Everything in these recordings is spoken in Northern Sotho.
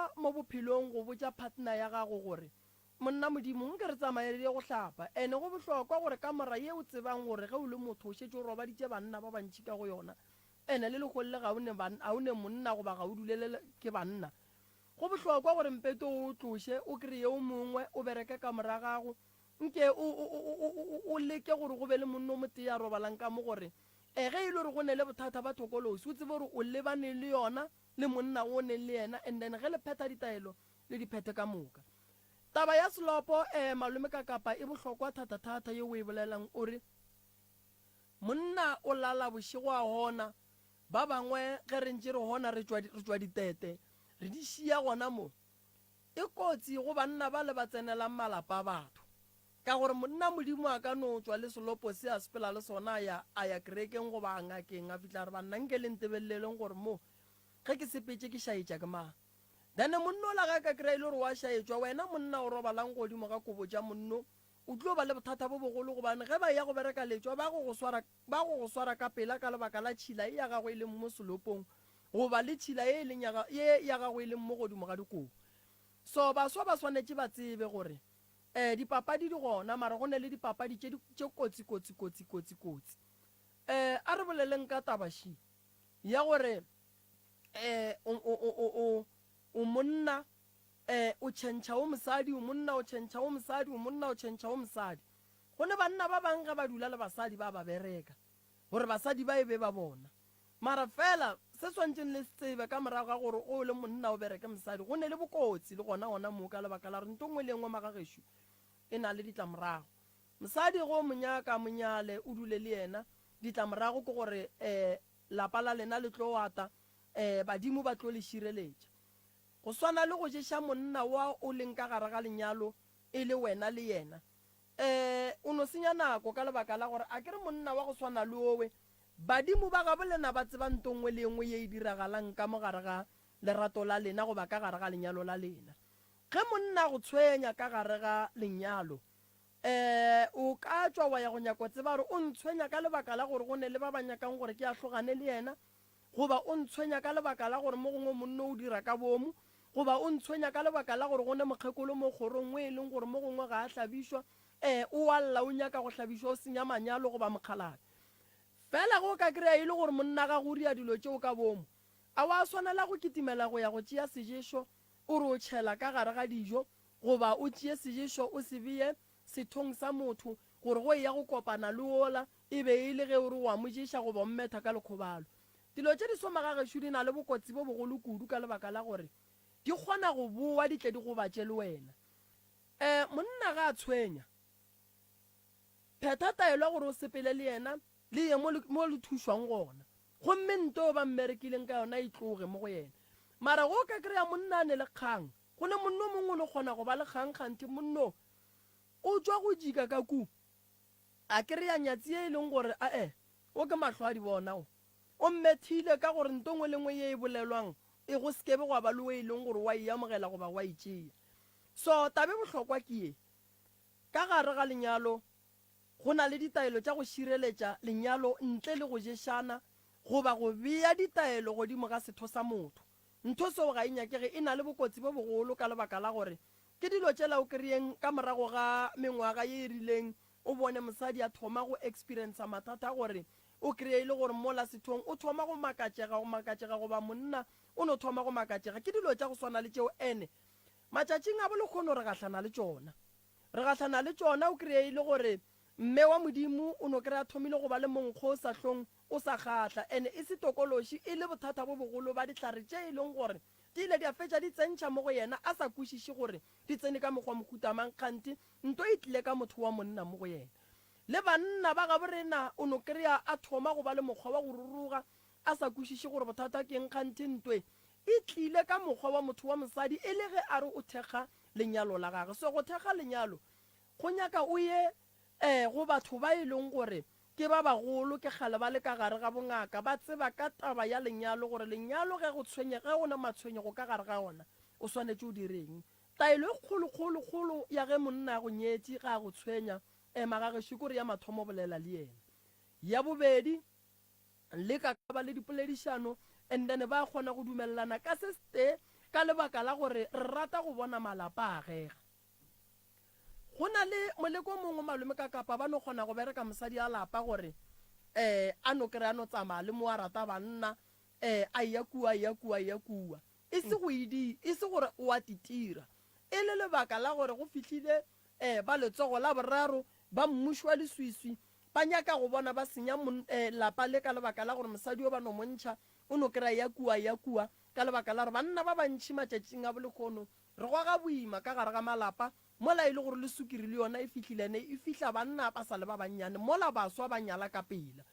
bohlokwa mo bophelong go botša partner ya gago gore monna modimo nke re tsamaele go hlapa ene go bohlokwa gore ka mora ye o tsebang gore ge o le motho o šetse o robaditše banna ba bantši ka go yona ene le lekgolele ga o ne monna goba ga o dulele ke banna go bohlokwa gore mpeto o tloše o kreye o mongwe o bereke ka mora gago nke o leke gore go be le monna o motee ya robalang ka mo gore ge e le gore go ne le bothata ba thokolosi o tsebe gore o lebane le yona le monna o ne le yena and then ge le pheta ditaelo le diphete ka moka taba ya selopo malome ka kapa e bohlokwa thata ye o e bolelang ore monna o lala bošego a gona ba bangwe ge re ntse re gona re tswa ditete re di šia gona mo e kotsi go banna ba le ba tsenelang malapa a batho ka gore monna modimo a ka no tswa le selopo se a sepela le sona a ya kerekeng go ba ngakeng a fitla re banna nke le ntebeleleng gore mo ge ke sepetse ke šaetša ke mang then monno o la ga ka kry-e le gore wa šaetšwa wena monna o robalang godimo ga kobo tša monno o tlo ba le bothata bo bogolo gobane ge ba ya go bereka letšwa ba go go swara ka pela ka lebaka la tšhila e ya gago e leng mo selopong goba le tšhila ye ya gago e leng mo godimo ga dikobo so baswa ba swanetše ba tsebe gore dipapadi di gona mara go ne le dipapadi tše kotsi a re boleleng ka tabaši ya gore o monna o tšhentšha o mosadi o monna o tšhentšha o mosadi o monna o tšhentšha o mosadi go ne banna ba bangwe ge ba dula le basadi ba ba bereka gore basadi ba e be ba bona mara fela se swantšeng le tsebe ka morago ga gore o le monna o bereke mosadi go ne le bokotsi le gona mo ka lebaka la re nto ngwe le ngwe magagešo e na le ditlamorago mosadi go monyaka monyale o dule le yena ditlamorago ke gore lapa la lena le tlo wata badimo ba tlo le šireletša go swana le go ješa monna wa o leng ka gare ga lenyalo e le wena le yena o no senya nako ka lebaka la gore a kere monna wa go swana le owe badimo ba gabo lena ba tseba nto ngwe le ngwe ye e diragalang ka mo gare ga lerato la lena goba ka gare ga lenyalo la lena ge monna go tshwenya ka gare ga lenyalo o ka tswa wa ya go nyako tseba gore o ntshwenya ka lebaka la gore go ne le ba ba nyakang gore ke a tlogane le yena goba o ntshwenya ka lebaka la gore mo gongwe monno o dira ka bomo goba o ntshwenya ka lebaka la gore go ne mokgekolo mo kgorong e leng gore mo gongwe ga a hlabišwa o walla o nyaka go hlabišwa o senya manyalo goba mokgalabe fela go ka kry-a e le gore monna ga go ria dilo tšeo ka bomo a wa swanela go kitimela go ya go tšea seješo o re o tšhela ka gare ga dijo goba o tšee seješo o se beye sethong sa motho gore go ya go kopana le ola e be e le ge o re wa moješa goba o mmetha ka lekgobalo dilo tše di somagagešo di na le bokotsi bo bogolo kudu ka lebaka la gore di kgona go boa di tle di go batše le wena monna ga a tshwenya pheta taelo gore o sepele le yena le ye mo le thušwang gona gomme nto ba mmerekileng ka yona e tloge mo go yena mara go ka kry-a monna a ne le kgang go ne monno mongwe le kgona go ba le kgang kgante monno o tswa go jika ka ku a kry-a nyatsi e e leng gore o ke matlho a di bona o mmethile ka gore nto ngwe le ngwe ye e bolelwang e go sekebe go ba le o e leng gore wa iamogela goba wa itšea so tabe bohlokwa ke ye ka gare ga lenyalo go na le ditaelo tša go šireletša lenyalo ntle le go ješana goba go bea ditaelo godimo ga setho sa motho ntho seo ga e nyakege e na le bokotsi bo bogolo ka lebaka la gore ke dilo tšela o kry-eng ka morago ga mengwaga ye e rileng o bone mosadi a thoma go experienca mathata gore o kry-e le gore mola sethong o thoma go makatšega goba monna o no thoma go makatšega ke dilo tša go swana le tšeo ene matšatšing a bolekgono re gahlana le tšona o kry-e le gore mme wa modimo o no kry-a thomile go ba le monkgo o sa hlong o sa kgatla ene e se tokološi e le bothata bo bogolo ba dihlare tše e leng gore di ile di a fetša di tsentšha mo go yena a sa kwešiše gore di tsene ka mokgwa mohutamang kgante nto e tlile ka motho wa monna mo go yena le banna ba gaborena o no kry-a a thoma go ba le mokgwa wa go ruruga a sa kwešiše gore bothata ke nkgante ntwe e tlile ka mokgwa wa motho wa mosadi e le ge a re o thekga lenyalo la gage so go thekga lenyalo go nyaka o ye go batho ba e leng gore ke ba bagolo ke kgale ba le ka gare ga bongaka ba tseba ka taba ya lenyalo gore lenyalo ge go tshwenye ge o na matshwenyego ka gare ga ona o swanetse o direng taelo e kgolo ya ge monna go nyetse ga go tshwenya magagešo kore ya mathomo bolela le yena ya bobedi le ka ba le dipoledišano and then ba kgona go dumelelana ka se ste ka lebaka la gore re rata go bona malapa a gega go na le moleko mongwe malome ka kapa ba no kgona go bereka mosadi a lapa gore a no kry-a no tsamaya le mo a rata banna a ya kua e se gore o a titira e le lebaka la gore go fitlhile ba letsogo la boraro ba mmuši wa leswiswi ba nyaka go bona ba senya lapa le ka lebaka la gore mosadi o ba no montšha o no kry-a ya kua ka lebaka la gore banna ba bantšhi matšatšing a bolekgono re go ga boima ka gare ga malapa mola e le gore le sukiri le yona e fitlhilene e fitlha banna ba sa le ba bannyane mola baswa ba nyala ka pela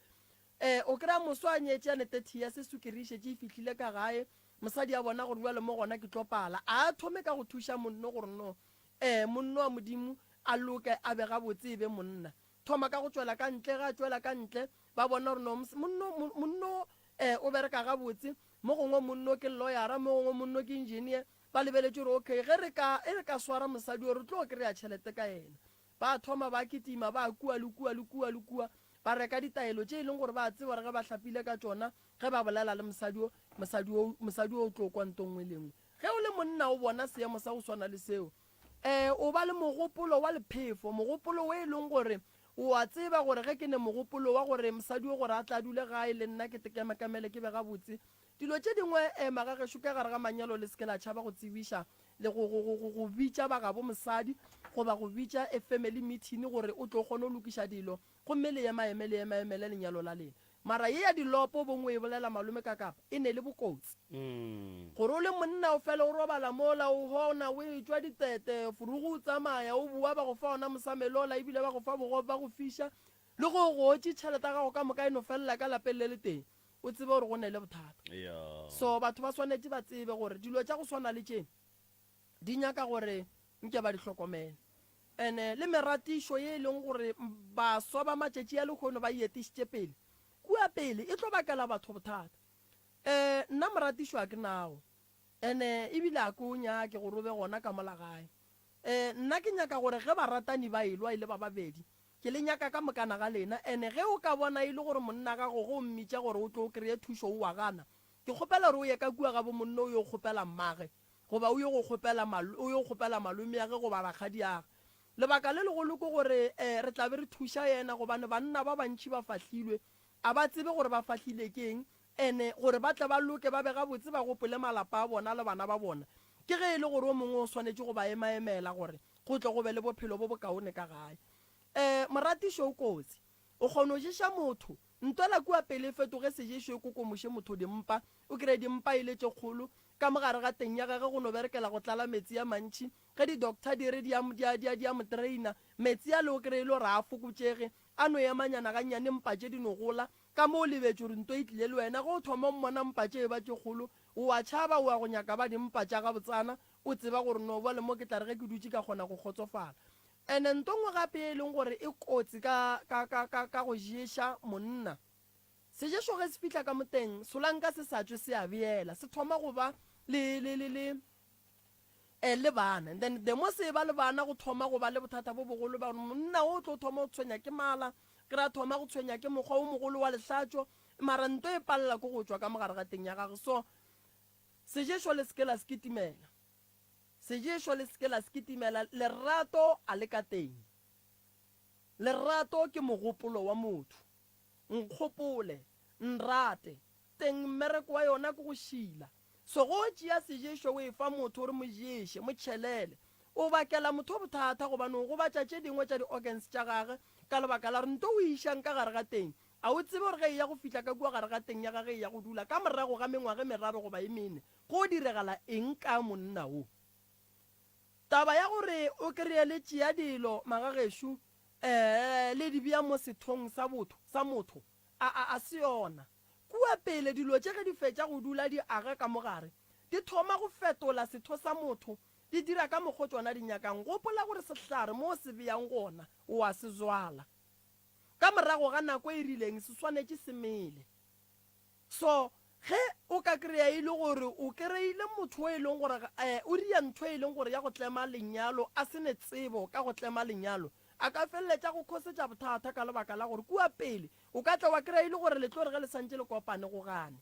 o kry-a moso a nyetse ane 30 ya se sukiri e šetse e fitlhile ka gae mosadi a bona gore bjale mo gona ke tlopala a thome ka go thuša monno gore no monno wa modimo a loke a be gabotse e be monna thoma ka go tswela ka ntle ga tswela ka ntle ba bona gore no monno o bereka gabotse mo gongwe monno ke lawyer mo gongwe monno ke engineer ba lebeletse gore okay ge re ka swara mosadi o re tlo kry-a tšhelete ka ena ba thoma ba ketima ba kua ba reka ditaelo tše e leng gore ba tseba gore ge ba hlapile ka tsona ge ba bolela le mosadi o tlo kwa ntongwe lengwe ge o le monna o bona seemo sa go swana le seo o ba le mogopolo wa lephefo mogopolo o e leng gore o a tseba gore ge ke ne mogopolo wa gore mosadi o gore a tla dule gae le nna ke tekemakamele ke be gabotse dilo tše dingwe magagešo ka gare ga manyalo le seke la tšhaba go tsebiša le go bitša ba gabo mosadi goba go bitša a family meeting gore o tlo kgone o lokiša dilo gomme le emaemele lenyalo la lena mara ye ya dilopo bongwe e bolela malome ka kapa e ne le bokotsi gore o le monna o fela o robala mola o hona o etswa ditete furugo o tsamaya o bua ba go fa ona mosamelola ebile ba go fa bogobe ba go fiša le go gotse tšhelete ya gago ka moka e no felela ka lapeng le le teng o tsebe gore go ne le bothata so batho ba swanetse ba tsebe gore dilo tša go swana le tšene di nyaka gore nke ba di hlokomele ene le meratišo ye e leng gore baswa ba matšatši ya lekgono ba ietišitše pele kua pele e tlo bakela batho bothata nna moratišo a ke nago ene ebile a ke o nyake gore o be gona ka mola gae nna ke nyaka gore ge baratani ba elwa e le ba babedi ke le nyaka ka mokana ga lena ene ge o ka bona e le gore monna gago go mmitša gore o tlo o kry-e thušo o wa gana ke kgopela gore o ye ka kua ga bo monna o yo kgopela mmage goba o yo go kgopela malome ya ge goba rakgadi age lebaka le legolo ke gore re tla be re thuša yena gobane banna ba bantšhi ba fahlilwe a ba tsebe gore ba fahlile keng ene gore ba tle ba loke ba be gabotse ba gopole malapa a bona le bana ba bona ke ge e le gore o mongwe o swanetse go ba emaemela gore go tle go be le bophelo bo bokaone ka gae moratišo o kotsi o kgona o ješa motho ntwela kua pele e fetoge seješo e kokomoše motho dimpa o kry dimpa e letse kgolo ka mogare ga teng ya gage go no berekela go tlala metsi ya mantšhi ge di-doctor di re di a mo traina metsi a le o kry-e le gore a fokotšege a no emanyana ga nnyane mpatše di no gola ka mo o lebetse gore nto e tlile le wena ge o thoma mmona mpatše e ba tše kgolo o a tšhaba o a go nyaka ba dimpa tša ga botsana o tseba gore no bole mo ke tla re ge ke dutse ka kgona go kgotsofala ande ntongwe gape e leng gore e kotsi ka go ješa monna seješo ge se fitlha ka moteng solanka se sa tswe se a beela se thoma go ba le bana then the mo se ba le bana go thoma go ba le bothata bo bogolo ba monna o tlo thoma o tshwenya ke mala ke ra thoma go tshwenya ke mokgwa o mogolo wa lehlatšo mara nto e palela ko go tswa ka mogare ga teng ya gage so seješo le seke la sekitimela lerato a le ka teng lerato ke mogopolo wa motho nkgopole nrate teng mmereko wa yona ke go šila so go tšea seješo o e fa motho gore mo ješe mo tšhelele o bakela motho bothata gobane go batša tše dingwe tša di-organs tša gage ka lebaka la gore nto o išang ka gare ga teng a o tsebe gore ge e ya go fitlha ka kua gare ga teng ya gage e ya go dula ka morago ga mengwage meraro goba e mene go diragala eng ka monna o taba ya gore o kry-e le tšea dilo magagešo le di bea mo sethong sa motho a se yona kua pele dilo tše ge di fetša go dula di aga ka mogare di thoma go fetola setho sa motho di dira ka mokgwa tsona di nyakang gopola gore sehlare mo se beyang gona o a se zwala ka morago ga nako e rileng se swanetše se mele so ge o ka kry-a e le gore o kry-ile motho e leng gore o ria ntho e leng gore ya go tlema lenyalo a se ne tsebo ka go tlema lenyalo a ka feleletša go khosetša bothata ka lebaka la gore kua pele o ka tla wa kry-a e le gore le tlo re ge le santše le kopane go gane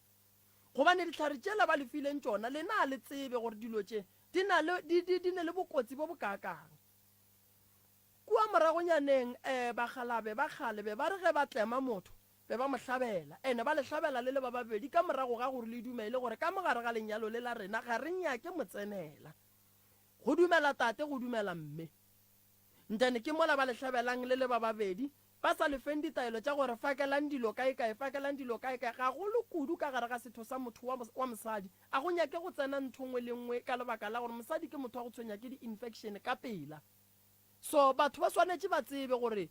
gobane ditlhare tšela ba lefileng tšona le na le tsebe gore dilo tše di na le bokotsi bo bokakang kua moragonyaneng bagalabe ba kgalebe ba re ge ba tlema motho be ba mo hlabela ene ba le hlabela le ba babedi ka morago ga gore le dumele gore ka mogare ga lenyalo le la rena ga re nyake motsenela go dumela tate go dumela mme ntene ke mola ba le hlabelang le ba babedi ba sa lefeng ditaelo tša gore fakelang dilo kae ga go le kudu ka gare ga setho sa motho wa mosadi a go nyake go tsena ntho nngwe le nngwe ka lebaka la gore mosadi ke motho wa go tshwenya ke di-infection ka pela so batho ba swanetše ba tsebe gore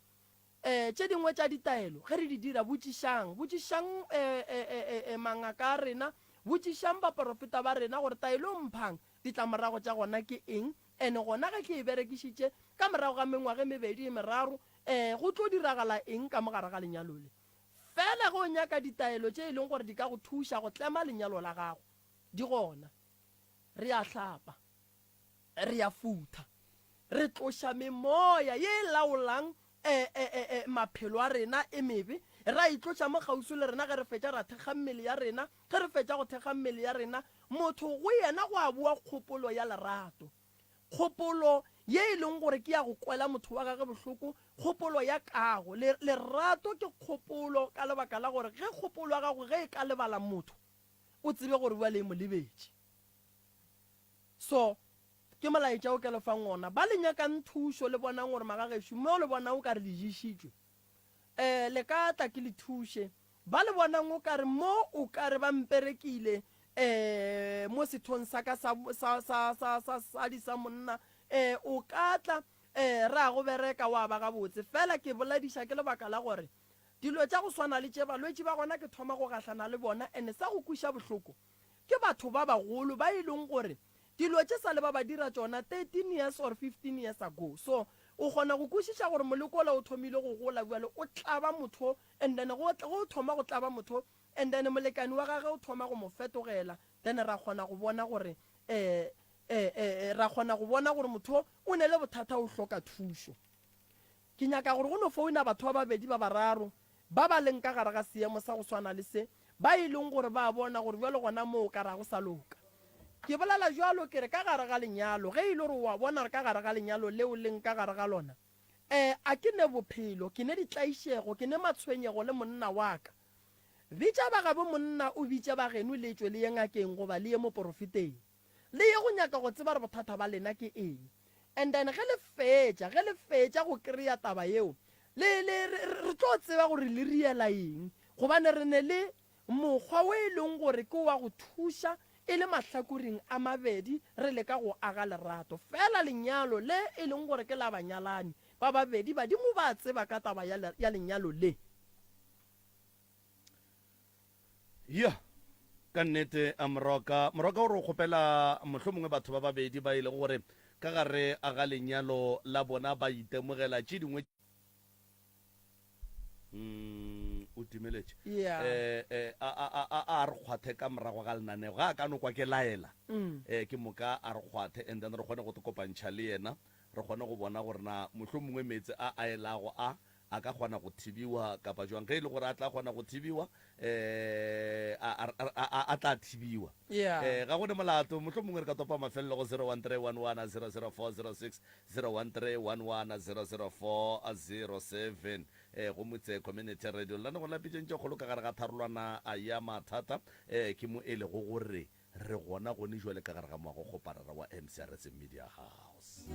tše dingwe tša ditaelo ge re di dira botšišang mangaka a rena botšišang baporofeta ba rena gore taelo mphang ditlamorago tša gona ke eng ene gona ge ke e berekišitše ka morago ga mengwaga mebedi meraro go tlo diragala eng ka mogare ga lenyalo le fela go nyaka ditaelo tše e leng gore di ka go thuša go tlema lenyalo la gago di gona re a hlapa re a futha re tloša memoya ye laolang maphelo a rena e mebe ra itloša mo kgausi le rena ge re fetša ra thekga mmele ya rena ge re fetša go thekga mmele ya rena motho go yena go a boa kgopolo ya lerato kgopolo ye e leng gore ke ya go kwela motho wa gage bohloko kgopolo ya kago lerato ke kgopolo ka lebaka la gore ge kgopolo ya gago ge e ka lebala motho o tsebe gore bua le mo lebetše so ke molaetša o ke lefang ona ba le nyakang thušo le bonang gore magagešo mo le bonang o ka re lejišitšwe le ka tla ke le thuše ba le bonang o kare mo o kare ba mperekile mo sethong sa ka sadi sa monna o ka tla ra go bereka wa ba gabotse fela ke boladiša ke lebaka la gore dilo tša go swana le tše balwetši ba gona ke thoma go gahlana le bona ene sa go kuša bohloko ke batho ba bagolo ba e leng gore dilo tše sa le ba ba dira tšona 13 years or 15 years ago so o kgona go kwešiša gore molekola o thomile go gola bjale o tlaba motho and then go thoma go tlaba motho and then molekani wa gage o thoma go mo fetogela then ra kgona go bona gore motho o ne le bothata o hloka thušo ke nyaka gore go no founa batho ba babedi ba bararo ba ba leng ka gare ga seemo sa go swana le se ba e leng gore ba bona gore bjale gona moo ka ra go sa loka ke bolela jalo ke re ka gare ga lenyalo ge e le gore wa bona re ka gare ga lenyalo leo leng ka gare ga lona a ke ne bophelo ke ne ditlaišego ke ne matshwenyego le monna wa ka bitša ba gabe monna o bitša ba geno le tšwe le ye ngakeng goba le ye mo porofeteng le ye go nyaka go tseba re bothata ba lena ke eng and then ge le fetša go kry-a taba yeo re tlo tseba gore le riela eng gobane re ne le mokgwa o e leng gore ke wa go thuša e le mahlakoreng a mabedi re le ka go aga lerato fela lenyalo le e leng gore ke la banyalani ba babedi badimo ba tseba ka taba ya lenyalo le ka nnete a moroka o re kgopela mohlomongwe batho ba babedi ba ile gore ka gare a ga lenyalo la bona ba itemogela tše dingwe o timeletše a re kgwathe ka morago ga lenanego ga a ka nokwa ke laela ke moka a re kgwathe and then re kgone go kopantšha le yena re kgone go bona gore na mohlomongwe metsi a elago a ka kgona go thibiwa kapa jwang ge e le gore a tla kgona go thibiwa a tla thibiwa ga gone molato mohlomongwe re ka topa mafelelo go 01311004006 01311004007 go motse community radio lane go lapitšentše kgolo ka gare ga tharolwana ya mathata ke mo e le go gore re gona gone jwale ka gare ga moago kgoparara wa MCRS Media House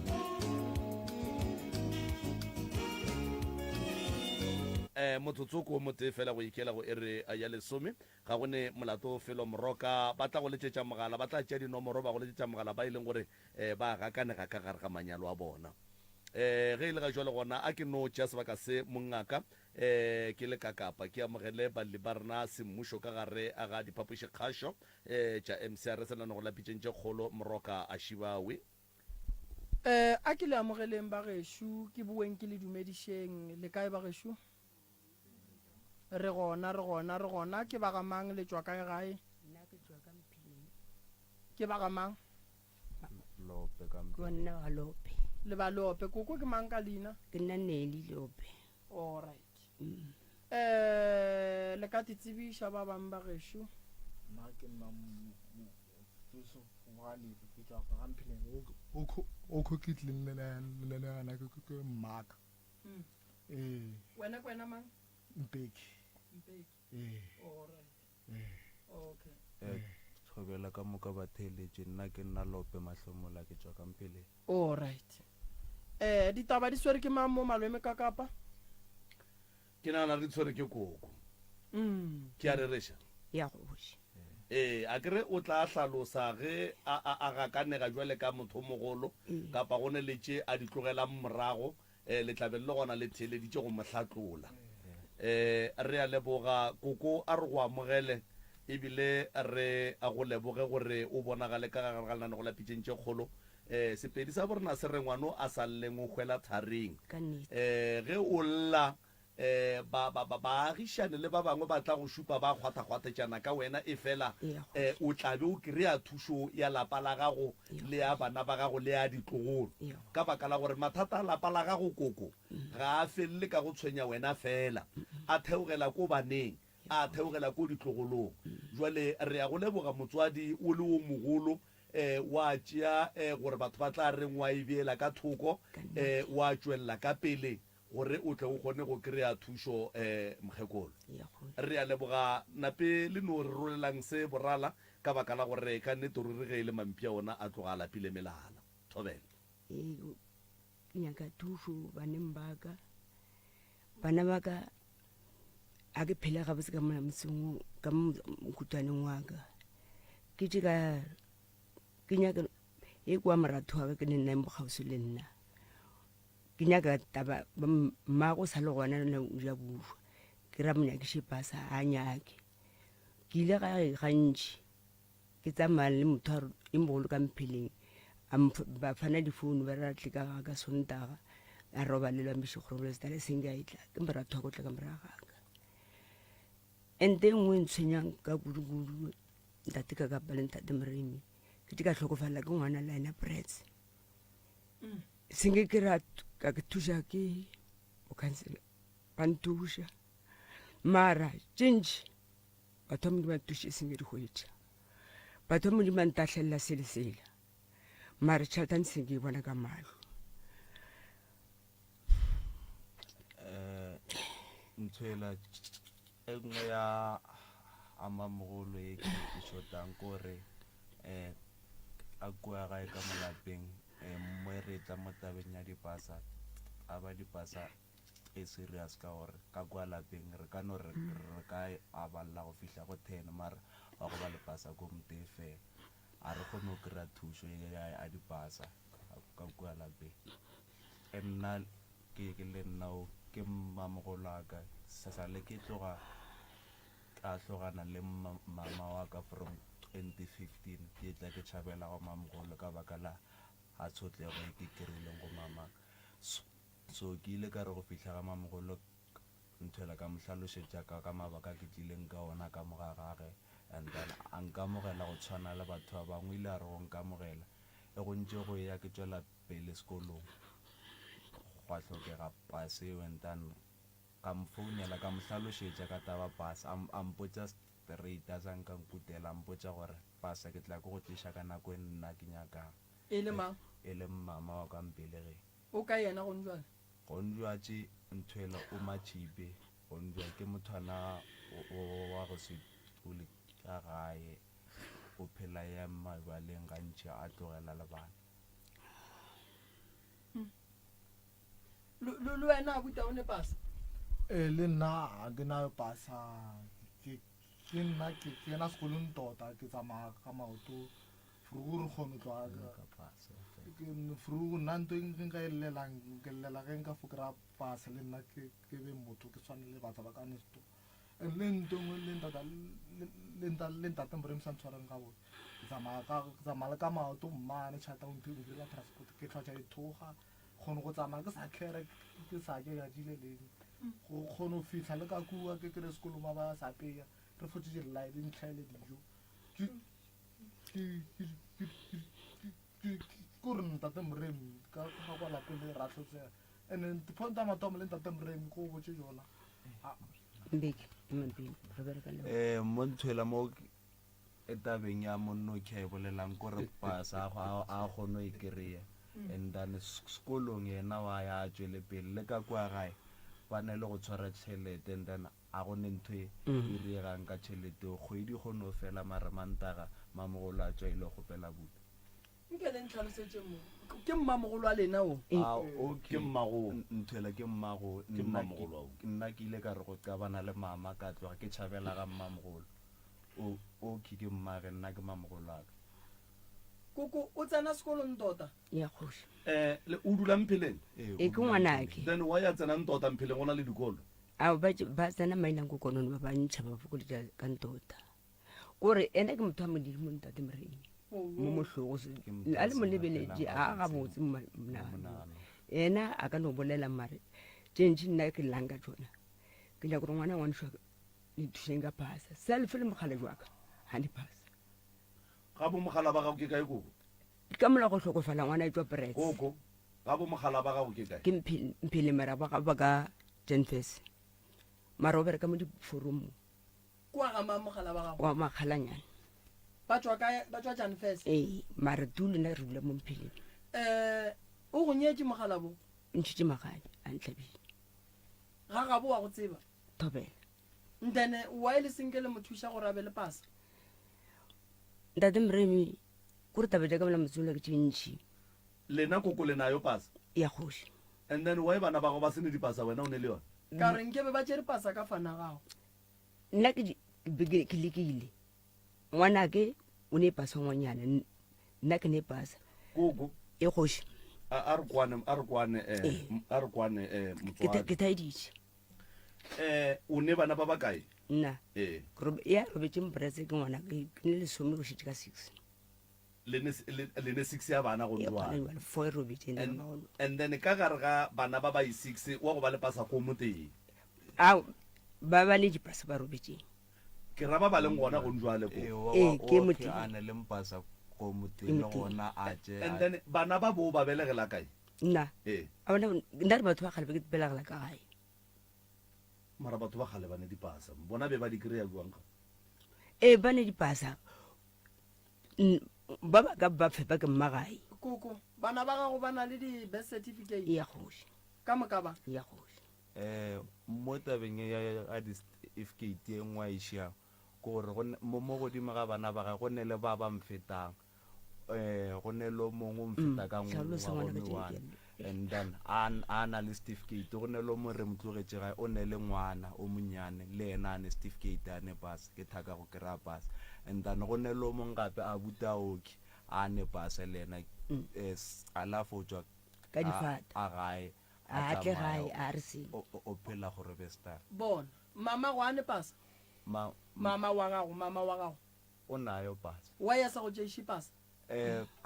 motsotsoko mo te fela go ikela go ere ya lesome ga gone molato felo moroka ba tla go letšetša mogala ba tla tšea dinomoro ba go letšetša mogala ba e leng gore ba gakanega ka gare ga manyalo a bona ge e le ga jwale gona a ke no tšea sebaka se mongaka ke le kakapa ke amogele balli ba rena semmušo ka gare a ga diphapošikgašo tša MCRS lane go lapitšentše kgolo moroka a šibawe a ke le amogeleng ba gešo ke bueng ke le dumedišeng le kae ba gešo re gona ke ba ga mang le tšwa kae gae ke ba ga mang Lope ka mona wa Lope le ba Lope koko ke mang ka leina ke nna Neli Lope all right le ka tsebiša ba bang ba gešo nna ke nna tsoso ngwane ke tswa ka mpheleng o khokitleng lenana ke mmaka wena mang mpeki okay tshobela ka moka ba theletše nna ke nna lope mahlomola ke tswa ka mpheleng alright ditaba di swere ke mang mo malweme ka kapa ke nana re tshwere ke koko ke a rereša ya goši a kere o tla hlalosa ge a gakanega jwale ka motho mogolo kapa go ne le tše a di tlogelang morago le tlabe le gona le theeleditše go mohlatlola re a leboga koko a re go amogele ebile re a go leboge gore o bonagale ka gare ga lenane go lapitšeng tše kgolo sepedi sa borena se re ngwano a sa lleng o hwela tharing ka nnete ge o lla baagišane le ba bangwe ba tla go šupa ba kgwathakgwathetšana ka wena e fela o tlabe o kry-a thušo ya lapa la gago le ya bana ba gago le ya ditlogolo ka baka la gore mathata a lapa la gago koko ga a felele ka go tshwenya wena fela a theogela ko baneng a theogela ko ditlogolong jwale re ya go leboga motswadi o le o mogolo wa tšea gore batho ba tla reng wa e beela ka thoko wa tšwelela ka pele gore o tle o kgone go kry-a thušo mokgekolo re a leboga nape le no re rolelang se borala ka baka la gore ka nnete ruri ge e le mampia ona a tloga a lapile melala thobela ke nyaka thušo baneng baka bana baka a ke phela gabotse ka molamoseng ka mokutwaneng wa ka ke nyaka e kwa moratho wa ka ke nennang bokgauso le nna ke nyaka taba mmago sa le gona o ja bušwa ke ra monyakiše pasa a nyake ke ile gae gantši ke tsamaya le motho e mogolo ka mpheleng ba fana difounu ba ratle ka sontaga a roba lelwa mešekgorobolo setale seng ka etla ke moratho wa ko tla ka moragaka ente ngwe ntshwenyang ka kudu ntate ka kapa le ntate moremi ke ka tlhokofalela ke ngwana la ena brets senge ke ka ke thuša ke bokansele ba nthuša mara tšentši batho ba modimo ba thuše senge di hwetša batho ba modimo ba ntahlelela selesela mara tšhaletane senge e bona ka mahlo ntshwela e nngwe ya amamogolo e ke šotang kore a kua gae ka molapeng mo re tla mo tabeng ya dipasa a ba dipasa e serious ka gore ka kwa lapeng re ka no re ka a balla go fihla go 10 mara wa go ba le pasa ko motee fela a re kgone go kry-a thušo a dipasa ka kua lapeng nna ke le nnao ke mmamogolo aka sasale ke tloga ka tlogana le mama wa ka from 2015 ke tla ke tšhabela go mamogolo ka baka la a tshotlego e ke kry-ileng go mama so ke ile ka re go fihla ga mamogolo nthwela ka mohlalošetša ka mabaka ke tlileng ka ona ka moga gage and then a nkamogela go tshwana le batho ba bangwe ile a re go nkamogela e go ntše go ya ke tšwela pele sekolong gwa hlokega pase and then ka mfounela ka mohlalošetša ka taba pasa a mpotša straight a sa nka nkutela a mpotša gore pasa ke tla ke go tliša ka nako e nna ke nyakang e le mang e le mama wa ka mpelege o ka yena go njwana go njwatše nthwela o matšhipe go njwa ke mothwana wa go se tule ka gae o phela ya mabaleng gantši a tlogela le bana le wena a buta o ne pasa le nna ke na pasa ke nna ke na sekolong tota ke tsamaya ka maoto furu re kgone tloa ka pasa furu nna nto nka e llelang ke llela ge nka fokera pasa le nna ke be motho ke tshwane le batho ba ka nesto le nto le ntate moremi sa ntshwareng ga bone ke tsamaya le ka maoto mmane tšhata o mpila transport ke tlhwatša dithoga kgone go tsamaya ke sa kere ke sa ke ya dile leng go kgone go fitlha le ka kua ke kere sekolong ba ba sa peya re fotse dillae di ntlhaele dijo kore ntate moremi ka kwa lapeng le ratlhotsega and ponta mathomo le ntate moremi ko botse jona mbeke mampeng re bereka le mo nthwela mo e tabeng ya monno ke e bolelang kore pasa a kgono e kry-a and then sekolong yena wa ya tswele pele le ka kwa gae ba na le go tshwara tšhelete and then a go ne ntho e riegang ka tšhelete kgwedi kgone o fela mare mantaga mamogolo a tswa ile go pela buta nke le ntlhalosetse mo ke mmamogolo a lena o ke mmago nthwela ke mmago Ke mmamogolo ao. nna ke ile ka re go qabana le mama ka tloga ke tšhabela ga mmamogolo o ke mmage nna ke mamogolo aka koko o tsena sekolong tota ya kgoši le o dula mpheleng e ke ngwanake then wa ya tsenang tota mpheleng go na le dikolo ao ba tsena mainang ko konono ba bantšha ba fokoletša ka ntota kore ena ke motho a modiri mo ntate moreng mo motlhogo a le molebeletse a gabotse monagano ena a ka no bolela mare tšentši nna ke llang ka tsona ke ja gore ngwana ngwane šwa le thušeng ka phasa selfe le mogala jwaka ga di phasa ga bo mogala ba gago ke kae koko ka mola go tlhokofala ngwana e tswa prets koko ga bo mogala ba gago ke kae ke mphelemera ba ka jenfes mara o bereka mo diforomo kwa ga mamogala ba gago wa makgalanyana ba tswa jan first ee mara tulo nna re dula mo mpheleng o go nyetse mogala bo ntšhitše magadi a ntlhabile ga gabo wa go tseba thobela then wa ile senke le mothuša gore a be le pasa ntate moremi kore tabetša ka mola mosola ke tše ntšhi lena koko le nayo pasa ya kgoši and then wa bana ba go ba sene dipasa wena o ne le yona ka re nke be ba tšere pasa ka fana gago nna ke lekile ngwanake o ne pasa ngwanyana nna ke ne pasa koko e kgoši a re kwane motswadi ke thaeditše o ne bana ba bakae nna ee ya robetse mprese ke ngwanake ke ne lesome go šetse ka 6 le ne 6 ya bana go jwana four robetse and then ka gare ga bana ba ba i 6 wa go ba le pasa ko mo teng ao ba ba le dipasa ba robetseng ke ra ba ba leng gona go njwale ko ke motho a ne le mpasa ko moteng le gona a je and then bana ba bo ba belegela kae nna ee nna re batho ba kgale be ke belegela ka gae mara batho ba gale ba ne dipasa bona be ba di kry-a buang ka ee ba ne dipasa ba ba ka ba fepa ke mmagae koko bana ba gago ba na le di-birth certificate ya kgoši ka moka ba ya kgoši mo tabeng ya di-certificate e ngwe a išang ke gore mo godimo ga bana ba ga go ne le ba ba mfetang go ne le mongwe mfeta ka ngwe and then a na le certificate go ne le mo re motlogetse gae o ne le ngwana o monnyane le ena a ne certificate a ne pasa ke thaka go kry-a pasa and then go ne le mongwe gape a buta oki a ne pasa le ena a lafo tswa ka difata a gae a tle gae a re seng o phela gore be star bona mama go a ne pasa mama wa gago o nayo pasa wa ya sa go tšeiše pasa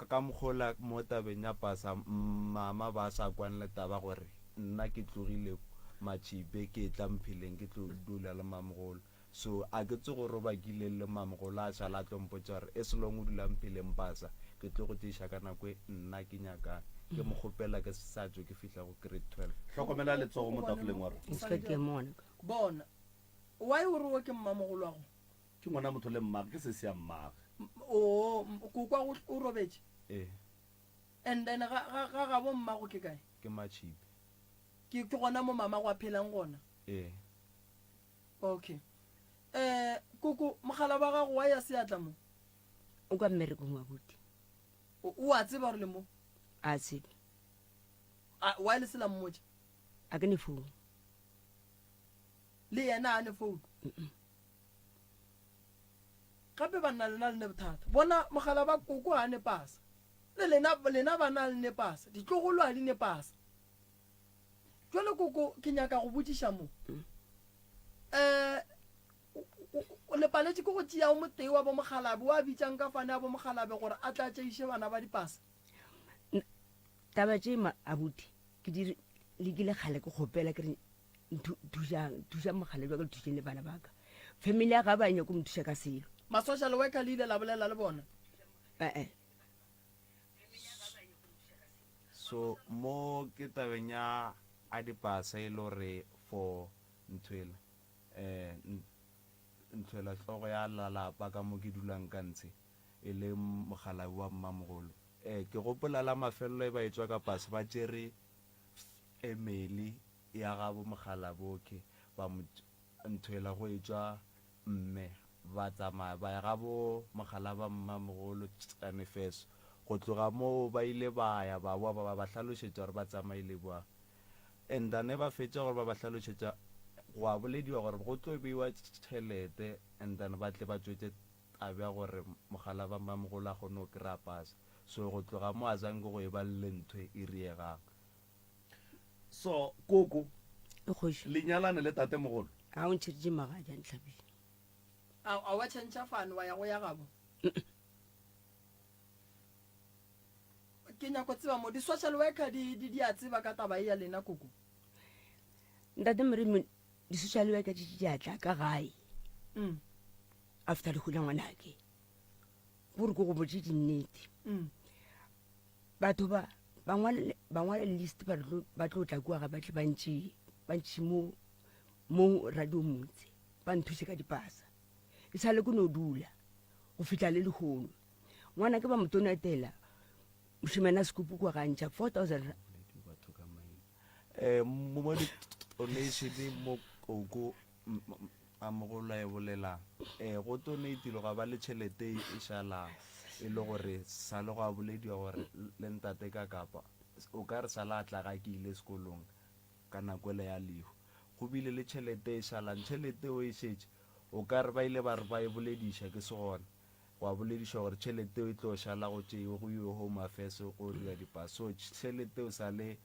ka mokgola mo tabeng ya pasa mama ba sa kwanele taba gore nna ke tlogile matšhipe ke tla mpheleng ke tlo dula le mamogolo so a ke tse gore ba kile le mamogolo a šala a tlompotsa gore e selong o dula mpheleng pasa ke tlo go tšeiša ka nako nna ke nyakang ke mo kgopela ke sa tswe ke fihla go grade 12 tlhokomela letsogo mo tafoleng wa rona inspect ke mona bona wa e gore o ke mmamogolo wa go ke ngwana motho le mmage ke se se ya mmage o kokwa o robetse and then ga gabo mmago ke kae ke matšhipe ke gona mo mama go a phelang gona okay koko mogala ba gago wa ya seatla mo o ka mmerekong wa boti o a tseba gore le mo a tsebe wa ile sela mmotse a ke ne founu le yena a ne founu gape ba nna lena le ne bothata bona mogala ba koko a ne pasa le lena ba na le ne pasa ditlogolo a di ne pasa jwale koko ke nyaka go botsiša mo le paletse ke go tšea o motei wa bomogalabe wa bitsang ka fane ya bomogalabe gore a tla tšeiše bana ba dipasa taba tše abuti ke di lekile kgale ke kgopela ke re thuša mogale jwa ka le thušeng le bana baka family ya ga ba nyako mo thuša ka selo ma-social worker le ile la bolela le bona so mo ke tabeng ya a dipasa e le gore for ntwela nthwela tlogo ya lalapa ka mo ke dulang ka ntshe e le mogala wa mmamogolo ke gopola la mafelelo e ba e tswa ka pase ba tšere email ya gabo mogala boke ba mo nthwela go e tswa mme ba tsamaya ba ya gabo mogala ba mmamogolo tsanefeso go tloga moo ba ile ba ya ba boa ba hlalošetša gore ba tsamaile boa and then ba fetša gore ba hlalošetša go a bolediwa gore go tlo beiwa tšhelete and then ba tle ba tswetse tabja gore mogala ba mmamogolo a kgone go kry-a pasa so go tloga mo a zanke go e ba le ntho e riegang so koko e kgoši lenyalane le tate mogolo a o ntšhiritše magadi a ntlhabile a wa tšhentšha fane wa ya go ya gabo ke nyako tseba mo di-social worker di a tseba ka taba e ya lena koko ntate moremi di-social worker di a tla ka gae after le hula ngwanake gore ko go botse dinnete batho ba ngwale list ba tlo tla kua ga ba tle bantši mo radio motse ba nthuse ka dipasa e sa le ko no dula go fitla le lehono ngwana ke ba motonatela mošimena sekupu kwa gantšha 4,000 mo donation mo koko a mogolo a e bolelang go donatile ga ba le tšhelete e šalang e le gore sa le go a bolediwa gore le ntate ka kapa o ka re sa la tla ga ke ile sekolong ka nako ele ya leho go bile le tšhelete e šalang tšhelete o e šetše o ka re ba ile ba re ba e bolediša ke se gona go a bolediša gore tšhelete o e tlo šala go tšeiwe go iwe home affairs go dira dipa so tšhelete o sa le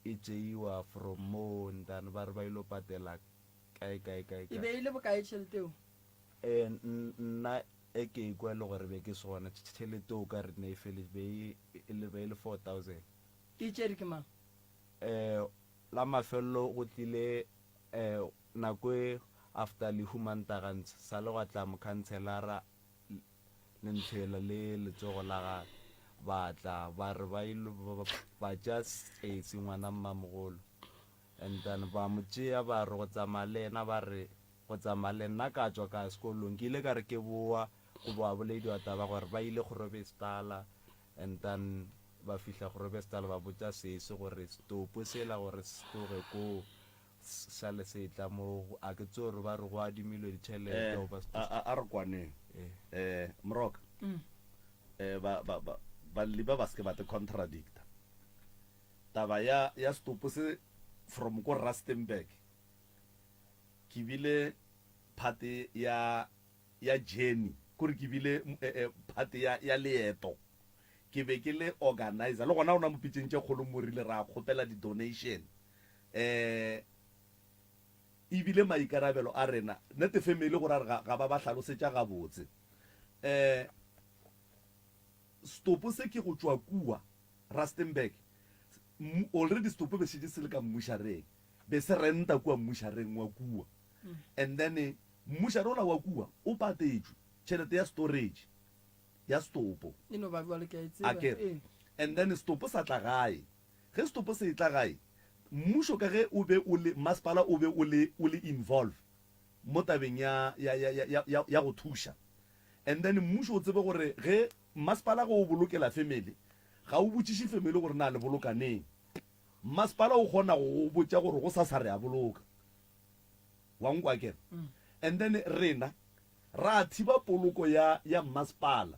e tšeiwa from mo ntane ba re ba ilo patela kae e be ile bokae tšheleteo nna e ke ikwa le gore be ke se gona tšhelete o ka re ne e fele be e le 4,000 ke tšere ke mang la mafelelo go tlile nako e after le humantagantse sa le go tla mokhanselara le nthwela le letsogo la ga batla ba re ba tša setsi ngwana mmamogolo and then ba mo tšea ba re go tsamaya le ena ba re go tsamaya le nna ka tswa ka sekolong ke ile ka re ke boa go boa bolediwa taba gore ba ile go robestala and then ba fihla go robestala ba botša sese gore stopo sela gore stoge ko sa le setla mo a ke tso re ba re go adimilwe ditšhelete a re kwaneng moroka balli ba se ke ba te contradicta taba ya stopo se from ko Rustenburg ke bile phate ya journey kore ke bile phate ya leeto ke be ke le organizer le gona o na mo pitšeng tše kgolo morile ra kgopela di-donation ebile maikarabelo a rena nete family gore ga ba hlalosetša gabotse stopo se ke go tšwa kua Rustenburg already stopo be šetse se le ka mmušareng be se renta kua mmušareng wa kua and then mmušare ola wa kua o patetšwe tšhelete ya storage ya stopo eno ba bua le ke a e tseba akere and then stopo sa tla gae ge stopo se tla gae mmušo ka ge o be o le masepala o be o le involve mo tabeng ya go thuša and then mmušo o tsebe gore ge masepala go o bolokela family ga o botšiše family gore na le bolokaneng masepala o kgona go botša gore go sa re a boloka wa nkwa kere and then rena ra thiba poloko ya masepala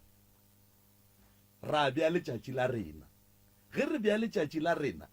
ra bea letšatši la rena ge re bea letšatši la rena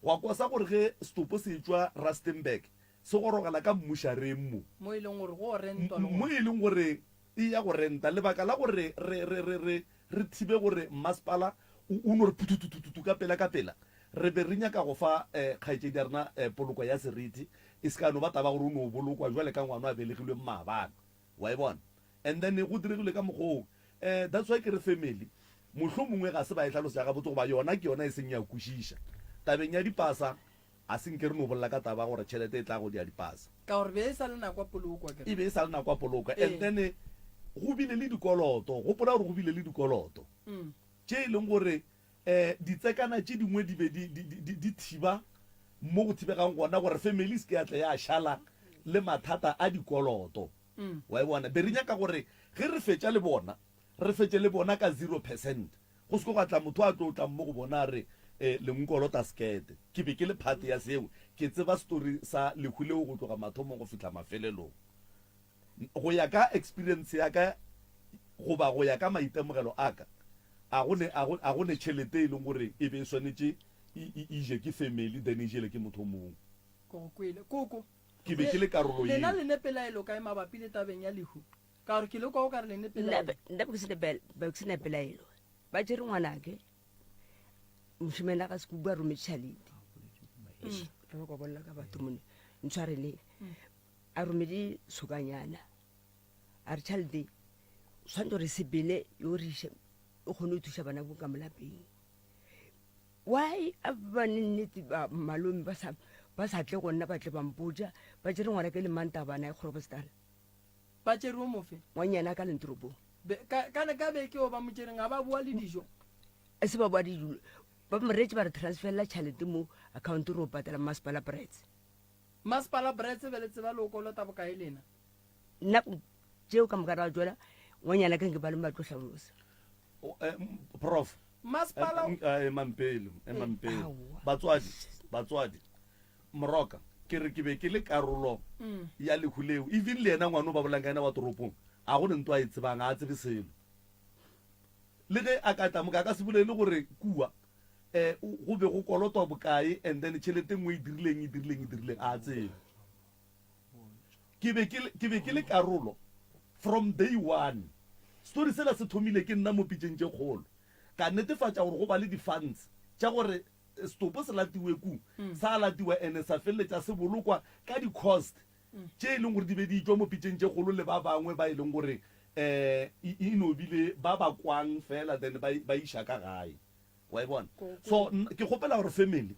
wa kosa gore ge stopo se tšwa Rustenburg se gorogela ka mmušareng mo e leng gore go rentwa mo e leng gore e ya go renta lebaka la gore re thibe gore masepala o no re phututututu ka pela re be re nyaka go fa kgaetšedi ya rena poloko ya seriti e se ka no ba taba gore o no o bolokwa jwale ka ngwana a belegilwe maabana wa e bona and then go diregile ka mokgong that's why ke re family mohlho mongwe ga se ba e tlhalosa ga botse go ba yona ke yona e seng ya kwešiša tabeng ya dipasa a senke re no bolela ka taba gore tšhelete e tla go dia dipasa ka gore be e sa le nako ya polokwa e be e sa le nako ya polokwa and then go bile le dikoloto gopola gore go bile le dikoloto tše e leng gore ditsekana tše dingwe di be di thiba mo go thibegang gona gore family se ke ya tla ya šala le mathata a dikoloto wa e bona be re nyaka gore ge re fetša le bona re fetse le bona ka 0% go seko ga tla motho a tlo tla mo go bona re le nkolota skete ke be ke le phate ya seo ke tseba story sa lekhuleo go tloga mathomo go fitla mafelelong go ya ka experience ya ka goba go ya ka maitemogelo aka a gone tšhelete e leng gore e be swanetse e je ke family then e jele ke motho mongwe ko kwele koko ke be ke le karolo lena eo le nepelaelo ka mabapi le tabeng ya lehu ka gore ke le kwa o ka re le nepelaelo nna ba ke sena pelaelo ba jere ngwanake moshimena ka se kuba rome tšhaledi fa ba bolla ka batho mone ntshwarele a romedi sokanyana a re tšhaledi tshwanetse re sebele yo re o kgone o thuša bana bo ka molapeng why a ba nnete ba malome ba sa tle go nna ba tle bampotsa ba jere ngwana ke le manta bana e kgorobostala ba tšere o mofe ngwanyana ka lentoropong ka beke o ba motšereng a ba bua le dijo e se ba boa didulo ba moretše ba re transferla tšhalete mo account re o patela masepala brets masepala bretse be le tseba le o kolota bokae lena nna tšeo ka moka ra jola ngwanyana ke nke ba le matlo tlhalosa prof masepala mampelo Aowa. batswadi moroka ke re ke be ke le karolo ya lekhuleo even le ena ngwana o ba bolang ka ena wa toropong a go ne nto a e tsebang a tsebe selo le ge a ka tamoka ka se bolele gore kua go be go kolotwa bokae and then tšhelete ngwe e dirileng a tsebe ke be ke le karolo from day one story sela se thomile ke nna mo pitšeng tše kgolo ka netefatša gore go ba le di-funds tša gore stopo se latiwe ku sa latiwa ene sa feleletša se bolokwa ka di-cost tše e leng gore di be di tšwa mo pitšeng tše kgolo le ba bangwe ba e leng gore e nobile ba ba kwang fela then ba iša ka gae wa e bona so ke kgopela gore family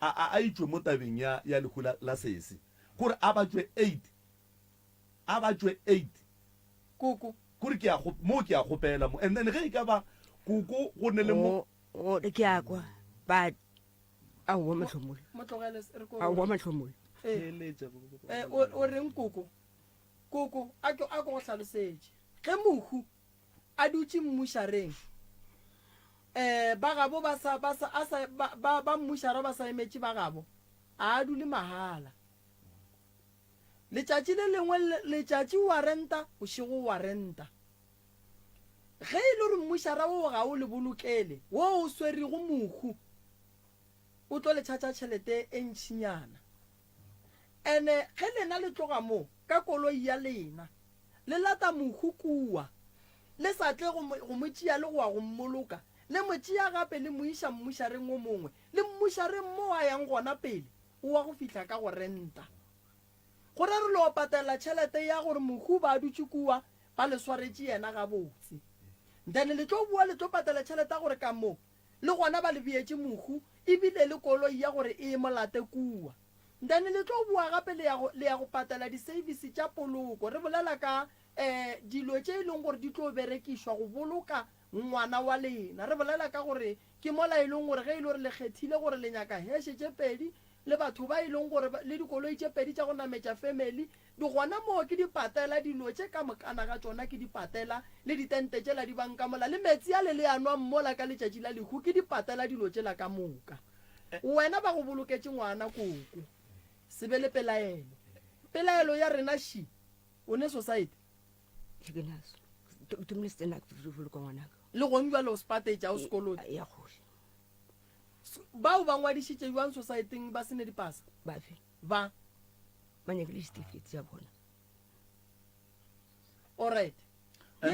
a itšwe mo tabeng ya lehu la sese kore a batšwe 8 koko kore mo ke a kgopela mo and then ge e ka ba koko go ne le mo ke akwa ba aowa matlhomole motlogele re ko aowa matlhomole o reng koko a ko go tlhalosetse ge mohu a dutse mmušareng ba gabo ba mmušara ba sa emetše ba gabo a dule mahala letšatši le lengwe letšatši wa renta o šego wa renta ge e le gore mmušara wo ga o le bolokele wo o swerego mohu o tlo letšhatša tšhelete e ntšhinyana ene ge lena le tloga mo ka koloi ya lena le lata mohu kua le sa tle go mo tšea le go wa go mmoloka le mo tšea gape le mo iša mmušareng o mongwe le mmušareng mo a yang gona pele o wa go fihla ka go renta go ra re le o patela tšhelete ya gore mohu ba dutse kua ba le swaretše yena gabotse then le tlo bua le tlo patela tšhelete gore ka mo le gona ba le beetse mohu ebile le koloi ya gore e molate kua then le tlo bua gape le ya go patela di-service tša poloko re bolela ka dilo tše e leng gore di tlo berekišwa go boloka ngwana wa lena re bolela ka gore ke mola e leng gore ge e le gore le kgethile gore le nyaka heshe tše pedi le batho ba e leng gore le dikoloi tše pedi tša go nametša family di gona moo ke di patela dilo tše ka mokana ga tsona ke di patela le ditente tšela di banka mola le metsi a le leanwa mmola ka letšatši la lehu ke di patela dilo tšela ka moka wena ba go boloketse ngwana koko se be le pelaelo ya rena shi o ne society ke naso tumile stena ke boloka ngwanaka le go njwa le o spateja o sekolong ya gole bao ba ngwadišitše jwang society-eng ba sene dipasa bafe ba ba nyakile certificate ya bona alright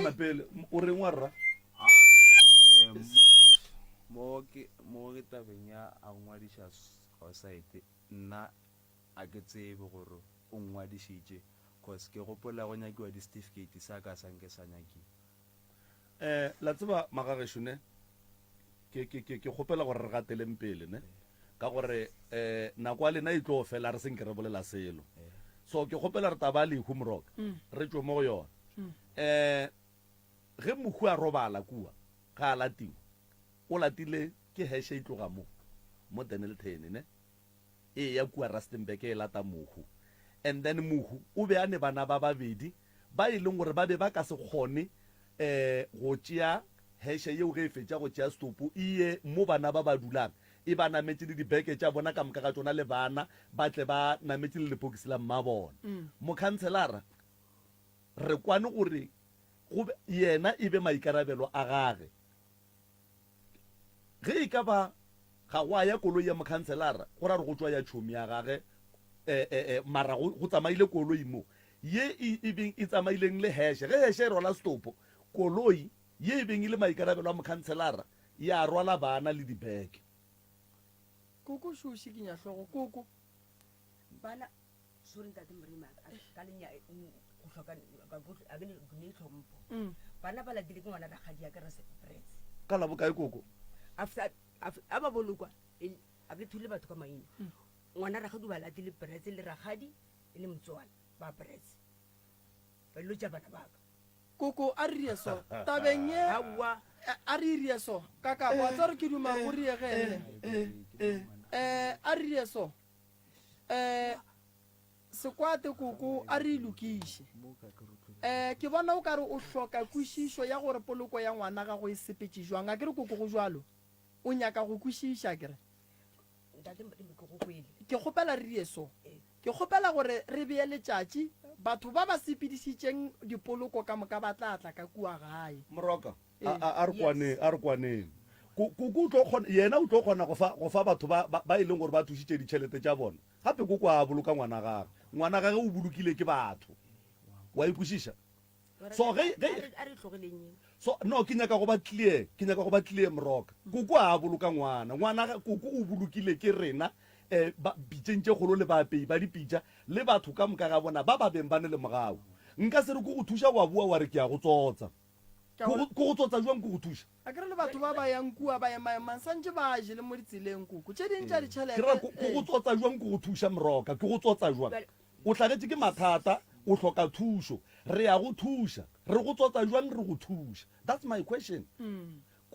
mapele o reng wa rra mo ke tabeng ya a ngwadiša society nna a ke tsebe gore o ngwadišitše cause ke gopola go nyakiwa di-certificate sa ka sanke sa nyakiwa la tseba magagešone ke kgopela gore re gateleng pele ne ka gore nako a lena e tlo fela re senke re bolela selo so ke kgopela re taba lehu moroka re tšwe mo go yona ge mohu a robala kua ga a latiwa o latile ke heshe e tloga mo Daniel 10 ne e ya kua Rustenburg e lata mohu and then mohu o be a ne bana ba babedi ba e leng gore ba be ba ka se kgone go tšea heshe yeo ge e fetša go tšea stopo iye mo bana ba ba dulang e ba nametse le dibeke tša bona ka moka ga tsona le bana ba tle ba nametse le lepokisi la mma bona mokhanselara re kwane gore yena e be maikarabelo a gage ge e ka ba ga go a ya koloi ya mokhanselara go ra re go tswa ya tšhomi ya gage mara go tsamaile koloi mo ye e beng e tsamaileng le heshe ge heshe e rola stopo koloi ye e beng e le maikarabelo a mokhanselara ya rwala bana le dibeke koko shoshi ke nyahlogo koko bana sorry ntate morima ka lenya go hloka a ke ne tlhompho bana ba latile ke ngwana ragadi ya ke re sepretsi ka la bokae koko after a ba bolokwa a ke thule batho ka maina ngwana ragadi ba latile pretsi le ragadi le motswana ba pretsi ba lo ja bana ba ka koko a re so tabeng ye hawa a re rie so kaka wa tsare ke duma go rie gele a re so sekwate koko a re lukiše ke bona o kare o hloka kwešišo ya gore poloko ya ngwana ga go e sepetse jwang a kere koko go jwalo o nyaka go kwešiša kere ke kgopela re rie so ke kgopela gore re beye letšatši batho ba ba sepedišitšeng dipoloko ka moka ba tlatla ka kua gae moroka a re kwaneng yena o tlo kgona go fa batho ba e leng gore ba thušitše ditšhelete tša bona gape koko a boloka ngwana gage ngwana gage o bolokile ke batho wa ikwešiša so so no ke nyaka go ba clear moroka koko a boloka ngwana koko o bolokile ke rena pitšeng tše kgolo le baapei ba dipitša le batho ka moka ga bona ba ba beng ba ne le mogao nka se re ko go thuša wa bua wa re ke ya go tsotsa ko go tsotsa jwang ko go thuša a kere le batho ba ba yang kua ba emaemang santse ba jele mo ditseleng koko tše ding tša ko ditšhelete go tsotsa jwang ko go thuša moroka ke go tsotsa jwang o tlhagetse ke mathata o hloka thušo re ya go thuša re go tsotsa jwang re go thuša that's my question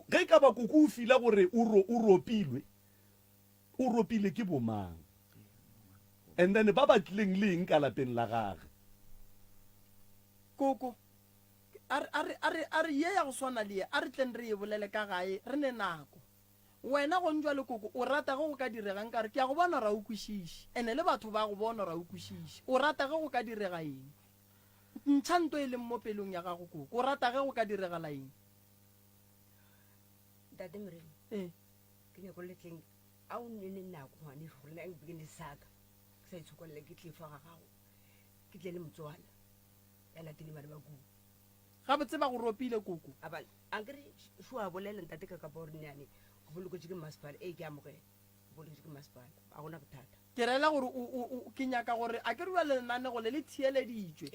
ge e ka ba koko o fila gore o ropile ke bomang and then ba batlileng le eng ka lapeng la gage koko a re ye ya go swana le ye a re tleng re e bolele ka gae re ne nako wena go ntjwa le koko o rata ge go ka diregang kare ke ya go bona ra o kwešiše ene le batho ba go bona ra o kwešiše o rata ge go ka direga eng ntšhanto e leng mo pelong ya gago koko o rata ge go ka diregala eng ntate morena ke nyako letleng a o nne nako ngwane gore nna ke ne saka ke sa itshokolela ke tlefa ga gago ke tle le motswana ya latile bana ba kuku ga botse ba go ropile koko a kere so a bolela ntate ka kapa gore nyane go boloketse ke masepala ke amogela go boloketse ke masepala a gona bothata ke rela gore ke nyaka gore a ke re ba lenanego le le thieleditšwe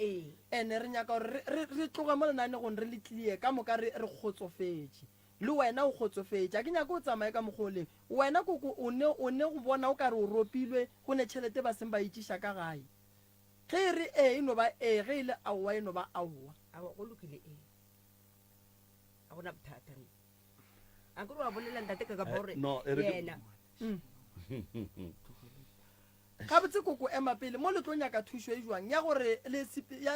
ene re nyaka gore re tloge mo lenanegong re le tlie ka moka re kgotsofetse le wena o kgotsofetse a ke nyaka o tsamaye ka mokgoleng wena koko o ne go bona o kare o ropilwe go ne tšhelete ba seng ba itšiša ka gae ge e re e no ba ge e le aowa e no ba aowa go lokile a gona bothata a kere wa bolela ntate ka kapa gore yena ga botse koko ema pele mo le tlo nyaka thušo e jwang ya gore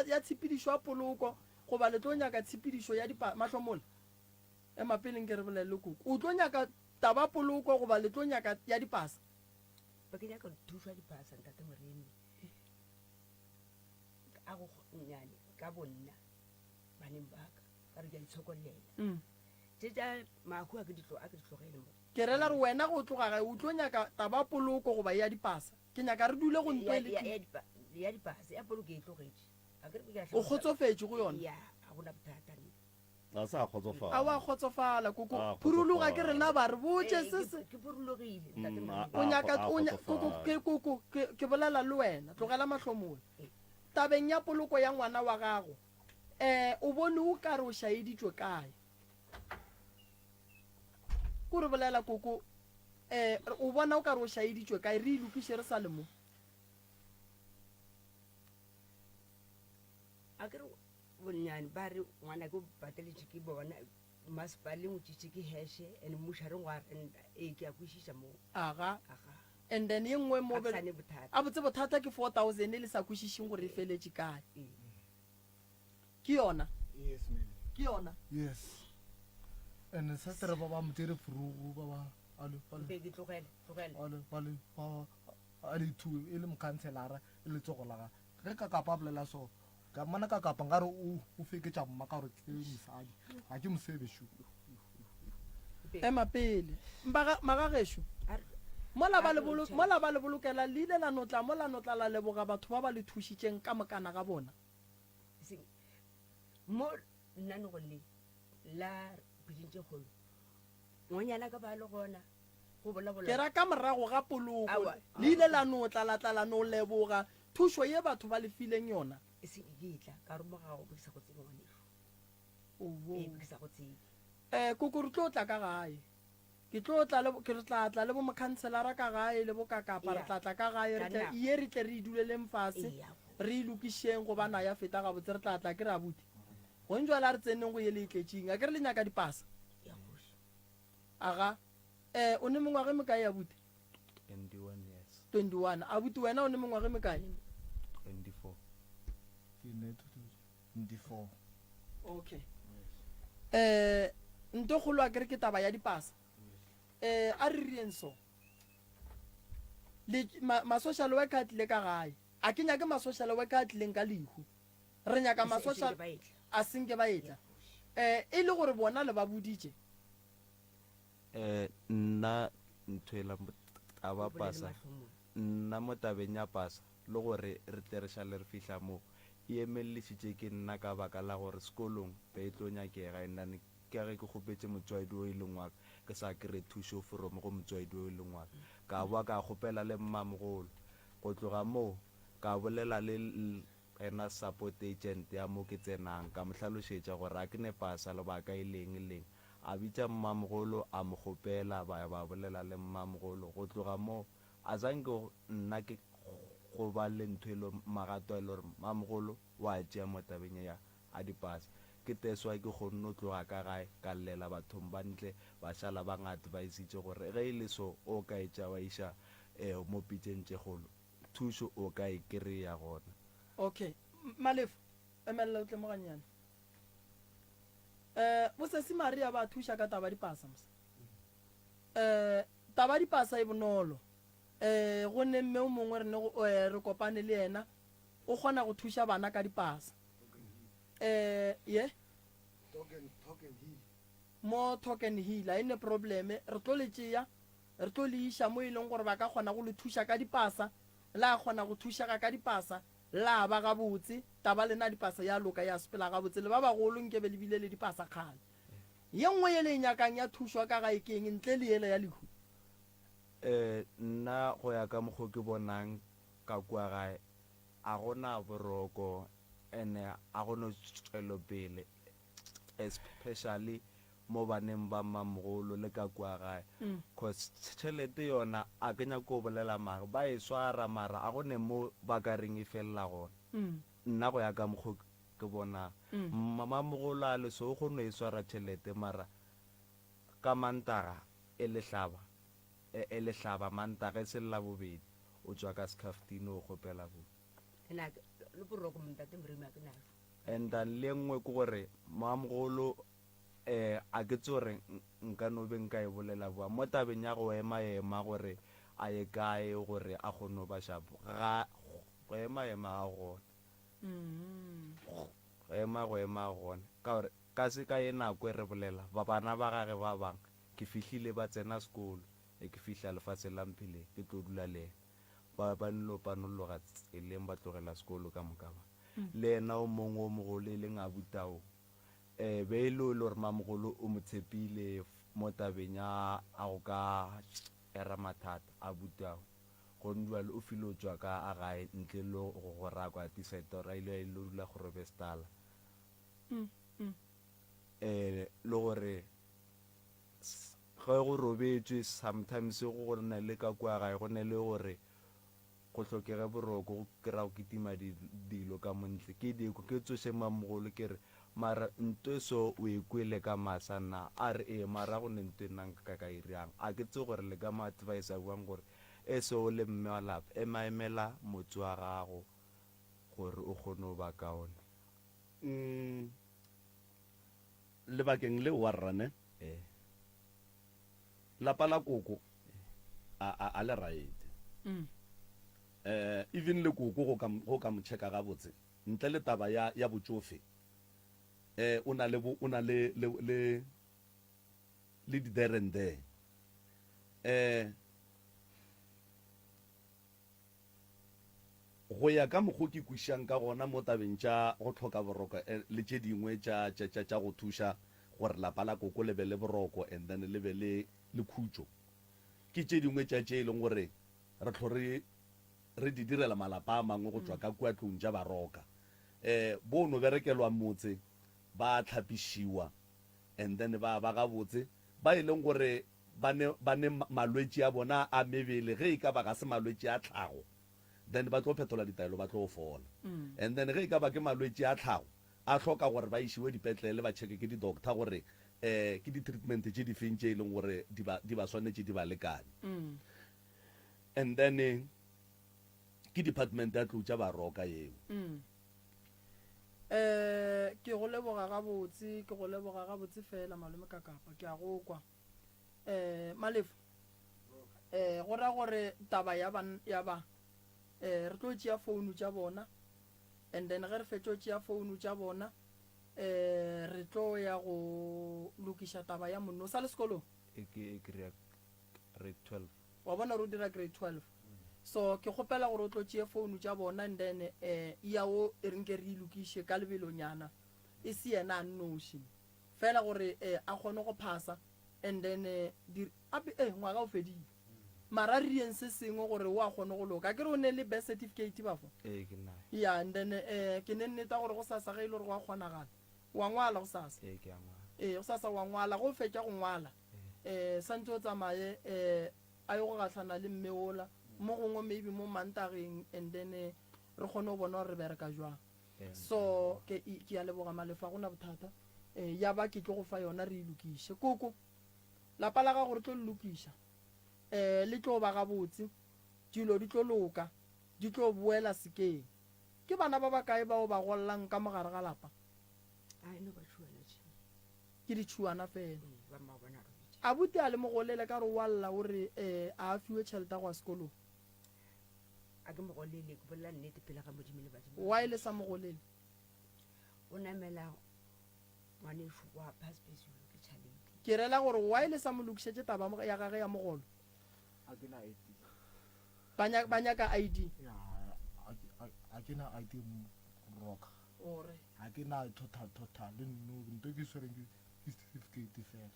ya tshepedišo ya poloko goba le tlo nyaka tshepedišo ya mahlomola ema peleng ke re bolele koko o tlo nyaka taba poloko goba le tlo nyaka ya dipasa ba ke nyaka thušo ya dipasa ntate moremi a go nyane ka bonna baneng baka ka re ke a itshokolela tse tša mahu a ke ditlogele mo ke rela re wena go tloga gae o tlo nyaka taba poloko goba ya dipasa ke nyaka re dule go ya dipasa ya poloko e tlogetše o kgotsofetse go yona a gona bothata a sa kgotsofala a wa kgotsofala koko phuruluga ke rena ba re botse se ke phurulogile o nyaka koko ke bolela le wena tlogela mahlomola tabeng ya poloko ya ngwana wa gago o bone o kare o šaeditšwe kae kore bolela koko o bona o kare o šaeditšwe kae re ilokiše re sa le mo a kere bonnyane ba re ngwana ke o pateletše ke bona masepaleng o tšitše ke heshe and mošareng wa renta ke a kwešiša moo aga and then ye nngwe mo Ga ke sane bothata. a botse bothata ke 4000 le sa kwešišeng gore e feletse kae Ee. ke yona yes man ke yona yes and sa tere ba mo tere furugu ba Mpe ke tlogele. a le two e le mokhanselara e le tsogo la ge ka kapa bolela so ka mana ka kapa ngare o feketša mma ka gore ke mosadi ga ke mosebešo ema pele magagešo A re- mola ba le bolokela le ile la notla mola notla la leboga batho ba ba le thušitšeng ka mokana ga bona Seng- mo nnane go le la bojentše kgolo ngonyana ka ba le gona go ke bolabola ra ka morago ga poloko Aowa. le ile la notla la tla la no leboga thušo ye batho ba le fileng yona e se ke tla ka re mogago ke sa go tsebe ngwaneso Owo. ee ke sa go tsebe koko re tlo tla ka gae ke re tla tla le bo mokhanselara ka gae le bo kakapa re Yeah. tla tla ka gae Ka nna. ye re tle re iduleleng fase Ee, re ilokišeng go bana ya feta gabotse re tla tla ke re abuti gonjwala re tseneng go ye le itletseng a ke re le nyaka dipasa ya kgoši. aga o ne mengwage mekae abuti 21 years 21 abuti wena o ne mengwage mekae 24 ke ne 24 okay nto kgolo a kere ke taba ya dipasa a re rieng so ma-social worker a tlile ka gae a ke nyake ma-social worker a tlileng ka lehu re nyaka E se- e se ma-social ke ba etla. a senke ba etla e le gore bona le ba boditše nna nthoela taba O bolele pasa mahlomong. nna mo tabeng ya pasa le gore re tle re šale re fihla moo e emelelešitše ke nna ka baka la gore sekolong be e tlo nyakega endane ke ge ke kgopetše motswadi o e leng waka ke sa kry thušo from go motswadi o e leng waka ka boa ka kgopela le mmamogolo go tloga moo ka bolela le ena support agent ya mo ke tsenang ka mo hlalošetša gore a ke ne pasa lebaka e leng a bitša mmamogolo a mo kgopela ba bolela le mmamogolo go tloga moo a zanke nna ke go ba le ntho e le magato a e le gore mmamogolo wa tšea mo tabeng ya a dipasa ke teswa ke kgonne o tloga ka gae ka llela bathong ba ntle ba šala ba ngadvisitše gore ge e le so o ka etša wa iša mo pitšeng tše kgolo thušo o ka e kry-ya gona okay malefo emelela o tlemoganyane bosesi maria ba thuša ka taba dipasa mos taba dipasa e bonolo go ne mme o mongwe re kopane le yena o kgona go thuša bana ka dipasa ye mo token heal a ene probleme re tlo le tšea re tlo le iša mo e leng gore ba ka kgona go le thuša ka dipasa la kgona go thušaga ka dipasa la ba gabotse taba lena dipasa ya loka ya sepela gabotse le ba bagolo nke be lebile le dipasa kgale ye nngwe ye le e nyakang ya thušwa ka gae keng ntle le ele ya lehu nna go ya ka mokgwa ke bonang ka kua gae a gona boroko ene a gona tswelopele especially mo baneng ba mmamogolo le ka kua gae cause tšhelete yona a ke nyako bolela mare ba e swara mara a gone mo ba ka reng e felela gona nna go ya ka mokgwa ke bonang mmamogolo a leso o kgone e swara tšhelete mara ka mantaga e le hlaba mantaga e se lla bobedi o tswa ka scaftino o kgopela bo Ena le boroko montate moremi a ke nalo. and then le nngwe ke gore mamogolo a ke tse gore nka no be nka e bolela boa mo tabeng ya go ema gore a ye kae gore a kgone go ba shapo ga go ema ga gona go ema gona ka gore ka se ka e nako e re bolela ba bana ba gage ba bang ke fihlile ba tsena sekolo ke fihla lefatshe la mphile ke tlo dula le ba nlo panologa tseleng ba tlogela sekolo ka moka ba le ena o mongwe o mogolo e leng a butao be e le gore mamogolo o mo tshepile mo tabeng ya a go ka era mathata a butao gonduale o file o tswa ka a gae ntle le go rakwa tisaetora a ile a ile dula go robestala le gore ge go robetswe sometimes go na le ka kua gae go ne le gore go tlhokege boroko go kry-a go kitima dilo ka montle ke diko ke tsoše mamogolo ke re mara nto so o e kwele ka masa na a re mara go ne nto nang ka iriang a ke tse gore le ka ma-advice a buang gore e se o le mme wa lapa e maemela motse wa gago gore o kgone go ba kaone lebakeng le wa rrane lapa la koko a le right even le koko go ka mo check-a gabotse ntle le taba ya botsofe o na le di there and there go ya ka mokgo ke kušang ka gona mo tabeng tša go tlhoka boroko le tše dingwe tša go thuša gore lapa la koko le be le boroko and then le be le khutšo ke tše dingwe tša tše e leng gore re tlo re di direla malapa a mangwe go tswa ka kua tlong tša baroka bono berekelwa motse ba tlhapišiwa and then ba gabotse ba e leng gore ba ne malwetši a bona a mebele ge e ka ba ga se malwetši a tlhago then ba tlo phetola ditaelo ba tlo fola and then ge e ka ba ke malwetši a tlhago a hloka gore ba išiwe dipetlele ba checke ke di-doctor gore ke di-treatment tše di feng tše e leng gore di ba swanetše di ba lekane and then ke department ya tlou tša baroka eo ke go leboga gabotse fela malome ka kapa ke a go kwa malefo go ra gore taba ya ba re tlo tšea founu tša bona and then ge re fetšo tšea founu tša bona re tlo ya go lokiša taba ya monno o sa le sekolong e kry-a grade 12 wa bona re o dira grade 12 so ke kgopela gore o tlo tšee founu tša bona and then yago e renke re ilokiše ka lebelonyana e se yena a nnoši fela gore a kgone go phasa and then ngwaga o fedile mara rieng se sengwe gore o a kgone go loka ke re o ne le best certificate bafo ya and then ke ne nneta gore go sasa ge e le gore go a kgonagala wa ngwala go sasa go sasa wa ngwala go fetša go ngwala santse o tsamaye a yo go gatlhana le mmeola mo gongwe maybe mo mantageng and then re kgone go bona gore re bereka jwang so ke ya leboga malefa go na bothata ya ba ke tlo go fa yona re ilokiše koko lapa la ga gore tlo lokiša le tlo ba gabotse dilo di tlo loka di tlo boela sekeng ke bana ba bakae bao ba gollang ka mogare ga lapa ke ditšhuana fela a bute a le mogolele ka re walla gore a fiwe tšhelete go a sekolong a ke mogolele ke bolela nnete pele ga modimo le badimo wa e le sa mogolele o namela ngwaneso wa passpesolo ke tšhalete ke rela gore wa e le sa molokišetse taba ya gage ya mogolo ba nyaka ID a ke na ID roka ore a ke na total le nno nto ke swereng ke certificate fela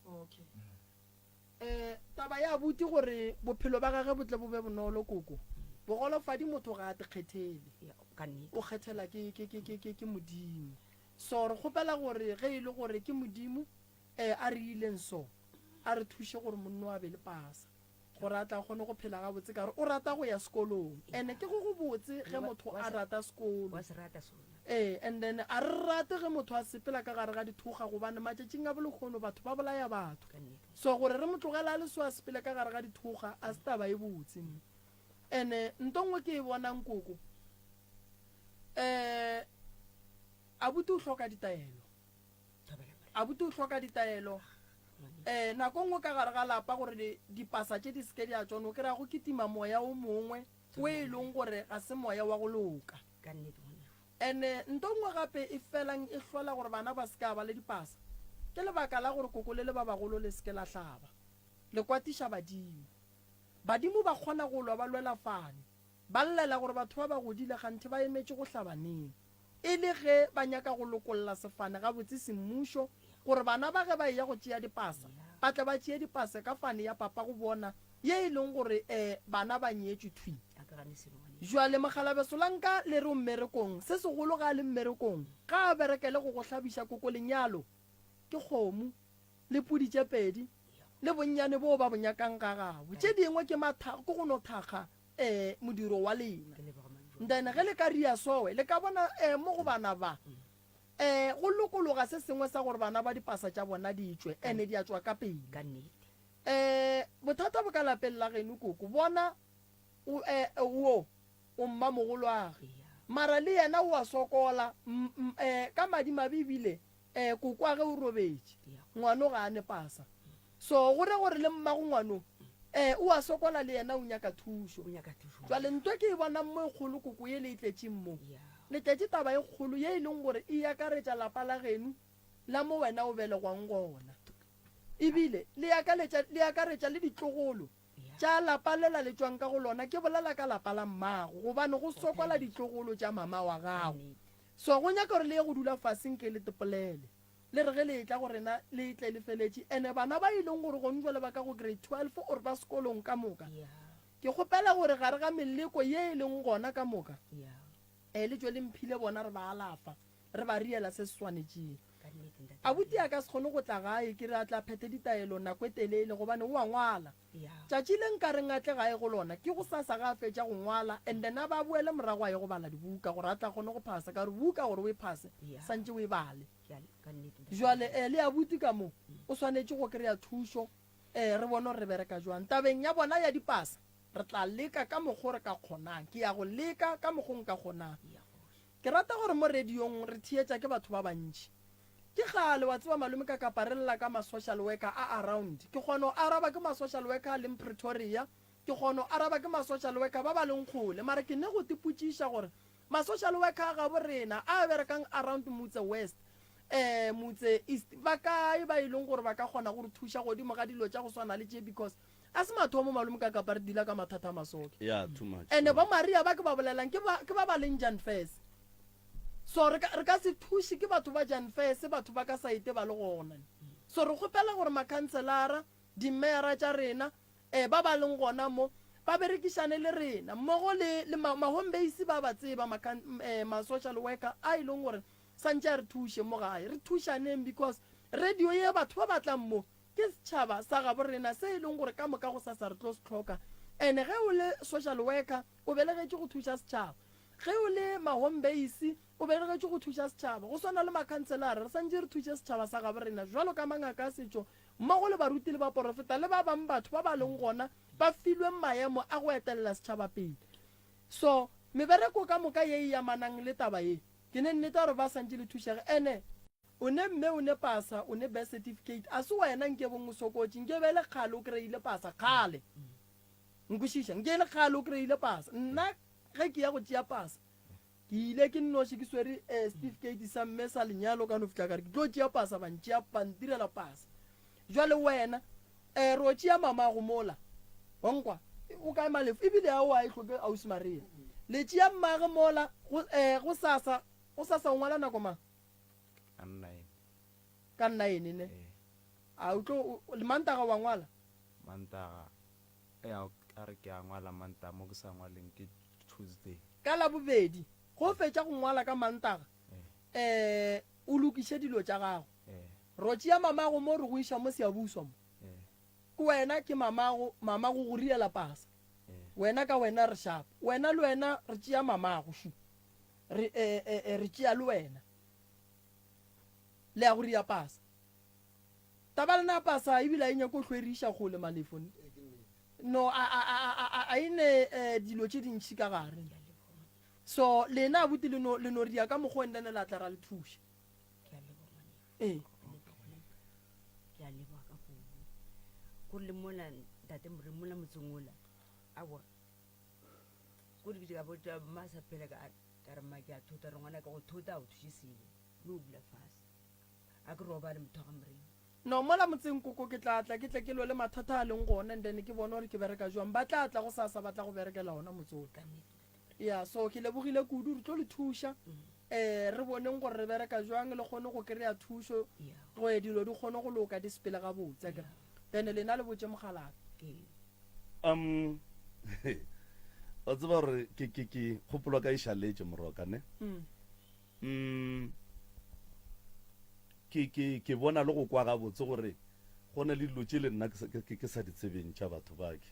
okay taba ya buti gore bophelo ba gage botle bo be bonolo koko bogolofadi motho ga a te kgethele o kgethela ke modimo so re kgopela gore ge e le gore ke modimo a re ileng so a re thuše gore monno a be le pasa gore a tla kgone go phela ga botse ka gore o rata go ya sekolong and ke go botse ge motho a rata sekolo and then a re rate ge motho a sepela ka gare ga dithuga gobane matšatšing a bolekgono batho ba bolaya batho so gore re motlogela a le so a sepele ka gare ga dithuga a se taba e botse and ntongwe ke e bonang koko a bute o hloka ditaelo nako nngwe ka gare ga lapa gore dipasa tše di seke di a tsone o kry-a go ketima moya o mongwe o e leng gore ga se moya wa go loka and ntongwe gape e felang e hlola gore bana ba seka ba le dipasa ke lebaka la gore koko le ba bagolo le seke la hlaba le kwatiša badimo ba kgona go lwa ba lwela fane ba llela gore batho ba ba godile ganthe ba emetše go hlabaneng e le ge ba nyaka go lokolola sefane ga botse semmušo gore bana ba ge ba ya go tšea dipasa ba tle ba tšea dipasa ka fane ya papa go bona ye e leng gore bana ba nyetšwe thwi jwale mogalabeso lanka le re o mmerekong se segolo ga a le mmerekong ga a berekele go go hlabiša koko lenyalo ke kgomo le pudi tše pedi le bonnyane bo ba bonyakang ga gabo tše dingwe ke go no thakga modiro wa lena ndene ge le ka ria sowe le ka bona mo go bana ba go lokologa se sengwe sa gore bana ba dipasa tša bona di tšwe ene di a tswa ka pele bothata bo ka lapeng la geno koko bona o mma mogolo age mara le yena o a sokola ka madimabe ebile koko age o robetse ngwana o ga a ne pasa so gore le mmago ngwanong o a sokola le yena o nyaka thuso jwale ntwe ke e bona mo e kgolo koko ye le e tletseng mo le tletse taba e kgolo ye e leng gore e akaretša lapa la geno la mo wena o belegwang gona ebile le akaretša le ditlogolo tša lapa lela le tswang ka go lona ke bolela ka lapa la mmago gobane go sokola ditlogolo tša mama wa gago so go nyaka gore le ye go dula faseng ke le tepolele le re ge le tla gore na le tle le feletše ene bana ba ileng gore gone jwale ba ka go grade 12 or ba sekolong ka moka ke kgopela gore gare ga meleko ye e leng gona ka moka le tšwe le mphile bona re ba alafa re ba riela se se swanetšeng abuti a ka se kgone go tla gae ke re a tla phete ditaelo nako e telele gobane o a ngwala tšatši le nka re ngatle gae go lona ke go sasa ga a fetša go ngwala and then a ba boele morago a ye go bala dibuka gore a tla kgone go phasa ka re buka gore o e phase santse o e bale jwale le abuti ka mo o swanetše go kry-a thušo re bone gore re bereka jwang tabeng ya bona ya dipasa re tla leka ka mokgwa re ka kgonang ke ya go leka ka mokgwa nka kgonang ke rata gore mo radiong re thietša ke batho ba bantši ke gale wa tseba malome ka kaparela ka ma-social worker a around ke kgone go araba ke ma-social worker a leng Pretoria ke kgone go araba ke ma-social worker ba ba leng kgole mara ke ne go tepotšiša gore ma-social worker a ga borena a berekang around motse west motse east ba kae ba e leng gore ba ka kgona gore thuša godimo ga dilo tša go swana le tše because a se mathomo malome ka kapare dila ka mathata a masoke and ba maria ba ke ba bolelang ke ba leng Jan Fes so re ka se thuše ke batho ba Jan Fes batho ba ka saete ba le gona so re kgopela gore makhanselara dimera tša rena ba ba leng gona mo ba berekišane le rena mmogo le ma-home base ba ba tseba ma-social worker a e leng gore santse re thuše mo gae re thušaneng because radio ye batho ba batlang mo ke setšhaba sa gabo rena se e leng gore ka moka go sasa re tlo se tlhoka and ge o le social worker o belegetše go thuša setšhaba ge o le ma-home base o belegetše go thuša setšhaba go swana le makhanselara re santse re thuše setšhaba sa gabo rena jwalo ka mangaka a setšo mmogo le baruti le ba porofeta le ba bangwe batho ba ba leng gona ba filweng maemo a go etelela setšhaba pele so mebereko ka moka ye e yamanang le taba ye ke ne nnete gore ba santse le thušege ene o ne mme o ne pasa o ne birth certificate a se wena nke bong o sokotse nke be le kgale o kry-ile pasa kgale nkwešiša nke le kgale o kry-ile pasa nna ge ke ya go tšea pasa ke ile ke nnoše ke swere certificate sa mme sa lenyalo ka no fitlha kare ke tlo tšea pasa bantirela pasa jwale wena re o tšea mamago mola onkwa o kae malefo ebile a o a e tlhoke ausi maria le tšea mmage mola go sasa o ngwala nako mang ka 9 ne a utlo le mantaga wa ngwala mantaga a re ke a ngwala mantaga mo ke sa ngwaleng ke Tuesday ka la bobedi go fetša go ngwala ka mantaga o lokiše dilo tša gago ro tšea mamago mo re go iša mo seabuswa mo ke wena ke mamago go riela pasa wena ka wena re shapa wena le wena re tšea mamago shu re tšea le wena le ya go ria pasa taba lena pasa ebile a inyako o hlweriša kgole malefone no a ine dilo tše dintšhi ka gare so lena abuti le no ria ka mokgwa endane la tla ra le thuša ke a leboga ka gore le mola ntate more mola motsengola awa ko di ka botsa masa phela ka re maki a thota re ngwana ka go thota o thušisile le o bula fase a ke roba le motho ga morena no mola motseng koko ke tla ke lo le mathata a leng gona and then ke bona gore ke bereka jwang ba tla go sasa ba tla go berekela ona motsotso ya so ke lebogile kudu re tlo le thuša re boneng gore re bereka jwang le kgone go kry-a thušo go ye dilo di kgone go loka di sepele ga botse ka then lena le botse mogalaka o tseba gore ke kgopolo ka išaletse moroka ne ke bona le go kwa ga botse gore go ne le dilo tše le nna ke sa di tsebeng tša batho bake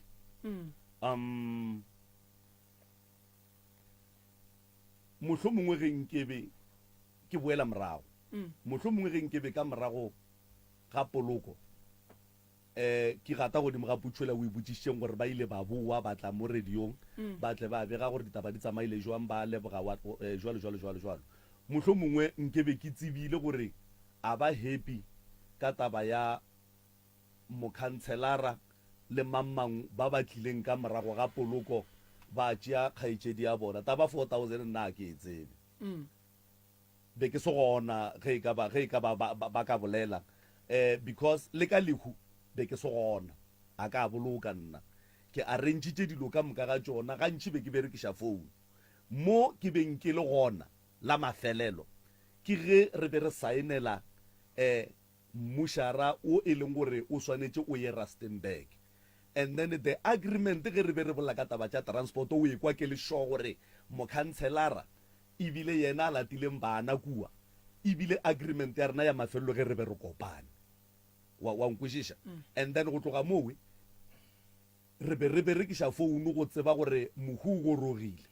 mohlho mongwe ge nkebe ke boela morago mohlho mongwe ge nkebe ka morago ga poloko ke gata godimo ga putšola o ibotsišitšeng gore ba ile ba boa ba tla mo radiong ba tle ba bega gore ditaba di tsamaile jwang ba leboga jwalo motlho mongwe nke be ke tsebile gore a ba happy ka taba ya mokhanselara le mammang ba ba tlileng ka morago ga poloko ba tšea kgaetšedi ya bona taba 4000 nna ke e tsebe be ke se gona ge e ka ba ka bolela because le ka lehu be ke se gona a ka boloka nna ke arrangitše dilo ka moka ga tšona gantši be ke berekiša phone mo ke beng ke le gona la mafelelo ke ge re be re saenela mmušara o e leng gore o swanetše o ye Rustenburg, and then the agreement ge re be re bola ka taba tša transport o ekwa ke le sure gore mokhanselara ebile yena a latileng bana kua ebile agreement ya rena ya mafelelo ge re be re kopane wa nkwešiša and then go tloga mowe re be re berekiša founu go tseba gore mohu o gorogile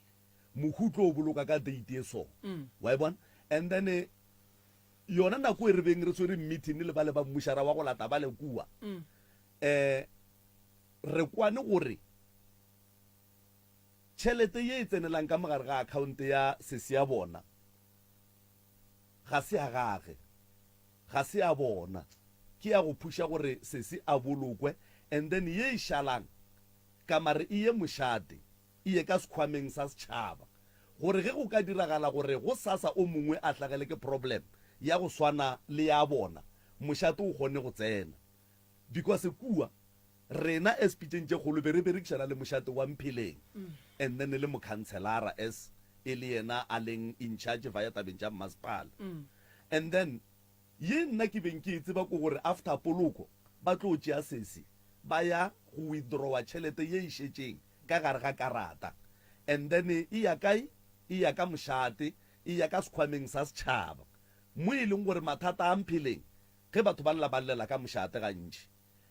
mohu tlo o boloka ka date e so wa e bona and then yona nako e re beng re swere meeting le ba le ba mmušara wa go lata ba le kua re kwane gore tšhelete ye e tsenelang ka mogare ga account ya sese ya bona ga se a gage ga se a bona ke ya go phuša gore sese a bolokwe and then ye e šalang ka mare e ye mošate e ye ka sekhwameng sa setšhaba gore ge go ka diragala gore go sasa o mongwe a tlagele ke problem ya go swana le ya bona mošate o kgone go tsena because kua rena as pitšeng tše kgolo be re berekišana le mošate wa mpheleng and then le mokhanselara as e le yena a leng in charge via tabeng tša masepala and then ye nna ke beng ke tseba ko gore after poloko ba tlo tšea sese ba ya go withdrawa tšhelete ye e šetšeng ka gare ga karata and then e ya kae e ya ka mošate e ya ka sekhwameng sa setšhaba mo e leng gore mathata a mpheleng ge batho ba lela ba llela ka mošate gantši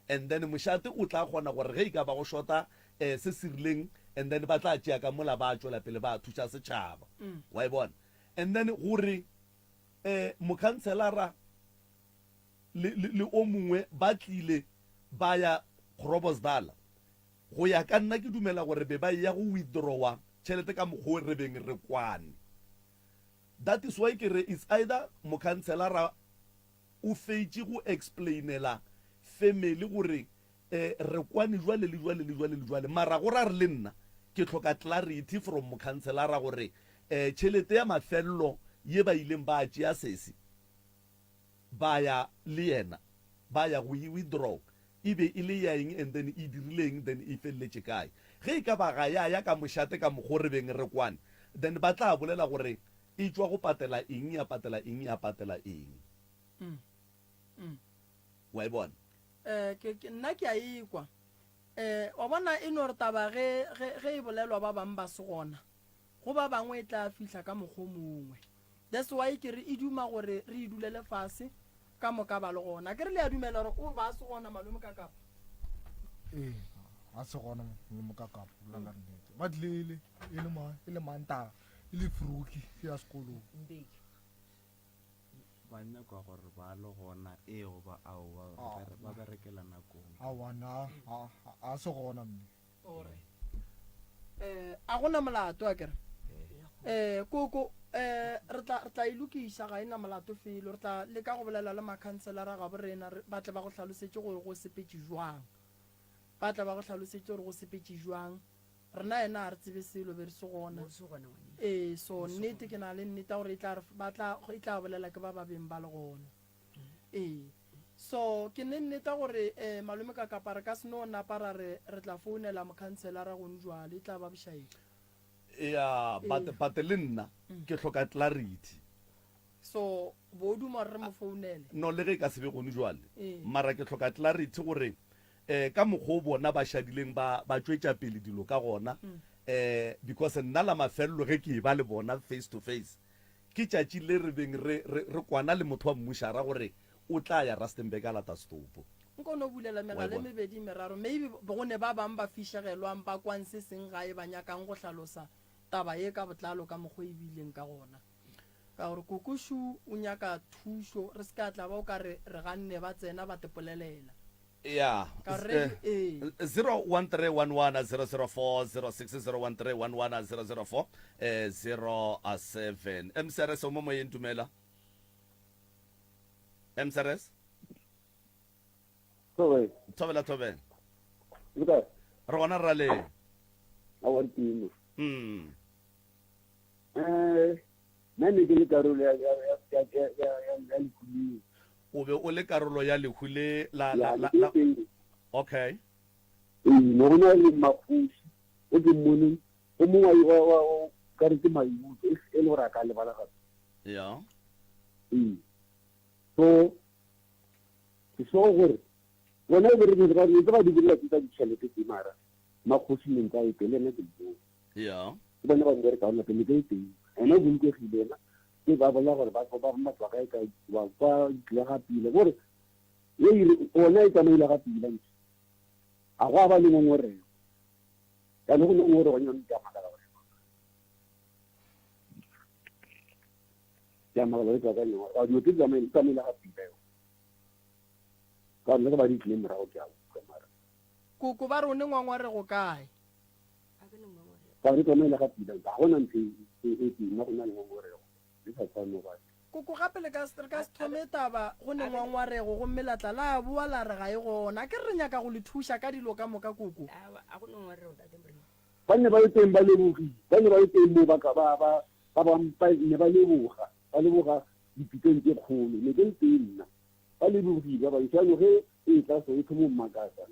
and then mošate o tla kgona gore ge e ka ba go shota se se rileng and then ba tla tšea ka mola ba tšwela pele ba thuša setšhaba wa e bona and then gore mokhanselara le o mongwe ba tlile ba ya Groblersdal go ya ka nna ke dumela gore be ba ya go withdrawa tšhelete ka mokgwa re beng re kwane that is why ke re it's either mokhanselara o feitše go explainela family gore re kwane jwale mara go ra re le nna ke tlhoka clarity from mokhanselara gore tšhelete ya mafelelo ye ba ileng ba tšea sese ba ya le yena ba ya go withdraw e be e le yaeng and then e dirileng then e feleletše kae ge e ka ba ga ya ka mošate ka mokgwa re beng re kwane then ba tla bolela gore e tšwa go patela eng ya patela eng ya patela eng wa e bona nna ke a ekwa wa bona e no re taba ge e bolelwa ba bang ba se gona go ba bangwe e tla fihla ka mokgwa mongwe that's why ke re e duma gore re idulele fase ka moka ba le gona ke re le ya dumela gore o ba se gona malome ka kapa a se gona malome ka kapa la ka nnete ba tlile e le manta e le fruki ya sekolong ba nyakwa gore ba le gona go ba ao ba berekela nakong awana a se gona mme a gona molato a kere koko re tla ilokiša ga ena molato felo re tla le ka go bolela le makhanselara ga borena ba tle ba go tlhalosetše gore go sepetše jwang ba tla ba go tlhalosetše gore go sepetše jwang rena ena a re tsebe selo be re se gona so nnete ke na le nnete gore e tla bolela ke ba babeng ba le gona so ke ne nnete gore malome ka kapa re ka seno napara re tla founela mokhanselara gone jwale e tla ba bošaedi ya but le nna ke tlhoka clarity so bo duma re mo founele no le ge ka sebe gone jwale mara ke tlhoka clarity gore ka mokgwa bona ba shadileng ba tšwetša pele dilo ka gona because nna la mafelelo ge ke ba le bona face to face ke tšatši le re beng re kwana le motho wa mmušara gore o tla ya Rustenburg a lata stopo nko no bulela megale mebedi meraro maybe bone ba bang ba fišagelwang ba kwan se seng gae ba nyakang go hlalosa taba ye ka botlalo ka mokgwa e bileng ka gona ka gore kokošu o nyaka thušo re se ka tla ba o ka re ganne ba tsena ba tepolelela yeah ka re 01311 004 msrs o mo moyeng tumela msrs Sorry, thobela thobela okay. re gona ra leng I want to know. mm Nani ke le karolo ya lekudi. o be o le karolo ya lehule Ya la le okay no na le mafusi. O ke mone o mongwe wa ka re ke maikutlo e le ra ka le bala ga. yeah So so gore wona be re dira di ba di bula tsa ditšhelete di mara magosi le nka e pele ne ke bo. yeah Bona ba ngere ka ona pele ke teng. Ena go nke gilena ke ba bola gore ba ba matwa ka ka wa kwa le ga pile gore ye ire ona e tsamaile ga pile ntse a go ba le ngore ya no go ngore go nyona ka makala gore ya makala ka nyona a di tla me tsamaile ga pile ka nna ba di claim ra o ja ka mara koko ba re o ne ngwangware go kae ka re tsamaile ga pile ga gona ntse e nna go na le ngore e sa tsano ba koko gape le ka se thome taba go ne ngwangwarego go melatla la boa la re ga e gona ke re nyaka go le thuša ka dilo ka moka koko ba ne ba teng ba lebogi ba ne ba teng mo ba ka ba ne ba leboga dipiteng tse kgolo ne ke nna ba lebogi ba ba itshano ge e tla so e thomo makasa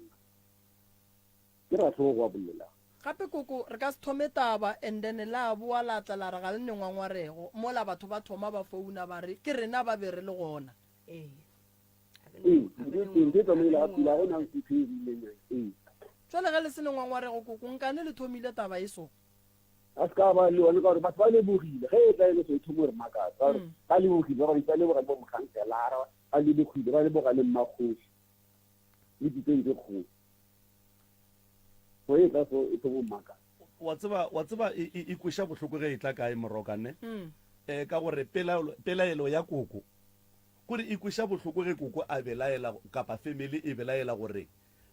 ke ra tlo go bolela gape koko re ka se thome taba and then la boa la tla la re ga le ne ngwangwarego mola batho ba thoma ba founa ba re ke rena ba be re le gona ke tsamaile ga pila go nang se phedileng jale ge le se ne ngwangwarego koko nkane le thomile taba e so a se ka ba le one ka gore batho ba lebogile ge e tla e le so e thomo re makasa gore ka lebogile ba ba leboga bo mokhanselara a lebogile ba leboga le mmagosi le diteng tse kgolo go e tla so e thomo makasa wa tseba e kweša bohloko ge e tla kae morokane ka gore pelaelo ya koko kore e kweša bohloko ge koko a belaela kapa family e belaela gore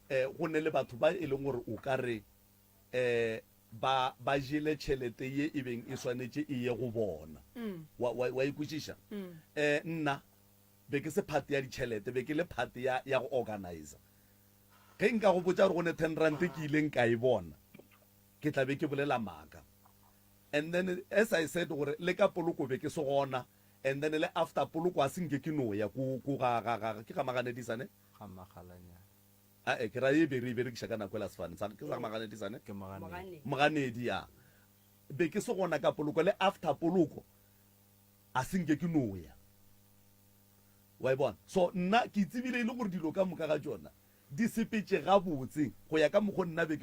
go ne le batho ba e leng gore o ka re ba jele tšhelete ye e beng e swanetše e ye go bona wa ikwešiša nna be ke se phate ya ditšhelete be ke le phate ya go organizer ge nka go botsa gore go ne 10 rand ke ileng ka e bona ke tla be ke bolela maaka and then as I said gore le ka poloko be ke se gona and then le after poloko a senke ke no ya ke ga maganedisane ga magalanya ke ra e be re berekiša ka nako la sefane ke sa maganedisane ke magane moganedi ya be ke se gona ka poloko le after poloko a senke ke no ya wa e bona so nna ke tsebile e le gore dilo ka moka ga tsona di sepetse gabotse go ya ka mokgo nna be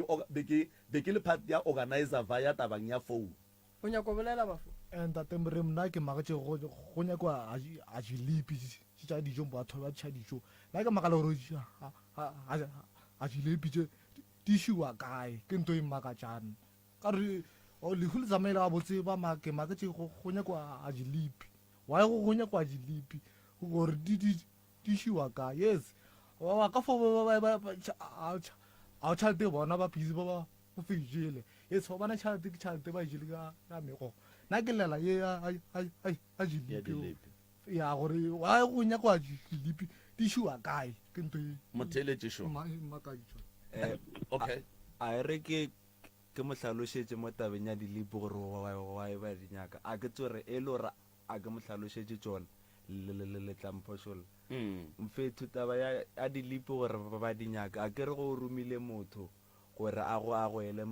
ke le part ya organizer via tabang ya phone o nyako bolela bafo ntatemre mna ke magatše go nyakwa a jilepi tša dijo batho ba tšha dijo nna ke makala gore a jilepi tše di šiwa kae ke nto e makatšane ka re lehu le tsamaile ga botse ba make maketše go nyakwa a jilepi wae go nyakwa a jilepi gore di šiwa kae yes wa ka fo a tšhalete bona ba pisi ba fejele yes go bana tšhalete ke tšhalete ba jele ka mego nna ke lela ye a jilipi ya gore wa go nyakwa jilipi di šiwa kae ke nto motheletšešo okay a re ke mo hlalošetše mo tabeng ya dilipi gore wa e ba dinyaka a ke tsore e le gore a ke mo hlalošetše tsona le tlamphošola mfetho taba ya dilipi gore ba dinyaka a ke re go romile motho gore a go ele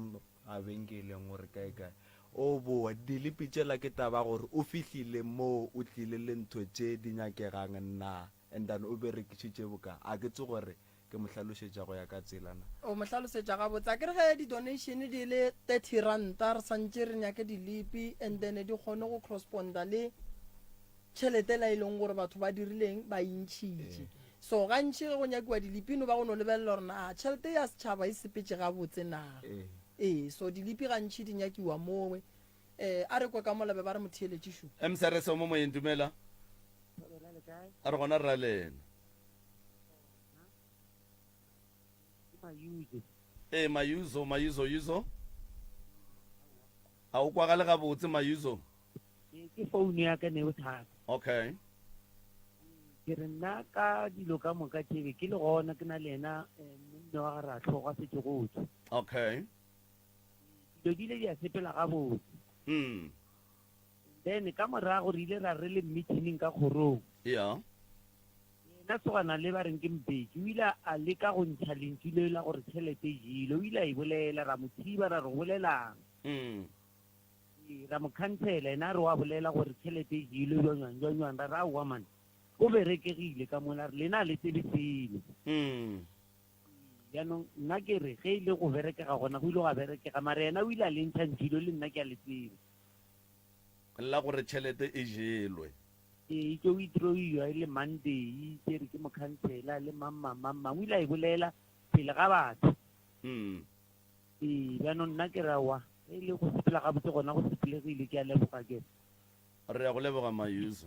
mabenkeleng gore kae o boa dilipi tšela ke taba gore o fihlile moo o tlile le ntho tše di nyakegang nna and then o berekišitše boka a ke tse gore ke mo hlalošetša go ya ka tselana o mo hlalosetša gabotse a ke re ge di-donation di le 30 ranta re santše re nyake dilipi and then di kgone go corresponda le tšhelete la e leng gore batho ba dirileng ba intšhitše so gantši ge go nyakiwa dilipino ba go no lebelela gore na tšhelete ya setšhaba e sepetse gabotse na so dilipi gantši di nyakiwa mowe a re kwa ka molabe ba re motheeletšišu msrs mo moyeng dumela a re gona re ra lena mayuso ee mayuso a o kwagale gabotse mayuso ke founu ya ka ne bothata okay ke re nna ka dilo ka moka tebe ke le gona ke na le ena monne wa gare a tlhoga setse gotse okay dilo di ile di a sepela gabotse then ka morago re ile ra re le meeting ka kgorong yeah ena sogana le ba reng ke mpeki o ile a leka go ntsha lentswe le la gore tšhelete e jile o ile a e bolela ra mo thiba ra re go bolelang ra mo khansela ena re wa bolela gore tšhelete e jile jwanjwanjwan ra ra aowa mane o berekegile ka mola re lena le tsebe selo jaanong nna ke re ge ile go berekega gona go ile ga berekega mara ena o ile a le ntšha ntšhilo le nna ke a le tsebe la gore tšhelete e jelwe e ke withdrawiwa e le monday ke re ke mo khansela le mamamamang o ile a e bolela pele ga batho jaanong nna ke rawa e le go sepela gabotse gona go sepelegile ke a leboga ke re ya go leboga mayuso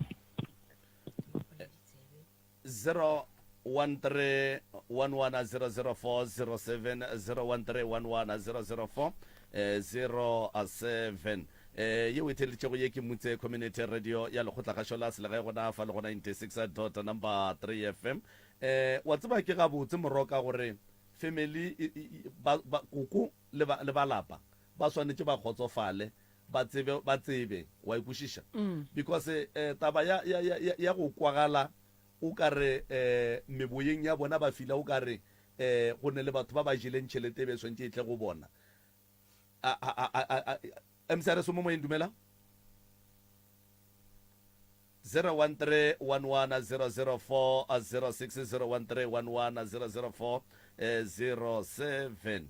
013110040701311004007 ye o etheleditšego ye ke mutse community radio ya lekgotlagašo la selegae gona fa le go 96 number 3 fm wa tseba ke gabotse moroka gore family koko le balapa ba swanetše ba kgotsofale ba tsebe wa ikwešiša because taba ya go kwagala o ka re meboyeng ya bona ba fila o ka re go ne le batho ba ba jeleng tšhelete be swantse e tle go bona msare so mo moyeng dumela 013110040601311004007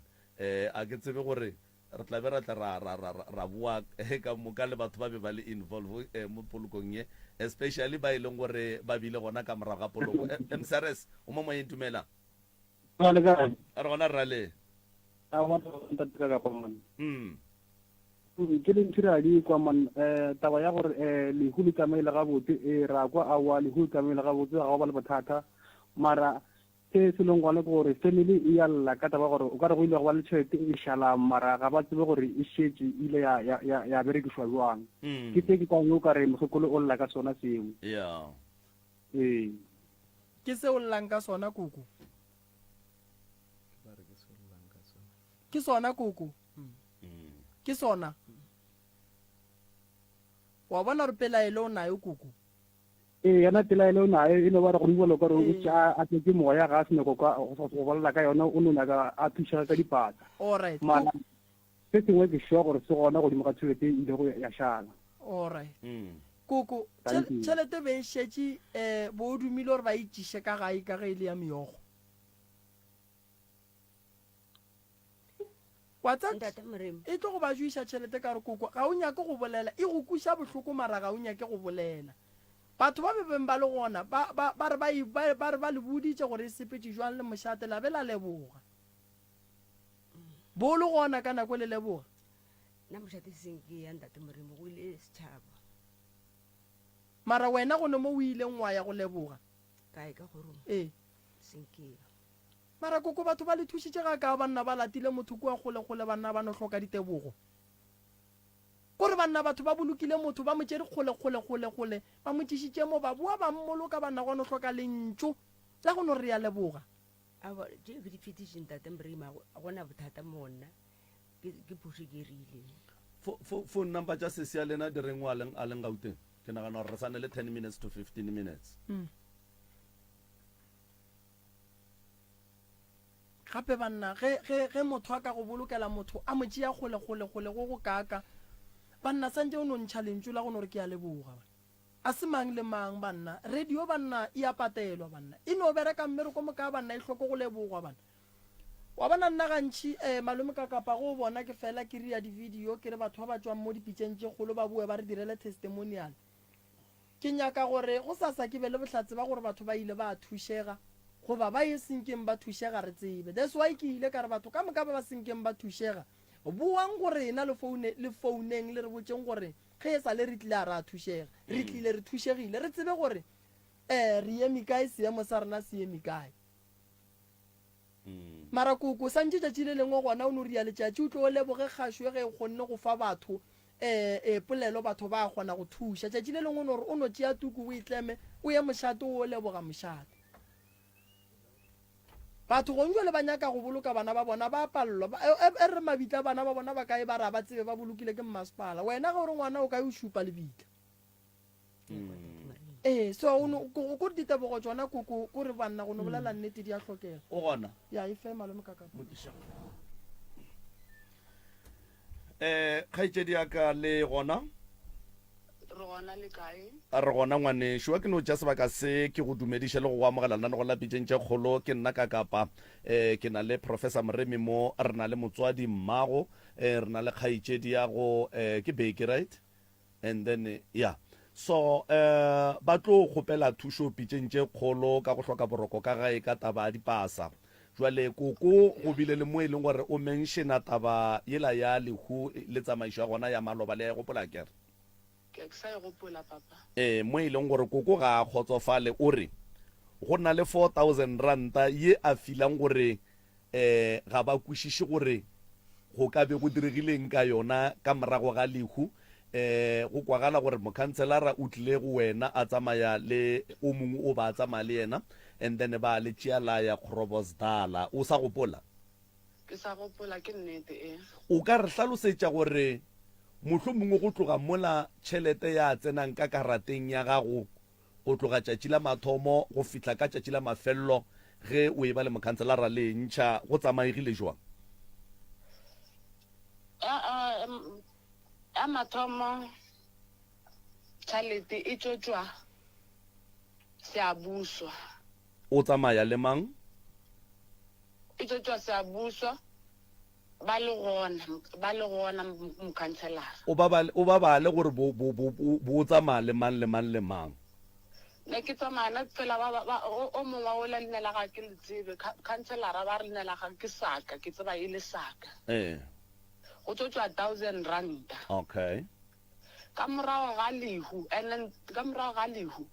a ke tsebe gore re tla be ra tla ra bua ka moka le batho ba be ba le involve mo polokong ye especially ba e leng gore ba bile gona ka morago ga poloko msrs o mo moyeng dumela re gona rale ke le ntshira di kwa man taba ya gore lehu le tsamaile ga botse ra kwa awa lehu le tsamaile ga botse ga go ba le bothata mara ke se leng gone gore family e ya lla ka taba gore o ka re go ile go ba le tšhelete e šala mara ga ba tsebe gore e šetse ile ya berekišwa jwang ke tse ke kwang o ka re mosokolo o lla ka sona seo ke se o llang ka sona koko ke sona koko ke sona wa bona re pela ele o nayo koko yana tela ele o nayo e no ba re go bua le gore o tša a tletse moya ga a se nyako go bolela ka yona o no nyaka a thuša ka dipata alright mara se sengwe ke sure gore se gona godimo ga tšhelete e ile go ya šala alright koko tšhelete be e šetše bo o dumile gore ba itšiše ka gae ka ge e le ya meogo wa tsa e tlo go ba juiša tšhelete ka re koko ga o nyake go bolela e go kuša bohloko mara ga o nyake go bolela batho ba bebeng ba le gona ba re ba le boditše gore e sepetše jwang le mošate la be la leboga bo le gona ka nako le leboga nna mošate senke ya ntate moremo go ile setšhaba mara wena go ne mo o ileng wa ya go leboga kae ka gorong senkeo mara koko batho ba le thušitše ga ka banna ba latile motho kua kgole-kgole banna ba no hloka ditebogo kore banna batho ba bolokile motho ba motšere kgole-kgole-kgole ba motšišitše mo ba boa ba mmoloka banna go no hloka lentšu la go no re ya leboga ke di fetišeng tate morema gona bothata monna ke phoso ke rile phone number tša sesia lena di reng a leng gauteng ke nagana gore re sane le 10 minutes to 15 minutes gape banna ge motho a ka go bolokela motho a motšea kgole-kgole-kgole go kaka banna santse o no ntšha lentšu la go no re ke ya leboga a se mang le mang banna radio banna e a patelwa banna e no bereka mmereko moka banna e hloko go lebogwa banna wa bona nna gantši malome ka kapa go bona ke fela ke ria di-video ke re batho ba ba tswang mo dipitseng tše kgolo ba bue ba re direle testimonial ke nyaka gore go sasa ke be le bohlatse ba gore batho ba ile ba thušega goba ba ye senkeng ba thušega re tsebe that's why ke ile ka re batho ka moka ba ba senkeng ba thušega buang gore ena le founeng le re botseng gore ge e sa le re tlile a re a thušega re tlile re thušegile re tsebe gore re eme kae seemo sa rena se eme kae mara koko santse tšatši le lengwe gona o no ria letšatši o tlo o leboge kgašo ge e kgonne go fa batho polelo batho ba kgona go thuša tšatši le lengwe gore o no tšea tuku o itleme o ye mošate o leboga mošate batho gongwe le ba nyaka go boloka bana ba bona ba palelwa e re mabitla bana ba bona ba kae ba ra ba tsebe ba bolokile ke mmasepala wena gore ngwana o ka o šupa lebitla so ko ditebogo tsona kore banna go no bolela nnete di a tlhokega o gona ya e fe malome ka kgaitsedi yaka le gona re gona le kae a re gona ngwanešo wa ke no tša sebaka se ke go dumediše le go amogela nna go lapitšeng tše kgolo ke nna ka kapa ke na le professor moremi mo re na le motswadi mmago re na le kgaitsedi ya go ke bake right and then yeah so ba tlo kgopela thušo pitšeng tše kgolo ka go hloka boroko ka gae ka taba ya dipasa jwale koko go bile le mo e leng gore o menšena taba yela ya lehu le tsamaišo ya gona ya maloba le ya gopola kere ke sa e gopola papa mo e leng gore koko ga a kgotsofale o re go na le 4,000 ranta ye a filang gore ga ba kwešiše gore go ka be go diregileng ka yona ka morago ga lehu go kwagala gore mokhanselara o tlile go wena a tsamaya le o mongwe o ba a tsamaya le yena and then ba le tšeala ya Groblersdal o sa gopola ke sa gopola ke nnete o ka re hlalosetša gore mohlho mongwe go tloga mola tšhelete ya tsenang ka karateng ya gago go tloga tšatši la mathomo go fihla ka tšatši la mafelelo ge o e ba le mokhanselara le ntšha go tsamaegile jwang a mathomo tšhalete e tšotšwa seabuswa o tsamaya le mang e tšotšwa seabuswa ba le gona mokhanselara o ba bale gore bo tsamaya le mang le mang le mang ne ke tsamaya na fela o mongwe o la leina la ga ke le tsebe khanselara ba re leina la ga ke Saka ke tseba e le Saka go tšotšwa 1,000 ranta okay ka morago ga lehu and then ka morago ga lehu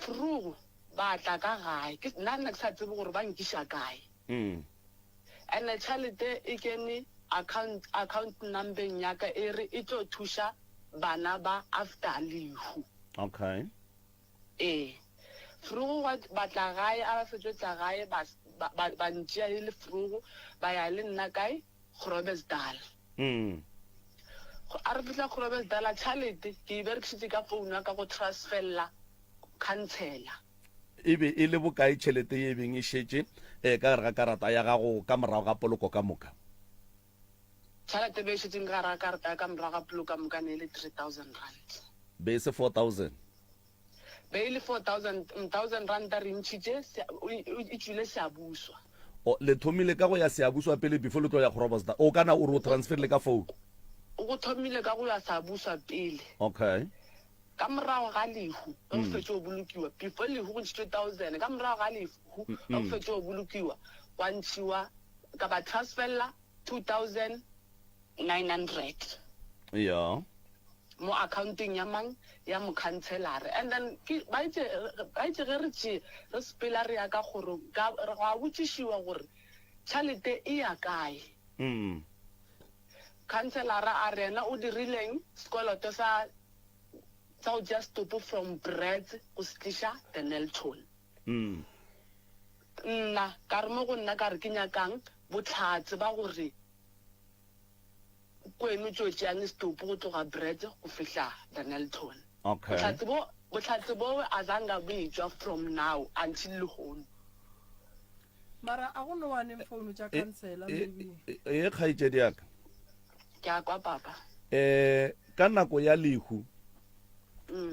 frugu ba tla ka gae ke nna ke sa tsebe gore ba nkiša kae and tšhelete e kene account numberng yaka e re e tlo thuša bana ba after lehu okay frugu ba tla gae a ba fetšotla gae ba ntšea e le frugu ba ya le nna kae Groblersdal a re fitla Groblersdal tšhelete ke e berekišitše ka founu ya ka go transferla khansela e be e le bokae tšhelete ye beng e šetše ka gare ga karata ya gago ka morago ga poloko ka moka tšhelete be e šetšeng ka gare ga karata ya ka morago ga poloko ka moka ne e le 3,000 rand be se 4,000 be e le 4,000 ranta re ntšhitše e tšwile seabuswa le thomile ka go ya seabuswa pele before le tlo ya Groblersdal o kana o re o transferle ka phone go thomile ka go ya seabuswa pele okay ka morago ga lehu go fetše go bolokiwa before lehu go ntšhitše 2,000 ka morago ga lehu go fetše go bolokiwa wa ntšhiwa ka ba transferla 2,900 yeah mo accounting ya mang ya mokhanselare and then ba itse ge re tšee re sepela re ya ka gore ga a botšišiwa gore tšhelete e ya kae khanselara a re ena o dirileng sekoloto sa go just stop from bread go se tliša the Nelton nna ka re mo go nna ka re ke nyakang botlhatse ba gore kweno tšo tšeang stopo go tloga bread go fihla the Nelton okay botlhatse bo a zanga bo etswa from now until lehono mara a go no wane phone tša khansela maybe e kgaitsedi yaka ke a kwa papa ka nako ya lehu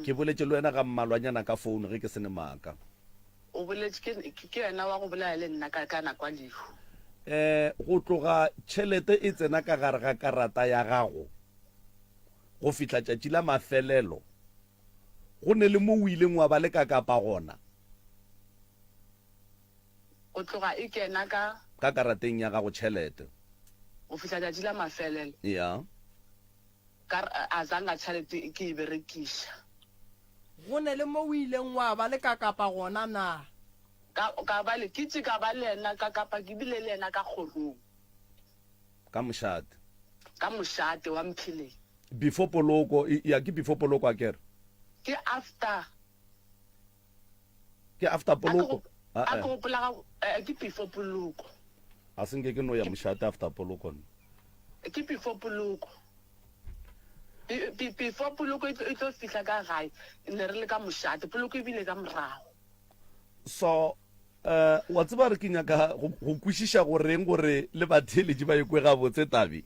ke boletše le wena ga mmalwanyana ka phone ge ke sene maaka o boletše ke yena wa go bolela le nna ka nako ya lehu go tloga tšhelete e tsena ka gare ga karata ya gago go fihla tšatši la mafelelo go ne le mo o ileng wa ba le ka kapa gona o tloga e kena ka karateng ya gago tšhelete go fihla tšatši la mafelelo ya a zanga tšhelete ke e berekiša go ne le mo o ileng wa ba le ka kapa gona na ka ba le kitse ka ba le ena ka kapa ke bile le ena ka kgorong ka moshate ka moshate wa Mphileng before poloko ya ke before poloko a kere ke after poloko a go gopola ke before poloko a senge ke no ya moshate after poloko ke before poloko before poloko e tlo fihla ka gae ne re le ka moshate poloko e bile ka morago so wa tseba re ke nyaka go kwešiša goreng gore le batheletši ba ekwe gabotse tabi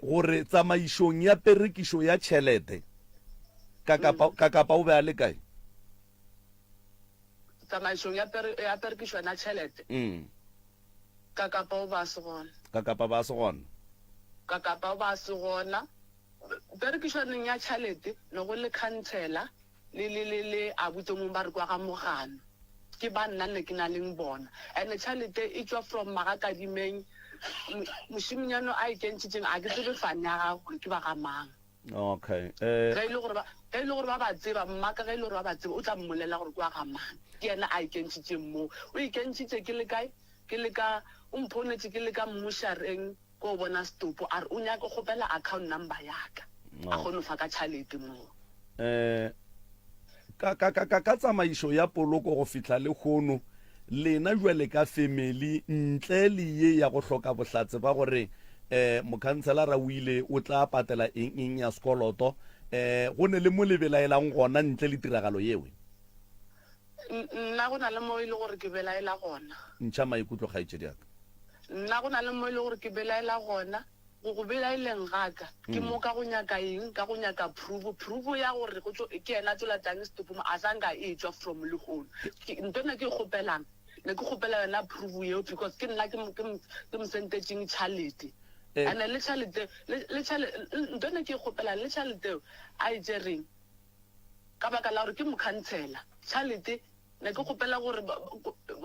gore tsamaišong ya perekišo ya tšhelete ka kapa o be a le kae tsamaišong ya perekišo na tšhelete ka kapa o ba se gona ka kapa ba se gona ka kapa o ba se gona perekišwaneng ya tšhelete ne go le khansela le abutse mong ba re kwa ga mogano ke ba nna ne ke na leng bona and tšhelete e tswa from magakadimeng mošiminyano a ikentšhitšeng a ke tsebe fane ya gago ke ba ga mang okay ge e le gore ba ba tseba mmaka ge e le gore ba ba tseba o tla mmolela gore kwa ga mang ke yena a ikentšhitšeng moo o ikentšhitše ke le kae ke le ka o mphonetse ke le ka mmušareng ko bona stopo a re o nyaka kgopela account number yaka a kgone fa ka tšhalete moo ka tsamaišo ya poloko go fihla le kgono lena jwale ka family ntle le ye ya go hloka bohlatse ba gore mokhanselara o ile o tla patela eng ya sekoloto go ne le mo lebelaelang gona ntle le tiragalo yewe nna go na le mo e le gore ke belaela gona ntšha maikutlo kgaetšedi yaka nna go na le mo e le gore ke belaela gona go belaeleng gaka ke mo ka go nyaka eng ka go nyaka proof ya gore ke ena tsola tang stopoma a sanka e tswa from lehono ntone ke kgopelang ne ke kgopela yona proof eo because ke nna ke mo sentetseng tšhalete and le tšhalete ntone ke kgopela le tšhalete a e tsereng ka baka la gore ke mokhansela tšhalete ne ke kgopela gore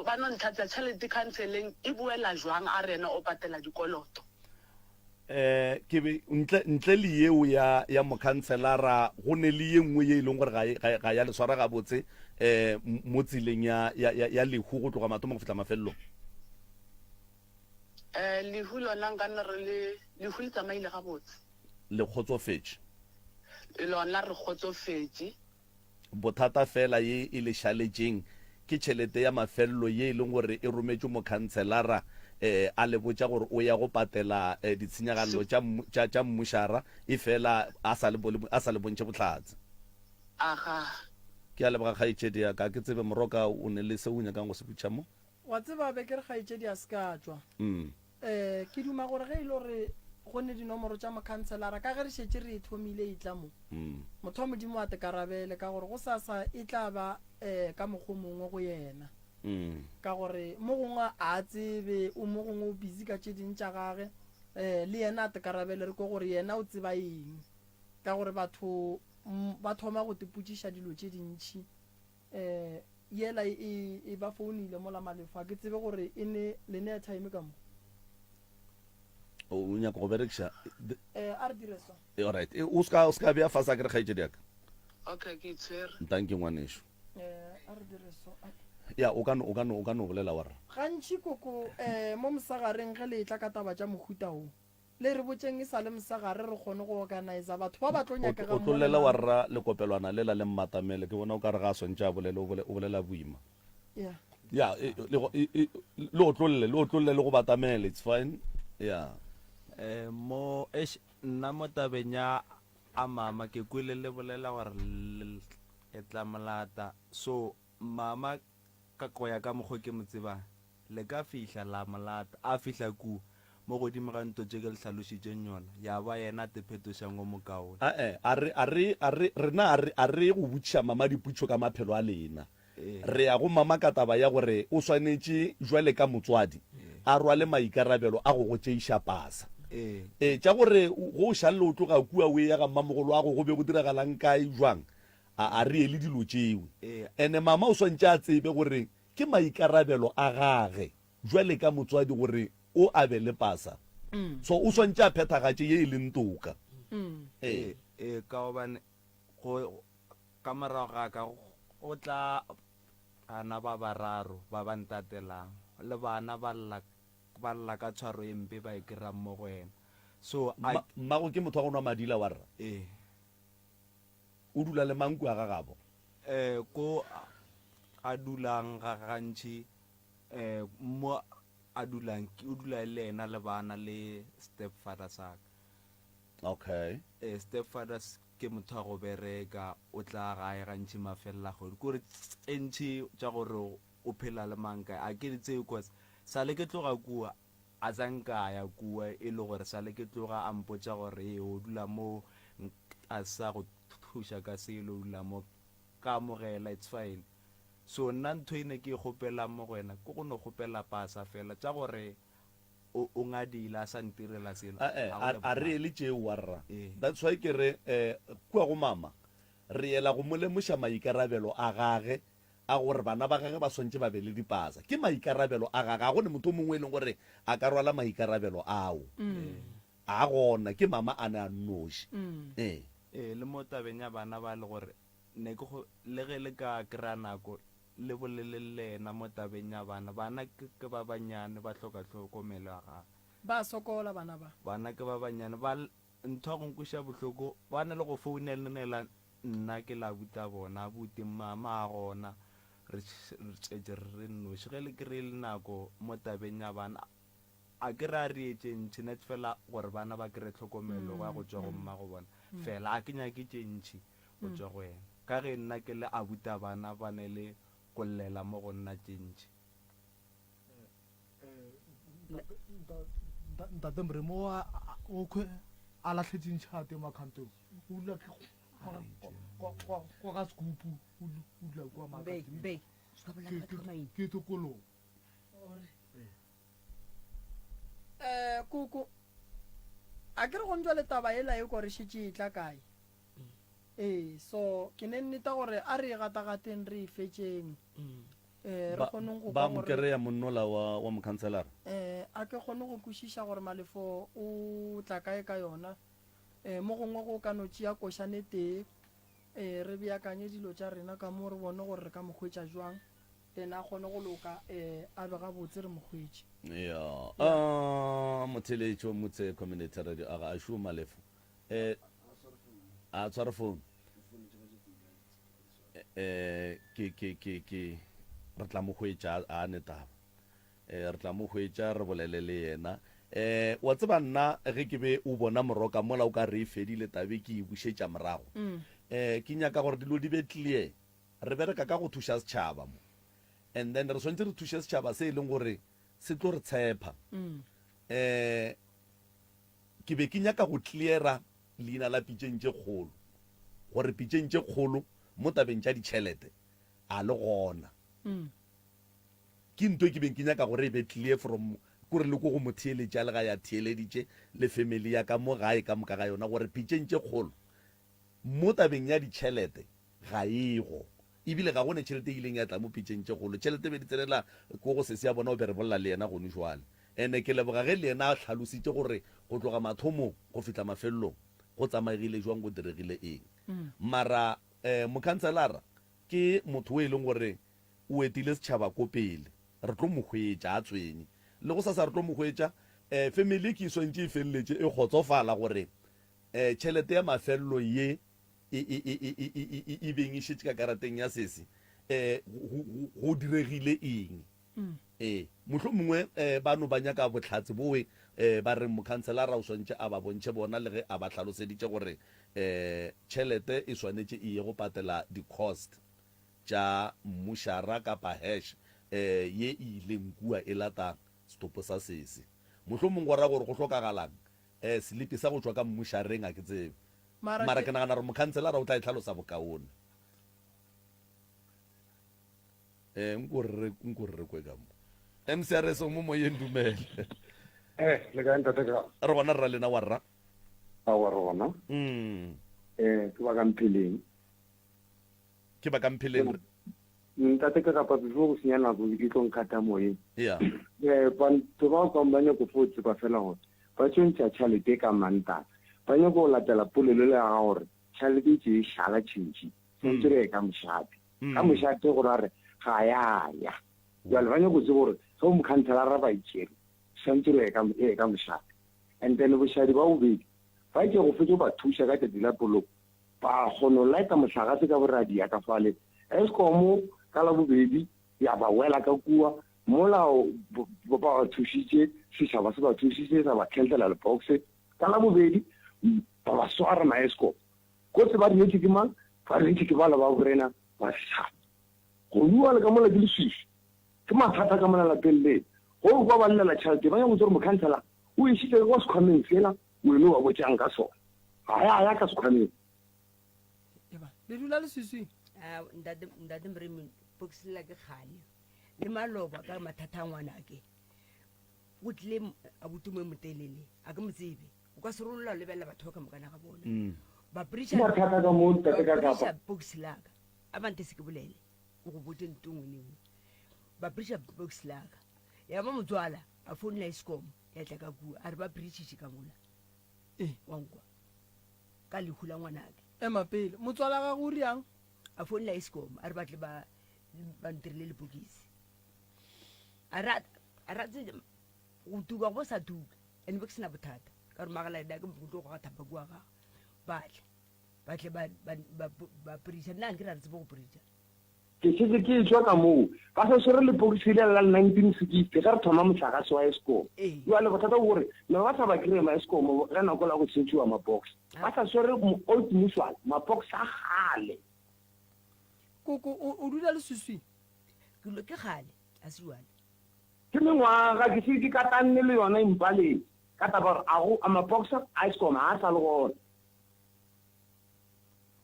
ba no ntlhatsa tšhalete khanseleng e boela jwang a rena o patela dikoloto ke be ntle le yeo ya mokhanselara go ne le ye nngwe ye e leng gore ga ya le swara gabotse mo tseleng ya lehu go tloga mathomo go fihla mafelelong lehu lona nka nna re lehu le tsamaile gabotse le kgotsofetse lona re kgotsofetse bothata fela ye e le šaletšeng ke tšhelete ya mafelelo ye e leng gore e rometswe mokhanselara a le botša gore o ya go patela ditshenyagalo tša mmušara e fela a sa le bontšhe bohlatse aga ke a leboga kgaitšedi ya ka ke tsebe moroka o ne le se o nyakang go se butša mo wa tseba be ke re kgaitšedi a se ka tswa ke duma gore ge e le gore go ne dinomoro tša mokhanselara ka ge re šetše re e thomile e tla mo motho wa modimo a tekarabele ka gore go sasa e tla ba ka mokgwa mongwe go yena ka gore mo gongwe a tsebe o mo gongwe o busy ka tše ding tša gage le yena a tekarabele re ko gore yena o tseba eng ka gore batho ba thoma go tepotšiša dilo tše dintšhi yela e ba founile mola malefa ke tsebe gore e ne le ne time ka mo o nyaka go berekiša a re dire so alright o ska bea fasa ke re kgaitšedi yaka okay ke tsere ntanke ngwanešo a re dire so ya o ka no bolela wa rra gantši koko mo mosagareng ge le tla ka taba tša mohuta o le re botseng e sa le mosagare re kgone go organisa batho ba ba tlo nyakega o tlolela wa rra lekopelwana lela le mmatamele ke bona o ka re ga swantše a bolele o bolela boima ya le o tlolle le go batamele it's fine ya mo nna mo tabeng ya a mama ke kwele le bolela gore e tla molata so mama ka koya ka mokgwa ke mo tsebang le ka fihla la molata a fihla ku mo godimo ga ntho tse ke le tlhalošitšeng yona ya ba yena tephetošang go mokaone rena a re go botšiša mama diputšo ka maphelo a lena re ya go mama ka taba ya gore o swanetše jwale ka motswadi a rwale maikarabelo a go go tšeiša pasa tša gore go šalle o tloga kua o ya ga mmamogolo a go be go diragalang kae jwang a re ele dilo tšeo ene mama o swantše a tsebe gore ke maikarabelo a gage jwale ka motswadi gore o a be le pasa so o swantše a phethagatše ye e leng toka ka gobane ka morago ga ka o tla bana ba bararo ba ba ntatelang le bana ba lla ka tshwaro e mpe ba e kry-ang mo go wena so mmago ke motho wa go nwa madila wa rra o dula le manku a gagabo ko a dulang ga gantši mo a dulang o dula le ena le bana le stepfather saka okay stepfathers ke motho wa go bereka o tla gae gantši mafelela kgodi kore tse ntšhi tša gore o phela le manka a ke tseo cause sale ke tloga kua a tsankaya kua e le gore sale ke tloga a mpotša gore o dula mo a sa go thuša ka selo o dula mo ka amogela it's fine so nna ntho e ne ke kgopela mo go wena ke go no kgopela pasa fela tša gore o ngadila a sa ntirela selo a re le tšeo wa rra that's why ke re kua go mama re ela go mo lemoša maikarabelo a gage a gore bana ba gage ba swantse ba be le dipasa ke maikarabelo a gage a gone motho mongwe e leng gore a ka rwala maikarabelo ao a gona ke mama a ne a nnoši le mo tabeng ya bana ba le gore ne ke le ge le ka kry-a nako le bolele lena mo tabeng ya bana ke ba banyane ba hloka tlhokomelo ya gago ba sokola bana ke ba banyane ba ntho go nkuša bohloko ba ne le go founela nna ke la buta bona buti mama a gona re tšetše re nnoši ge le kry le nako mo tabeng ya bana a ke re a re etšentšhi net fela gore bana ba kry tlhokomelo ya go tšwa go mma go bona fela a ke nyake tšentšhi go tšwa go wena ka ge nna ke le a buta bana ba ne le go llela mo go nna tšentšhi ntate Mremo o kwe a latlhetseng tšhate makantong o dula kwa ka skupu o dula kwa ke tokolong koko a ke re go ntšwa le taba ela e kore šetše e tla kae so ke ne nneta gore a re e gatagateng re e fetšeng re kgoneng go ba mo kry-a monnola wa mokhanselara a ke kgone go kwešiša gore malefo o tla kae ka yona mo gongwe go ka no tšea košane tee re beakanye dilo tša rena ka mo re bone gore re ka mokgwetša jwang then a kgone go loka a be gabotse re mokgwetše motheletši o motse community radio a ga a šo malefo a tshware phone ke re tla mo hwetša a netaba re tla mo hwetša re bolele le yena wa tseba nna ge ke be o bona moroka mola o ka re e fedile tabe ke e bušetša morago ke nyaka gore dilo di be clear re bereka ka go thuša setšhaba mo and then re swantse re thuše setšhaba se e leng gore se tlo re tshepa ke be ke nyaka go cleara leina la pitšeng tše kgolo gore pitšeng tše kgolo mo tabeng tša ditšhelete a le gona ke ntho ke beng ke nyaka gore e be clear from kore le ko go mo theeletša le ga ya theeleditše le family ya ka mo gae ka moka ga yona gore pitšeng tše kgolo mo tabeng ya ditšhelete ga ego ebile ga gone tšhelete e ileng ya tla mo pitšeng tše kgolo tšhelete be di tsenela ko go se se ya bona o be re bolla le yena gone jwale ande ke leboga ge le yena a tlhalositše gore go tloga mathomo go fihla mafelelong go tsamaegile jwang go diregile eng mara mokhanselara ke motho o e leng gore o etile setšhaba ko pele re tlo mo hwetša a tswenye le go sa re tlo mo hwetša family ke swantše e feleletše e kgotsofala gore tšhelete ya mafelelo ye e beng e šetše ka karateng ya sese go diregile eng mohlho mongwe bano ba nyaka botlhatse bowe ba re mokhanselara o swantše a ba bontšhe bona le ge a ba tlhaloseditše gore tšhelete e swanetše e ye go patela di-cost tša mmušara kapa hash ye e ileng kua e lata stopo sa sese mohlho mongwe go ra gore go hlokagalang selipi sa go tšwa ka mmušareng a ke tsebe mara ke nagana gore mokhanselara o tla e tlhalosa bokaone nkorre kwe ka mo mcrs o mo moyeng dumele le ka ntate ka re gona rra lena wa rra a wa rona ke ba ka mpheleng ke ba ka mpheleng ntate ka kapa before go senya nako ke tlo nkata moyeng batho ba o kang ba nyako fo tseba fela gore ba tšontšha tšhalete ka mantata ba nyako go latela polelo le ga gore tšhalete tše e šala tšhentši tshwanetse re ka mošate ka mošate gore a re ga ya jwale ba nyako tse gore ge o mokhanselara ba itšere santse re e ka mošate and then bošadi ba bobedi ba ke go fetse ba thuša ka tšatši la poloko ba kgono laeta motlakase ka boradia ka fale Eskom ka la bobedi ya ba wela ka kua molao ba ba thušitše setšhaba se ba thušitše sa ba cancela le box ka la bobedi ba ba swara ma Eskom kotse ba dinetse ke mang ba dinetse ke bala ba borena ba setšhaba go bua le ka mola ke leswiši ke mathata ka mona lapeng le go kwa ba llela tšhalete ba nyako tsore mokhansela o išitse go sekhwameng fela wene wa botšang ka sona ga ya ka sekhwameng le dula leswiswing ntate mremi boxela ke kgale le maloba ka mathata a ngwana ke o tlile a botumo motelele a ke motsebe o ka se rolola lebela batho ba ka mokana ga bona ba mathata ka mo tate ka kapa boxela ka abante se ke bolele o go bote ntongwe nengwe ba boxela ka ya ba motswala a phone la Eskom ya tla ka bua a re ba bridge ka mola wankwa ka lehula ngwanake mapele motswala ga go riang a phone la Eskom a re batle ba ntirile le bokisi a ratse go tuka go sa tuka ene be ke sena bothata ka re magala da ke motho go ga thapa bua ga batle ba prisa nna ke ra tsebo go prisa ke setse ke tswa ka moo ka se sore le bokisi le la 1960 ga re thoma motlakase wa Eskom jwale bothata o gore ne ba sa ba kry ma Eskom ga nako la go tšhetšiwa mabox ba sa swere old mutual mabox a gale koko o dula leswiswing ke gale a se jwale ke mengwaga ke se ke katanne le yona impaleng ka taba a mabox a Eskom a sa le gona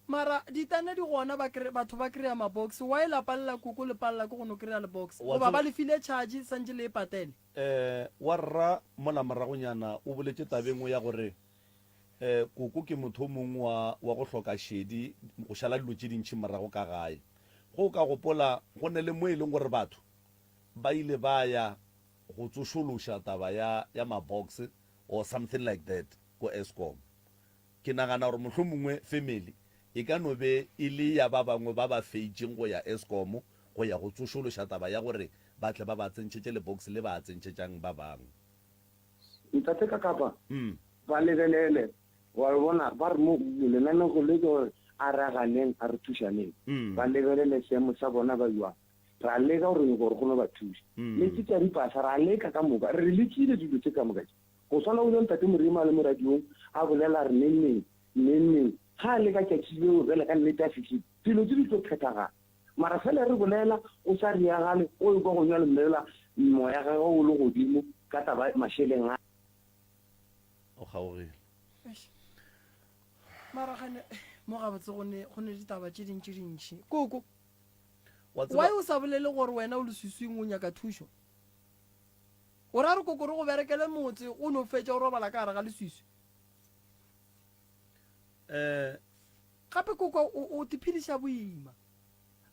mara ditane di gona batho ba kry-a mabox wa e lapalela koko le palela ke go no kry-a le box goba ba lefile charge santse le e patele wa rra mola moragonyana o boletse tabengwe ya gore koko ke motho o mongwe wa go hloka šedi go šala dilo tše dintšhi morago ka gae go ka gopola go ne le mo e leng gore batho ba ile ba ya go tsošološa taba ya mabox or something like that ko Eskom ke nagana gore mohlho mongwe family e ka no be e le ya ba bangwe ba ba feitšeng go ya Eskom go ya go tsošološa taba ya gore batle ba ba tsentšhetše le box le ba tsentšhetšang ba bangwe ntate ka kapa ba lebelele wa bona ba re mo lenanego le go a raganeng a re thušaneng ba lebelele seemo sa bona ba jwa ra leka gore go no ba thuša le tse tsa dipasa ra leka ka moka re lekile dilo tse ka moka go tshwana o le ntate morima le mo radiong a bolela re neng ga le ka tšatšileo fela ka nnete a fitlhile dilo tse di tlo phethagala mara fela re bolela o sa riagale o e kwa go nywa lemmelela moya ga o le godimo ka taba mašheleng a o kgaogile mara gane mo gabotse go ne ditaba tše dintši koko why o sa bolele gore wena o leswiswing o nyaka thušo o ra re koko re go berekele motse o no fetša o robala ka gare ga leswiswi gape koko o tiphediša boima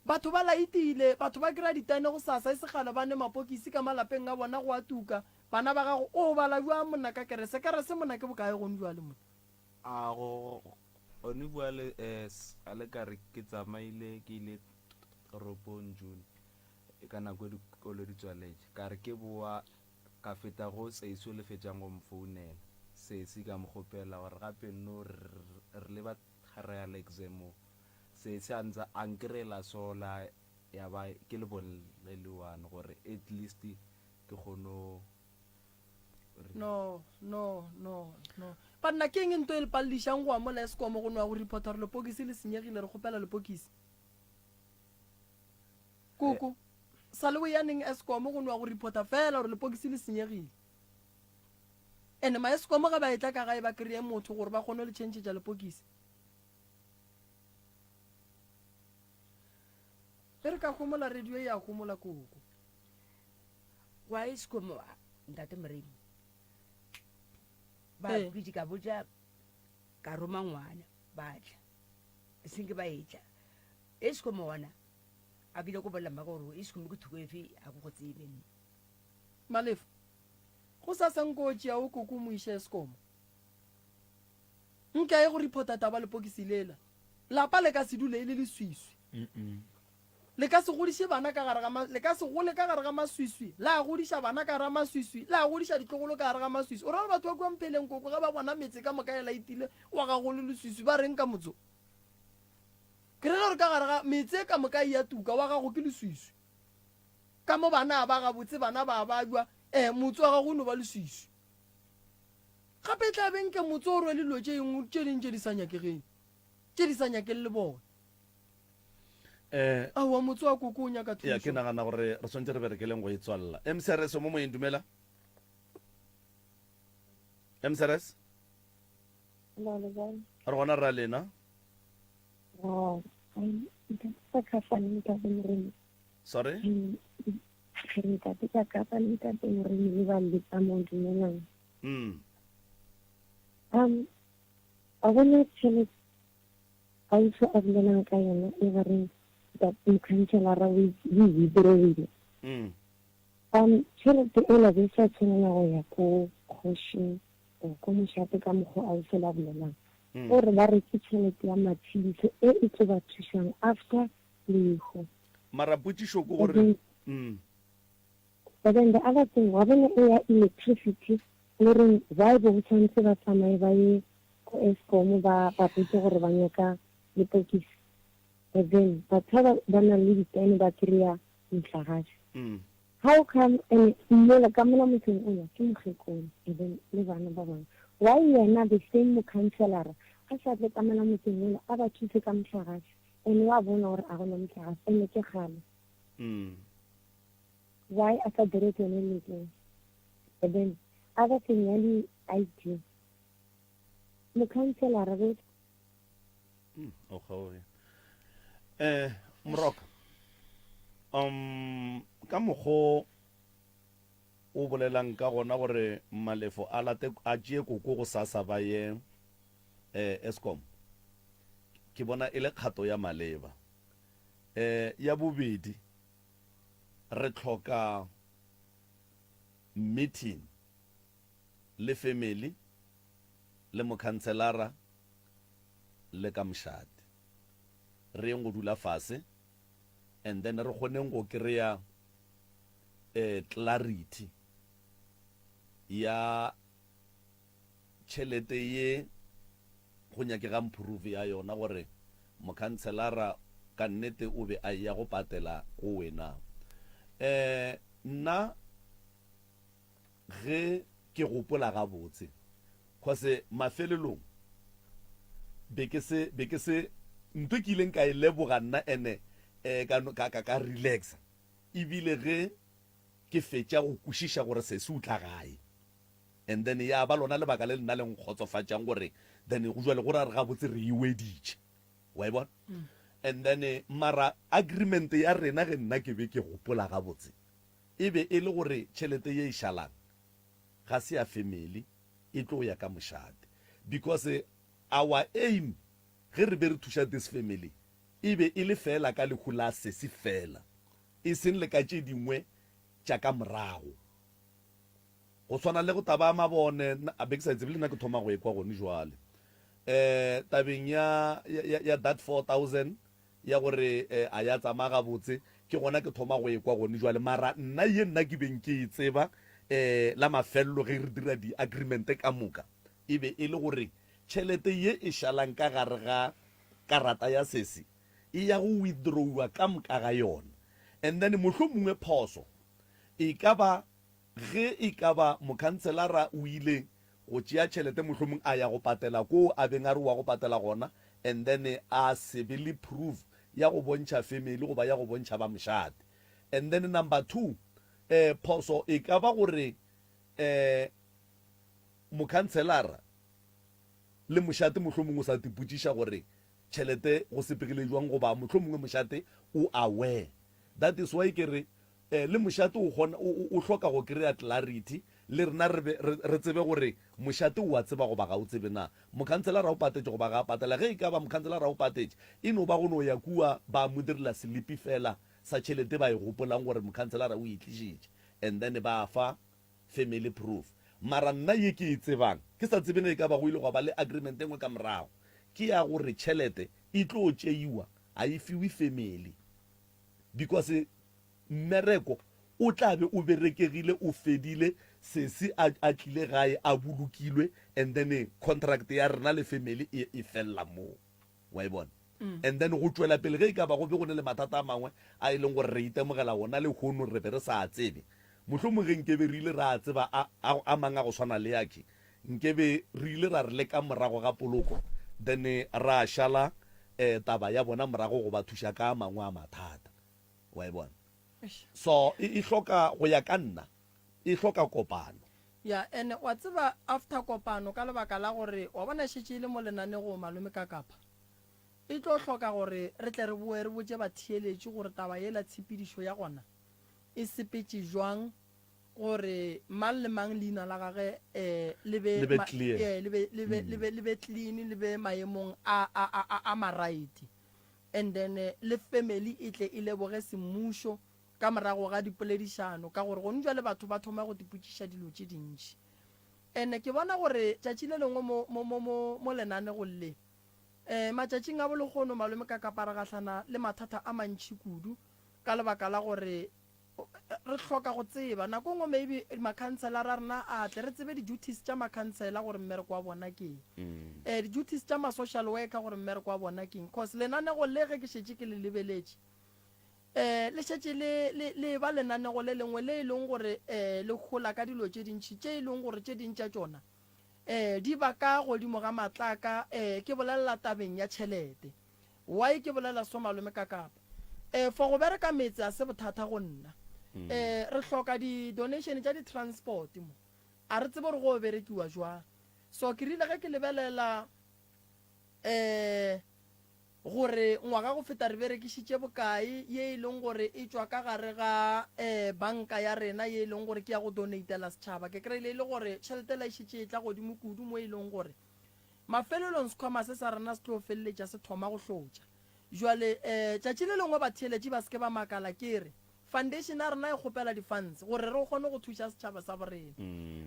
batho ba laetile batho ba kry-a ditane go sasa e segala ba ne mapokisi ka malapeng a bona go a tuka bana ba gago o bala jwa monna ka kerese monna ke bokae gone jwa le monna a gone bua le a le ka re ke tsamaile ke ile toropong June ka nako dikolo di tswaletše ka re ke boa ka feta go tseiso le fetšang go mfounela se ka mogopela gore gape no re le ba thara ya exam se a ntse a nkirela sola ya ba ke le bonelelewane gore at least ke kgono no pa nna ke eng nto e le palelišang go amola Eskom go noa go reporta gore lepokisi le senyegile re kgopela lepokisi koko sa le o yaneng Eskom go noa go reporta fela gore lepokisi le senyegile ene ma Eskom ga ba etla ka gae ba kry-e motho gore ba kgone le tšhentšhetša lepokisi e re ka gomola radio e ya gomola koko wa Eskom ntate moremi ba bidzi ka botša ka roma ngwana batla senke ba etla Eskom wona a bile go bolela maka gore Eskom ke thuko efe a go tsebe nne malefa go sa senkotši ya o koko mo iša Eskom nka e go reporta taba lepokisi lela lapa le ka se dule e le leswiswi le ka se godiše bana ka gare ga le ka se gole ka gare ga maswiswi la godiša bana ka gare ga maswiswi la godiša ditlogolo ka gare ga maswiswi o ra batho ba kwa mpheleng koko ga ba bona metse ka moka ela itile wa ga go le leswiswi ba reng ka motso ke re gore ka gare ga metse ka moka ya tuka wa ga go ke leswiswi ka mo bana ba ga botse bana ba ba jwa motso wa ga go no ba leswiswi gape tla benke motso o rwele dilo tše dingwe tše dingwe tše di sa nyakegeng tše di sa nyakeng le bone aowa motse wa koko o nyaka ya ke nagana gore re swantse re berekeleng go e tswalela mcrs mo moeng dumela mcrs re gona ra lena sorry a bona tšhelete auso a bolelang ka yona e ba reng mokhanselara o withdrawile tšhelete ela be sa tshwanela go ya ko kgošing ko mošate ka mokgwa auso la bolelang gore ba re ke tšhelete ya matshediso e e tlo ba thušang after leho mara potsišo ko gore but then the other thing wa bona e ya electricity le reng ba bo tshwanetse ba tsamaye ba ye ko Eskom ba botse gore ba nyaka lepokisi and then batho ba na le ditene ba kry-a motlakase how come and mmola ka mola motseng o ya ke mokgekolo and then le bana ba bangwe why yena the same mokhanselara a sa tle ka mola motseng ola a ba thuse ka motlakase and wa bona gore a gona motlakase and ke gale why a sa dire tsone letseng and then other thing ya le IT mokhanselara be okay Moroka ka mokgo o bolelang ka gona gore malefo a late a tšee koko go sasa ba ye Eskom ke bona e le kgato ya maleba ya bobedi re tlhoka meeting le family le mokhanselara le ka mošate re yeng go dula fase and then re kgoneng go kry-a clarity ya tšhelete ye go nyakega improve ya yona gore mokhanselara ka nnete o be a ya go patela go wena nna ge ke gopola gabotse cause mafelelong be ke se ntho ke ileng ka e leboga nna ene ka relaxa ebile ge ke fetša go kwešiša gore se utla gae and then ya ba lona lebaka le lena le nkgotsofatšang gore then go jwa le gore a re gabotse re iweditše wa e bona and then mara agreement ya rena ge nna ke be ke gopola gabotse e be e le gore tšhelete ye e šalang ga se ya family e tlo ya ka mošate because our aim ge re be re thuša this family e be e le fela ka lekhu la sesi fela e seng le ka tše dingwe tša ka morago go tshwana le go taba mabone a be ke sa tsebe le nna ke thoma go ekwa gone jwale tabeng ya that 4,000 ya gore a ya tsamaya gabotse ke gona ke thoma go ekwa gone jwale mara nna ye nna ke beng ke e tseba la mafelelo ge re dira di-agreement ka moka e be e le gore tšhelete ye e šalang ka gare ga karata ya sesi e ya go withdrawa ka moka ga yona and then mohlho mongwe phoso e ka ba ge e ka ba mokhanselara o ile go tšea tšhelete mohlho mongwe a ya go patela ko a beng a re wa go patela gona and then a sebele proof ya go bontšha family go ba ya go bontšha ba mošate and then number 2 phoso e ka ba gore mokhanselara le mošate mohlho mongwe o sa tipotšiša gore tšhelete go sepegile jwang go ba mohlho mongwe mošate o aware that is why ke re le mošate o hloka go kry-a clarity le rena re tsebe gore mošate o a tseba go ba ga o tsebe na mokhanselara o patetše go ba ga patela ge e ka ba mokhanselara o patetše e no ba go no ya kua ba mo direla selipi fela sa tšhelete ba e gopolang gore mokhanselara o itlišitše and then ba fa family proof mara nna ye ke e tsebang ke sa tsebene e ka ba go ile go ba le agreement engwe ka morago ke ya gore tšhelete e tlo tšeiwa a e fiwe family because mmereko o tlabe o berekegile o fedile sesi a tlile gae a bolokilwe and then contract ya rena le family e fella moo wa e bona and then go tswela pele ge e ka ba go be go ne le mathata a mangwe a e leng gore re itemogela gona le kgono re be re sa tsebe mohlomongge nkebe re ile ra tseba a mang a go tshwana le yake nkebe re ile ra re le ka morago ga poloko then ra šala taba ya bona morago go ba thuša ka mangwe a mathata wa e bona so e hloka go ya ka nna e hloka kopano ya ene wa tseba after kopano ka lebaka la gore wa bona šetše le mo lenane go malome ka kapa e tlo hloka gore re tle re boe re botse batheeletše gore taba yela tshepedišo ya gona e sepetše jwang gore mang le mang leina la gage le be clean le be maemong a maraiti and then le family e tle e leboge semmušo ka morago ga dipoledišano ka gore gone jwa le batho ba thoma go dipotšiša dilo tše dintši ene ke bona gore tšatši le lengwe mo lenane go lle matšatšing a bolegono malome ka kapara gahlana le mathata a mantši kudu ka lebaka la gore re hloka go tseba nako ngwe maybe makhanselara a rena a tle re tsebe di-duties tša makhansela gore mmereko wa bona keng di-duties tša ma-social worker gore mmereko wa bona keng cause lenanego le ge ke šetše ke le lebeletše le šetše le ba lenanego le lengwe le e leng gore le kgola ka dilo tše dintšhi tše e leng gore tše dintša tšona di ba ka godimo ga matlaka ke bolelela tabeng ya tšhelete why ke bolela so malome ka kapa for go bereka metse a se bothata go nna re hloka di-donation tša di-transport mo a re tsebe gore go berekiwa jwang so ke rile ge ke lebelela gore ngwaga go feta re berekišitše bokae ye e leng gore e tswa ka gare ga banka ya rena ye e leng gore ke ya go donatela setšhaba ke kry-ile e le gore tšhelete la išitše e tla godimo kudu mo e leng gore mafelelong sekhwama se sa rena se tlo feleletša se thoma go hlotša jwale tšatši le lengwe batheeletše ba seke ba makala ke re foundation a rena e kgopela di-funds gore re kgone go thuša setšhaba sa borena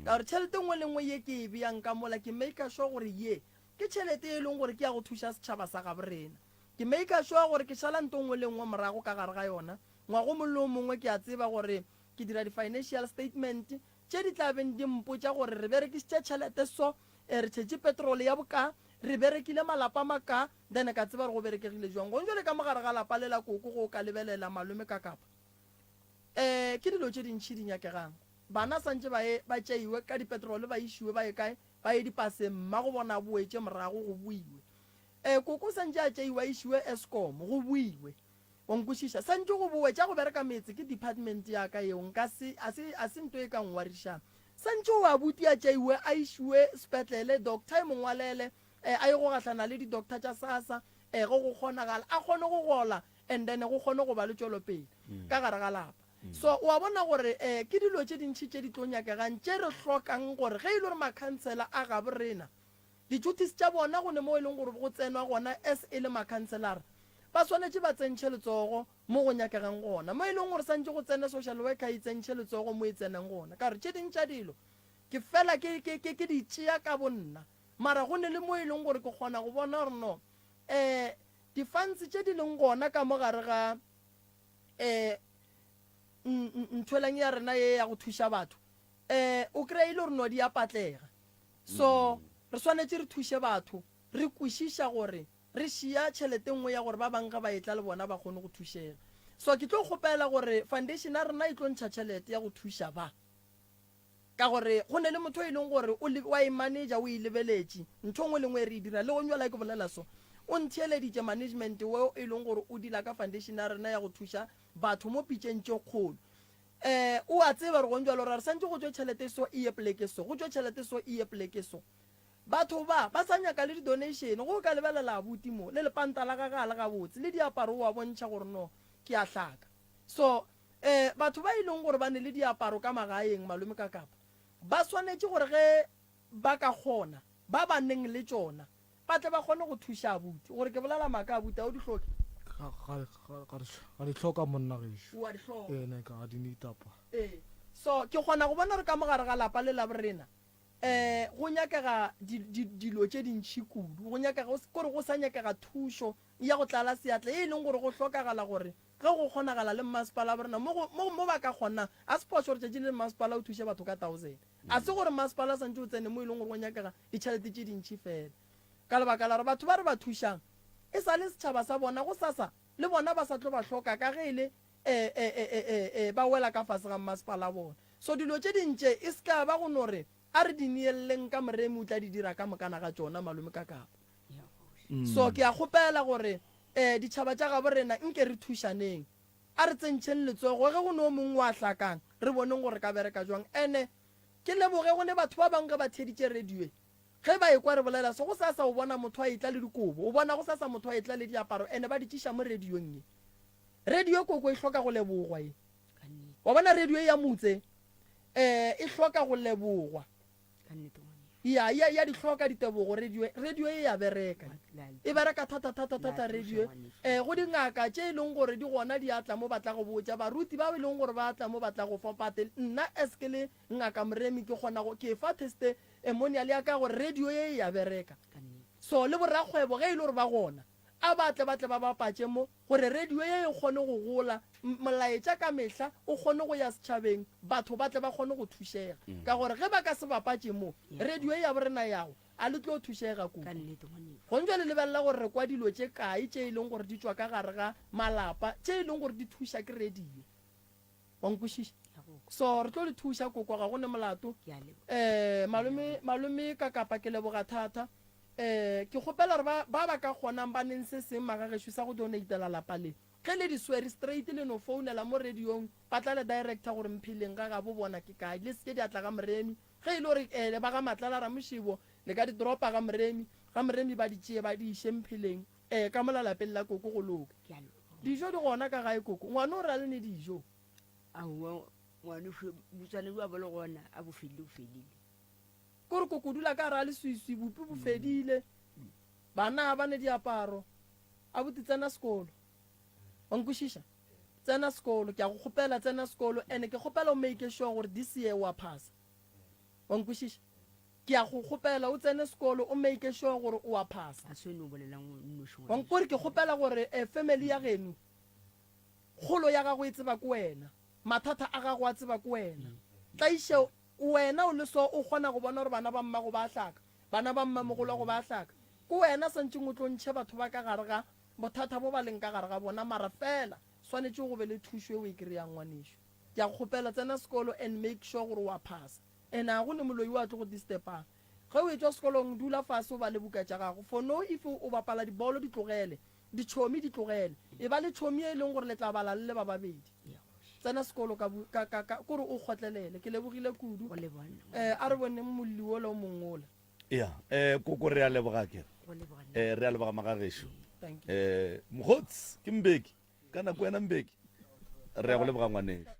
ka gore tšhelete nngwe le nngwe ye ke e beyang ka mola ke make sure gore ye ke tšhelete e leng gore ke ya go thuša setšhaba sa ga borena ke make sure gore ke šala nto nngwe le nngwe morago ka gare ga yona ngwago mollo o mongwe ke a tseba gore ke dira di-financial statement tše di tlabeng di mpotša gore re berekišitše tšhelete so re tšhetše petrol ya boka re berekile malapa maka then ka tseba re go berekegile jwang go njole ka mogare ga lapa le la koko go ka lebelela malome ka kapa ke dilo tše dintšhi di nyakegang bana santse ba tšeiwe ka dipetrole ba išiwe ba ye kae ba ye dipaseng mma go bona boetše morago go buiwe koko santse a tšeiwa išiwe escom go buiwe onkwešiša santse go boe tša go bereka metse ke department ya ka eo a se nto e ka ngwarišang santse o a buti a tšeiwe a išiwe sepetlele doctor e mongwalele a ye go gahlana le di-doctor tša sasa go go kgonagala a kgone go gola and then go kgone go ba le tšwelopele ka gare ga lapa so wa bona gore ke dilo tše dintšhi tše di tlo nyakegang tše re hlokang gore ge e le gore makhansela a ga borena di-duties tša bona gone mo e leng gore go tsenwa gona as e le makhanselara ba swanetše ba tsentšhe letsogo mo go nyakegang gona mo e leng gore santse go tsene social worker e tsentšhe letsogo mo e tseneng gona ka gore tše dintša dilo ke fela ke di tšea ka bonna mara go ne le mo e leng gore ke kgona go bona gore no di-funds tše di leng gona ka mo gare ga nthoelang ya rena ye ya go thuša batho o kry-ile gore no di a patlega so re swanetše re thuše batho re kwešiša gore re šia tšhelete nngwe ya gore ba bangwe ba etla le bona ba kgone go thušega so ke tlo kgopela gore foundation a rena e tlo ntšha tšhelete ya go thuša ba ka gore go ne le motho e leng gore wa e manager o e lebeletše ntho nngwe le nngwe re e dira le go nyola ke bolela so o ntheeleditše management weo e leng gore o dila ka foundation a rena ya go thuša batho mo pitšeng tše kgolo o a tseba re gonjalo ra re santse go tswe tšhelete so e ye pleke so go tswe tšhelete so e ye pleke so batho ba sa nyaka le di-donation go ka lebelela abuti mo le lepanta la gagale gabotse le diaparo wa bontšha gore no ke a hlaka so batho ba e leng gore ba ne le diaparo ka magaeng malome ka kapa ba swanetše gore ge ba ka kgona ba ba neng le tšona ba tle ba kgone go thuša abuti gore ke bolela maaka abuti a o di hloke ga di hloka monna gešo wa di hloka neka ga di neitapa so ke kgona go bona re ka mogare ga lapa le la borena go nyakega dilo tše dintšhi kudu go nyakega gore go sa nyakega thušo ya go tlala seatla e leng gore go tlhokagala gore ge go kgonagala le mmasepala a borena mo ba ka kgona a se phoso gore tšatši le mmasepala o thuše batho ka 1000 a se gore mmasepala a santse o tsene mo e leng gore go nyakega ditšhelete tše dintšhi fela ka lebaka la gore batho ba re ba thušang e sa le setšhaba sa bona go sasa le bona ba sa tlo ba hloka ka ge e le ba wela ka fase ga mmasepala a bona so dilo tše dintše e se ka ba go nore a re di neeleleng ka moremi o tla di dira ka mokana ga tšona malome ka kapa so ke a kgopela gore ditšhaba tša gabo rena nke re thušaneng a re tsentšheng letsogo ge go ne o mongwe wa hlakang re boneng gore ka bereka jwang ene ke leboge go ne batho ba bangwe ge ba theditše radioe ge ba ekwa re bolela se go sa sa o bona motho a etla le dikobo o bona go sa sa motho a etla le diaparo ene ba di tšiša mo radioeng ye radio koko e hloka go lebogwa e wa bona radio ya motse e hloka go lebogwa ya di hloka ditebogo radio e ya bereka e bereka thata radio go dingaka tše e leng gore di gona di atla mo batla go botja baruti ba e leng gore ba atla mo batla go fa pate nna eske le ngaka moremi ke gona go ke fa teste emonial ya ka gore radio e ya bereka so le borrakgwebo ge e le gore ba gona a batle ba bapatše mo gore radio e kgone go gola molaetša ka mehla o kgone go ya setšhabeng batho batle ba kgone go thušega ka gore ge ba ka se bapatše mo radio e ya borena yago a le tlo thušega kudu go ntšwa le lebelela gore re kwa dilo tše kae tše e leng gore di tšwa ka gare ga malapa tše e leng gore di thuša ke radio wankwešiša so re tlo le thuša koko ga go ne molato malome ka kapa ke leboga thata ke kgopela gore ba ka kgonang ba neng se seng magagešo sa go donatela lapa le ge le di swere straight le no founela mo radiong ba tla le director gore mphileng ga ga bo bona ke kae le se di atla ga moremi ge e le gore le ba ga matlala ra mošibo le ka di dropa ga moremi ba di tšee ba di iše mphileng ka molalapeng la koko go loka dijo di gona ka gae koko ngwane o ra le ne dijo aowa ngwane botswane ba bole gona a bofedile o fedile kore koko dula ka ra le swiswi bopi bo fedile bana ba ne diaparo a botse tsena sekolo wankwešiša tsena sekolo ke a go kgopela tsena sekolo ene ke kgopela o make sure gore this year wa phasa wankwešiša ke a go kgopela o tsene sekolo o make sure gore o a phasa wankore ke kgopela gore family ya geno kgolo ya gago e tseba ko wena mathata a gago a tseba ko wena tlaiše wena o le so o kgona go bona gore bana ba mmago ba hlaka bana ba mmamogolo go ba hlaka ko wena santšeng o tlontšhe batho ba ka gare ga bothata bo ba leng ka gare ga bona mara fela swanetše go be le thušo e o e kry-yang ngwanešo ke a kgopela tsena sekolo and make sure gore wa phasa and a go ne moloi o a tlo go distepang ge o etswa sekolong dula fase o ba le buka tša gago for no if o bapala dibolo di tlogele ditšhomi di tlogele e ba le tšhomi e leng gore le tla bala le le ba babedi tsena sekolo kore o kgotlelele ke lebogile kudu a re boneng molli o le o mongwe ola ya koko re a leboga kere re a leboga magagešo mogotsi ke mbeki ka nako wena mbeki re ya go leboga ngwanešo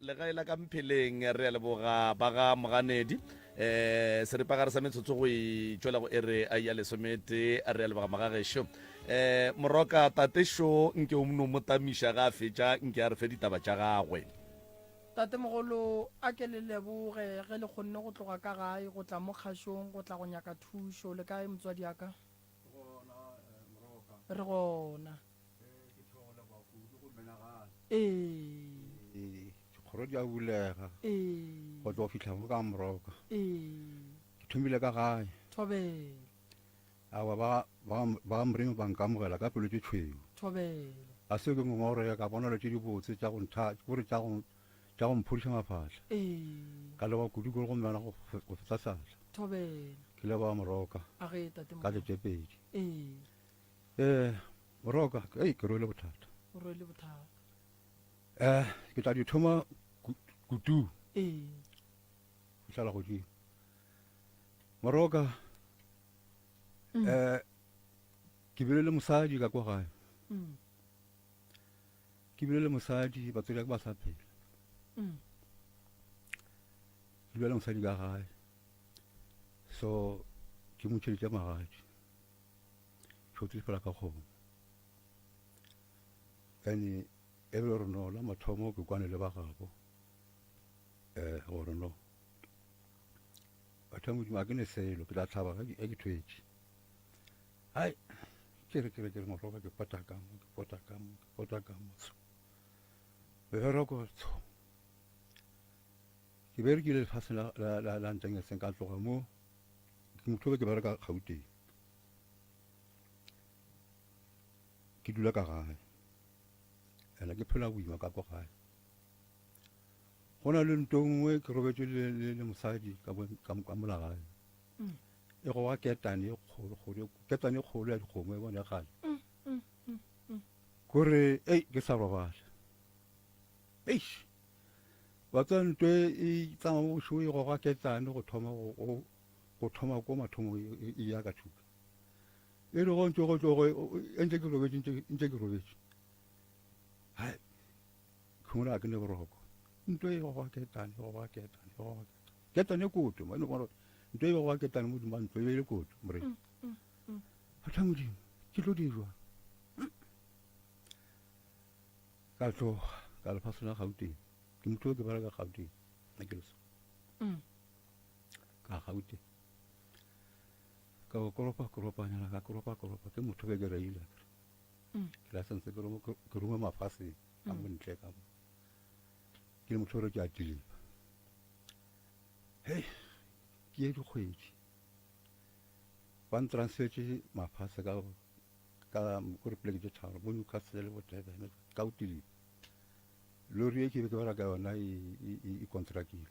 legae la ka mpheleng re a leboga ba ga moganedi seripagare sa metsotso go e tswela go ere a ya lesomete a re a lebaga magagešo moroka tatešo nke o mno motamiša ga a fetša nke a re fe ditaba tša gagwe. tate mogolo a ke le leboge ge le kgonne go tloga ka gae go tla mo kgašong go tla go nyaka thušo le kae motswadi aka re gona kgoro di a bulega go tlo fitlha mo ka moroka ke thomile ka gae thobele awa ba mreng ba nkamogela ka pelo tse tshweu thobele a se ke ngongorega ka bona le tse di botse tša go mphodiša maphatlha ka leba kudu ko go mmena go fetsa satla thobele ke leba moroka a ge tate ka letse pedi ee moroka ke rwele bothata o rwele bothata ke tla di thoma kutu ee fitlhela godimo moroka ke bile le mosadi ka kwa gae ke bile le mosadi batswedi ba sa phela ke bile le mosadi ka gae so ke motšheditše magadi tšhotse fela ka kgomo ane e be re no la mathomo ke kwane le ba gago gore no batho modimo a ke ne selo ke tla tlhaba ge ke thwetše ai kere moroka ke pota ka mo bebereko tsho ke berekile lefase la nteng e seng ka tloga mo ke motho ke bereka Gauteng ke dula ka gae ena ke phela boima ka kwa gae go na le ntho nngwe ke robetse le mosadi ka mola gae e go wa ketane e kgolo ya dikgomo e bone gale kore ke sa robala ba tsa ntho e tsama bošo e go ga ketane go thoma ko mathomo e ya ka thuka e re go ntse go tlogo ntse ke robetse hai khumula ke ne boroko ntho e go ga ketane kutu mo no ntho e go ga ketane mo dimang ntho e le kutu mre batla modimo ke tlo dirwa ka le fasona Gauteng ke motho ke bereka Gauteng na ke leso ka Gauteng ka koropa nyana ka koropa ke motho ke reile ke la sentse ke ruma mafase a montle ka mo ke motho re ke a dile ke e dikgwedi ban transfer mafase ka gore pleke tse tharo mo Newcastle le botebe ka utile lori e ke be ke bara ka yona e contractile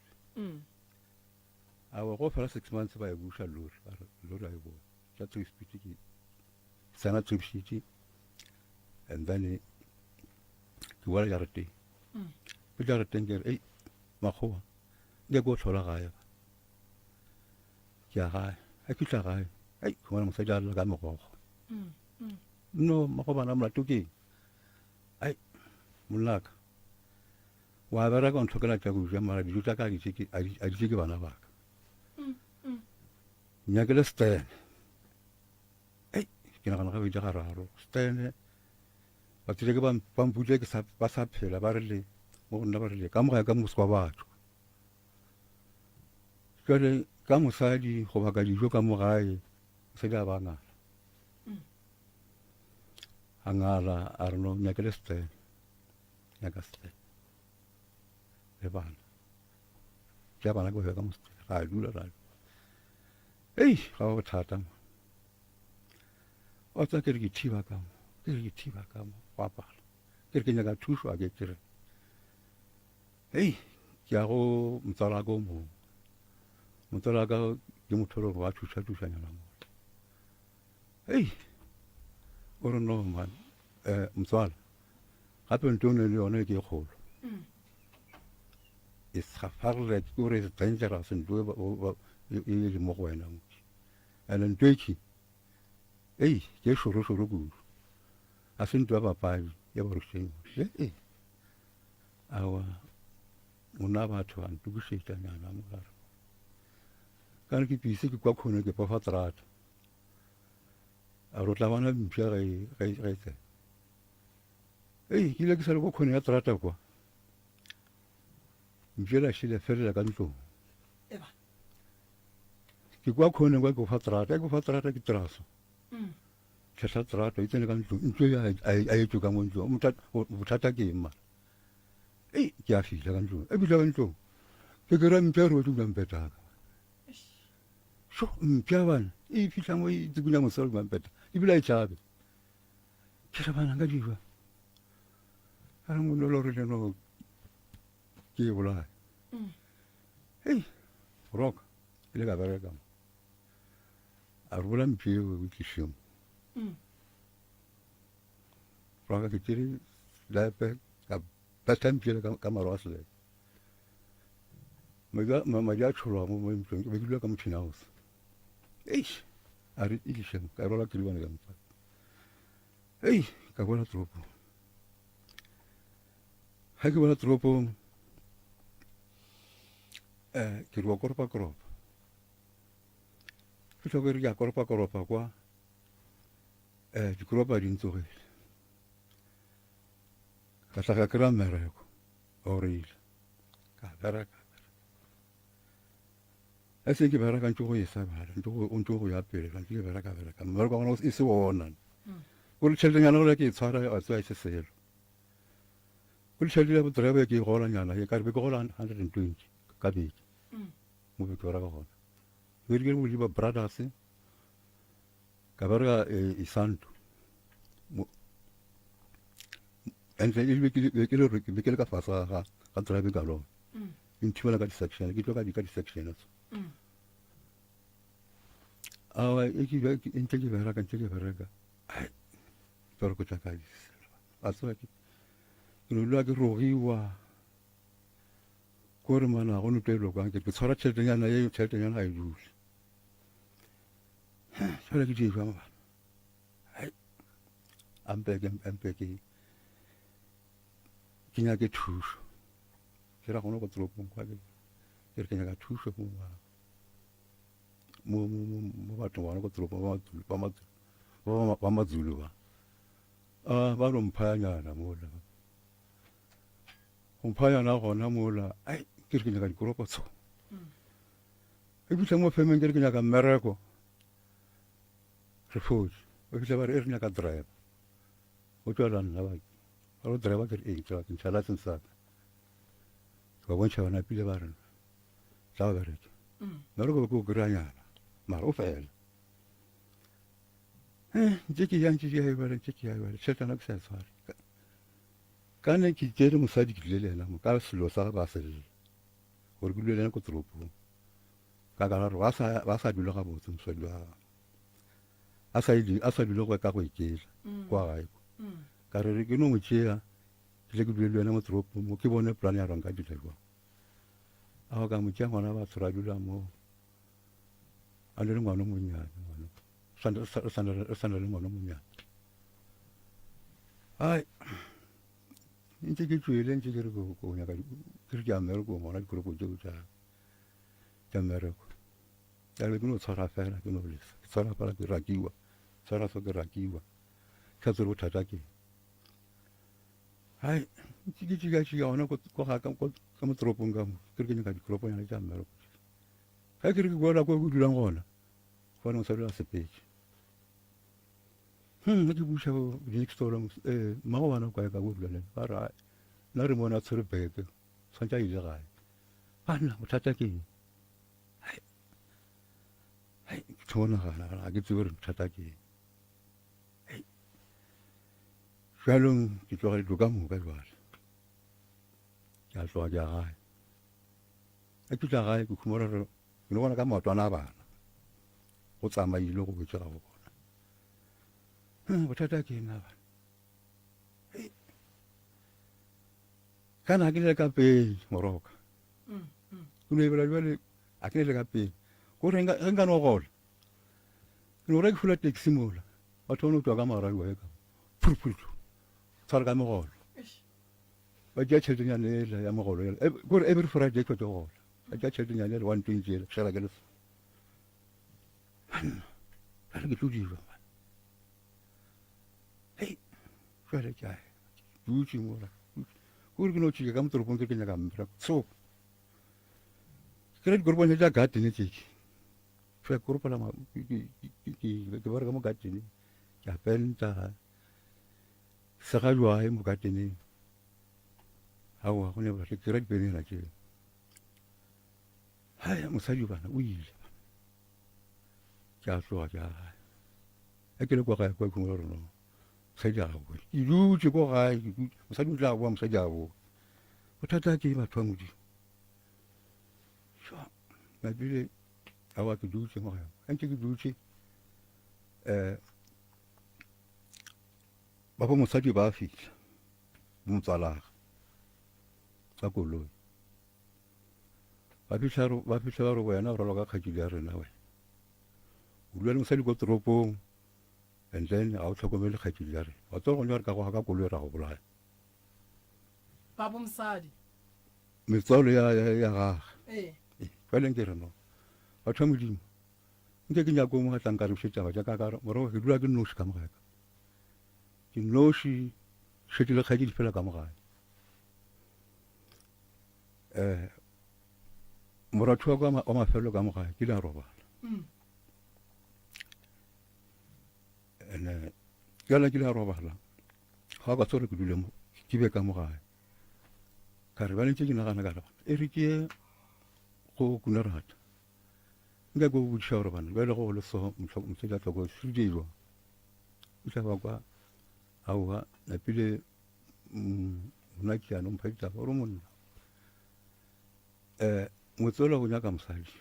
awa go fela 6 months ba e busha lori a e bona tša trip sheet ke sana trip sheet and then ke wala jareteng ke jareteng ke re makgowa ke go tlhola gae ke a gae a kitla gae ke bona mosadi a lla ka megogo no makgoba na molato ke molaka wa bereka o ntlhokela tša go ja mara dijo tša ka a ditše ke bana baka nyakele stene ke nagana ga bedi gararo stene batsile ke bamputse ba sa phela ba rile mo go nna ba rile ka mogae ka mosi wa batho jale ka mosadi go baka dijo ka mogae mosadi a ba ngala a re no nyakele stene nyaka stene le bana ja bana go ka mosi ga dula ga go bothata mo o tsa ke re ke thiba ka mo wa pala ke re ke nyaka thuso a ke kere ke ya go motswala ka mo motswala ka ke motho wa thusa-thusanyana mo o re no man motswala gape ntone le yone ke kgolo e sgafarle ke gore it's dangerous ntwe e le mo go wena mo ene ntweki ke šoro kudu a se ntwa papadi ya boruseng awa mona batho ba ntukišetšanyana mo gare ka re ke pise ke kwa khone ke pofa trata a ro tla bana mpia ga itse ke ile ke sa le go khone ya trata kwa mpia la shile fela ka ntlo ke kwa khone kwa go fa trata ke traso ke sa trata itse ka ntlo ya a ka mo ntlo mutata ke ma ke a fila ka ntlo bila ka ntlo ke ra mpia ro tu mpeta so mpia bana fihla mo itsikunya mosalo ba mpeta bila e chabe ke ra bana ga diwa ara mo lo re no ke bola rock ile ga bare ka a rola mpia o kishim rock ke tiri la pe ka patam mpia ka marosle ma ja chulo mo mo mpia ke bila ka mchinaus ari ilishem ka rola kiliwana ka mpa ka bona tropo ha ke bona tropo ke ro korpa ke tlo re ya korpa kwa di kropa di ntsoge ka tla ka kra mereko oril ka vera ese ke vera ka ntgo e sa bala ntgo ya pele ka ke vera ka mara ka bona e se wona go le tshelde nyana go ke tshwara a tswa se selo go le tshelde le driver ke gola nyana ke ka re go gola 120 ka beke mo ke tswara ka gona ke re mo liba brothers ka vera e santo entle ke le ka fasa ga driver ka lo intibela ka section ke tlo ka di section awa inte ke vera ka ai pero ko tsaka di aso ke lo lwa ke rogiwa ko re mana go no telo ka ke tshwara tšheltenyana e dule fela ke di jwa ai ampe ke nyake thuso ke ra gona go tropong kwa ke ke nyaka thuso mo batho ba go tropo ba mazulu ba lo mphanyana mola umphanyana gona mola ai ke ke nyaka dikoropo tso e bitla mo femeng ke nyaka mmereko refuge o bitla ba re nyaka drive o tswala nna ba ro driver ke e tswa ke tsala tsa ba bontsha bana pile ba rena tla ba re mara go granya mara o fela jeki ya ba tsheta na ke sa tswara ka ne ke tsere mosadi ke lelela mo ka selo sa ba se gore ke lelela ko tropo ka ga re ba sa dilo ga botse mosadi wa a sa dilo go ka go ikela kwa gae ka re ke no mo tšea le ke dilo le mo tropo mo ke bone plan ya ranga di tla a ga mo tšea ngwana ba tsara dilo mo a le ngwana mo nya sanda le ngwana mo nya ai ntse ke tswile ntse ke re go nya ka ke re ya mero go mona ke go jo ja mero ya le no tsara fela ke no le tsara para ke rakiwa tsara so ke rakiwa ka tsoro thata ke ai tšiki ona ko ga ka mo tropong ka mo ke ke nyaka dikropo yana tša mmero ga ke re ke boela ko go dulang gona gona o sa dula sepetse ke buša next door mago bana kwa ka go dula ba ra na re mona tshwere beke tshwantse a ile gae banna bothata ke eng ke thonagana ga ke tsebe re bothata ke eng jalo ke tloga dilo ka moka jale ke a tloga ke ya gae a ke tla gae ke khumora re ke no bona ka maotwana a bana go tsamaile go botse ga go bona bothata ke eng a bana kana ke le ka pele moroka ke no ebela jale a ke le ka pele ko re nka no gola ke no re ke fula taxi mola batho no tswa ka mara go eka purpuru tsara ka mogolo ba ja tšheltenyana ya mogolo gore every Friday ke tlo gola ba ja tšheltenyana 120 shela ke le a re ke tlo dira hei jwale ke ae dutse mola kore ke no tšhika ka motoropong ke nyaka mmereko so ke re dikoropong tša garden tseke fe koropela ke bereka mo gardeneng ke a penta sega jwae mo gardeneng aowa go ne ba ke ra dipenela tseo hai mosadi bana o ile ke a tloga ke a ke le kwa gae kwa khumela rona mosadi a go ke dutse ko gae mosadi o tla boa mosadi a boa bothata ke batho ba modimo mabile awa ke dutse mo gae ntse ke dutse ba bo mosadi ba fihla motswalaga ka koloi ba fihla ba re wena o raloka kgakile ya rena wena o dula le mosadi ko toropong and then ga o tlhokomele kgakile ya rena wa tsoa go nyare ka go ga ka koloi ra go bolaya babo mosadi metswalo ya gage ee jwaleng ke reno batho ba modimo nke ke nyako mo gatlang ka re šetšaba jaaka ka morago ke dula ke noši ka mogae ke noši šetile kgae ke di fela ka mogae moratho wa ka wa mafelo ka mogae ke ile a robala ene ke ala ke ile a robala ga ka tsore ke dule ke be ka mogae ka re ba ntse ke nagana ka lebana e re ke go kuna rata nka go botšiša gore bana ba ile go le so mosadi a tlhoko se dirwa o tla ba kwa aowa napile mona ke ano mpha ditaba ore monna motswela go nyaka mosadi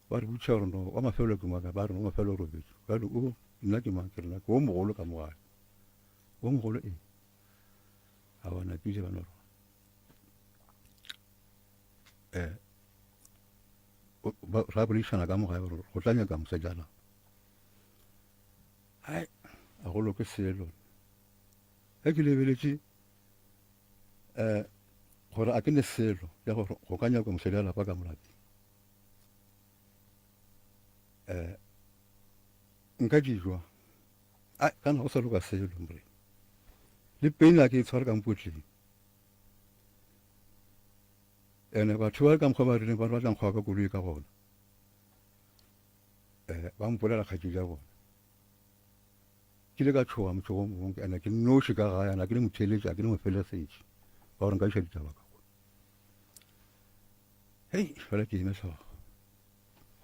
ba re botšiša gore no wa mafelo ke maka ba re no mafelo o robetso ba re o nna ke mang ke rena ke o mogolo ka mogae o mogolo awa napile bana rona ra boledišana ka mogae gore go tla nyaka mosajana hai a golo ke selo ge ke lebeletše gore a ke ne selo ya gore go ka nyakwa mosadi a lapa ka molapeng nka dijwa kana go sa loka selo mre le pene a ke e tshware ka mpotleng ene batho ba ka mokgwa ba rileng ba batlang kgwa ka koloi ka gona ba mpolela kgati ja bona ke le ka tshoga motho o mongwe ene ke noši ka gae ana ke le motheletše a ke le mofelesetše ba gore nka iša ditaba ka gona hei fela ke ime tlhoga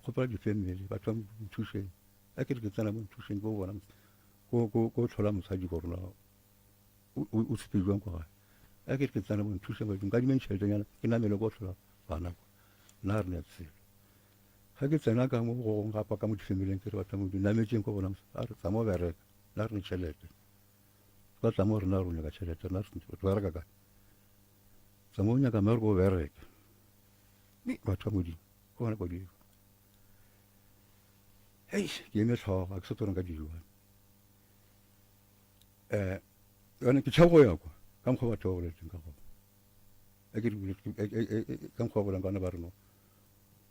kgopela difamily batho ba mothušeng a ke re ke tsena mo mothušeng ko bona ko tlhola mosadi ko rona o sepediwang kwa gae a ke re ke tsena mo mothušeng ba nka dimeng tšheletenyana ke namele ko tlhola bana kwa nna re ne tselo ga ke tsena ka mo go ngapa ka mo difamileng ke re batho mo dinametseng ko bona a re tsamo bereka nna re ne tšhelete ka tsamo rena re nyaka tšhelete nna re bereka kae tsamo o nyaka mme re ko bereka batho ba modimo ko bona kwa dilo hei ke eme tlhoga ke setore nka dijuane yone ke tšhaba go ya kwa ka mokgwa batho ba boletseng ka gona ka mokgwa ba bolang kana ba reno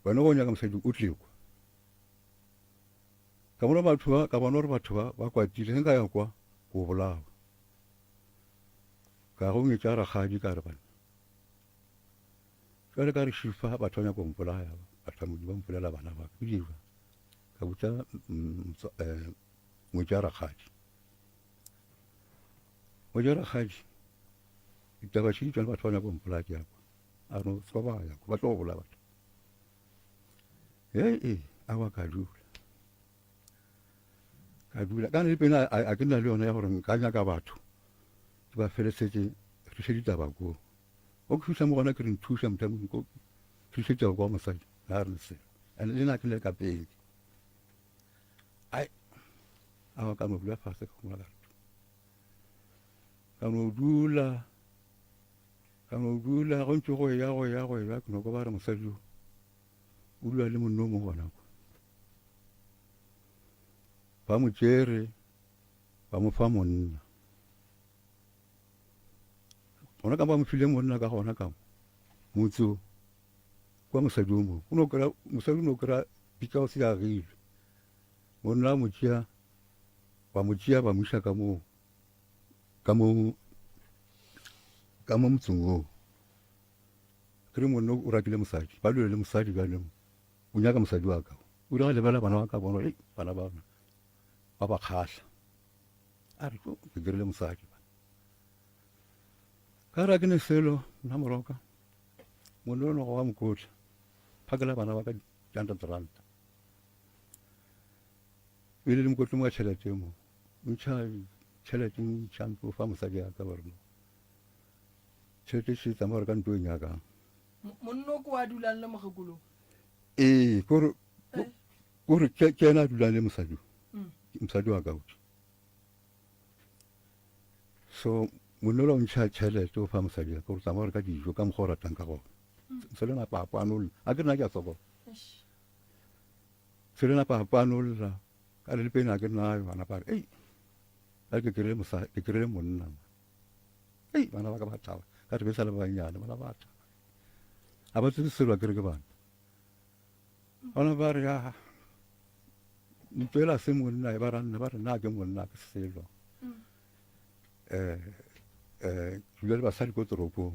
wena go nyaka mosadi o tle kwa ka bona gore batho ba kwatile ge nka ya kwa ko bolawa ka go ngetša ragadi ka re bana jale ka re šifa batho ba nyako mpolaya batho ba modimo ba mpolela bana ba ke dirwa ka botša ngwetša ragadi ngwetša ragadi ditaba tše di tšwane batho ba nyako mpolaya ke yakwa a no ska ba yakwa ba tlo go bolaya batho awa ka dula ka ne pena a ke nna le yona ya gore nka nyaka batho ke ba felesetse re se ditaba ko o ke thusa mo gona ke re nthusa motamong ko thusetša kwa mosadi na re se and le nna ke le ka pedi ai awa ka no dula fase ka mola ka no dula go ntse go ya ke no go ba re mosadi o dula le monno mo gona kwa ba mo tšere ba mo fa monna gona ka ba mo file monna ka gona ka motse kwa mosadi o mongwe mosadi o no kry-a because ya agile monna mo tšea ba mo iša ka mo motseng oo ke re monna o ratile mosadi ba lwele mosadi ka lemo o nyaka mosadi wa ka o dira lebela bana ba ka bona bana ba ba kgatlha a re ke dirile mosadi ka ra ke ne selo nna moroka monono go wa mokotla phakela bana ba ka R100 ile le mokotla mo ka tšhelete mo ntšha tšhelete ntšhampo fa mosadi ya ka bare mo tšhelete se tsamaya ka ntho e nyakang monno ko wa dulang le mogekolo ee kore ke ena a dulang le mosadi wa ka o so monolo o ntšha tšhelete o fa mosadi ya ka gore tsamaya ka dijo ka mokgwa o ratang ka gona selena papanolola a ke rena ke a sokola selena papanolola ka le lepena ke nayo bana ba re a ke kry-ile monna bana ba ka ba thaba ka re besa le banyane bana ba thaba a ba tsebe selo a kere ke bana bana ba re ya ntwela se monna ba re na ke monna ke selo dula le basadi ko toropong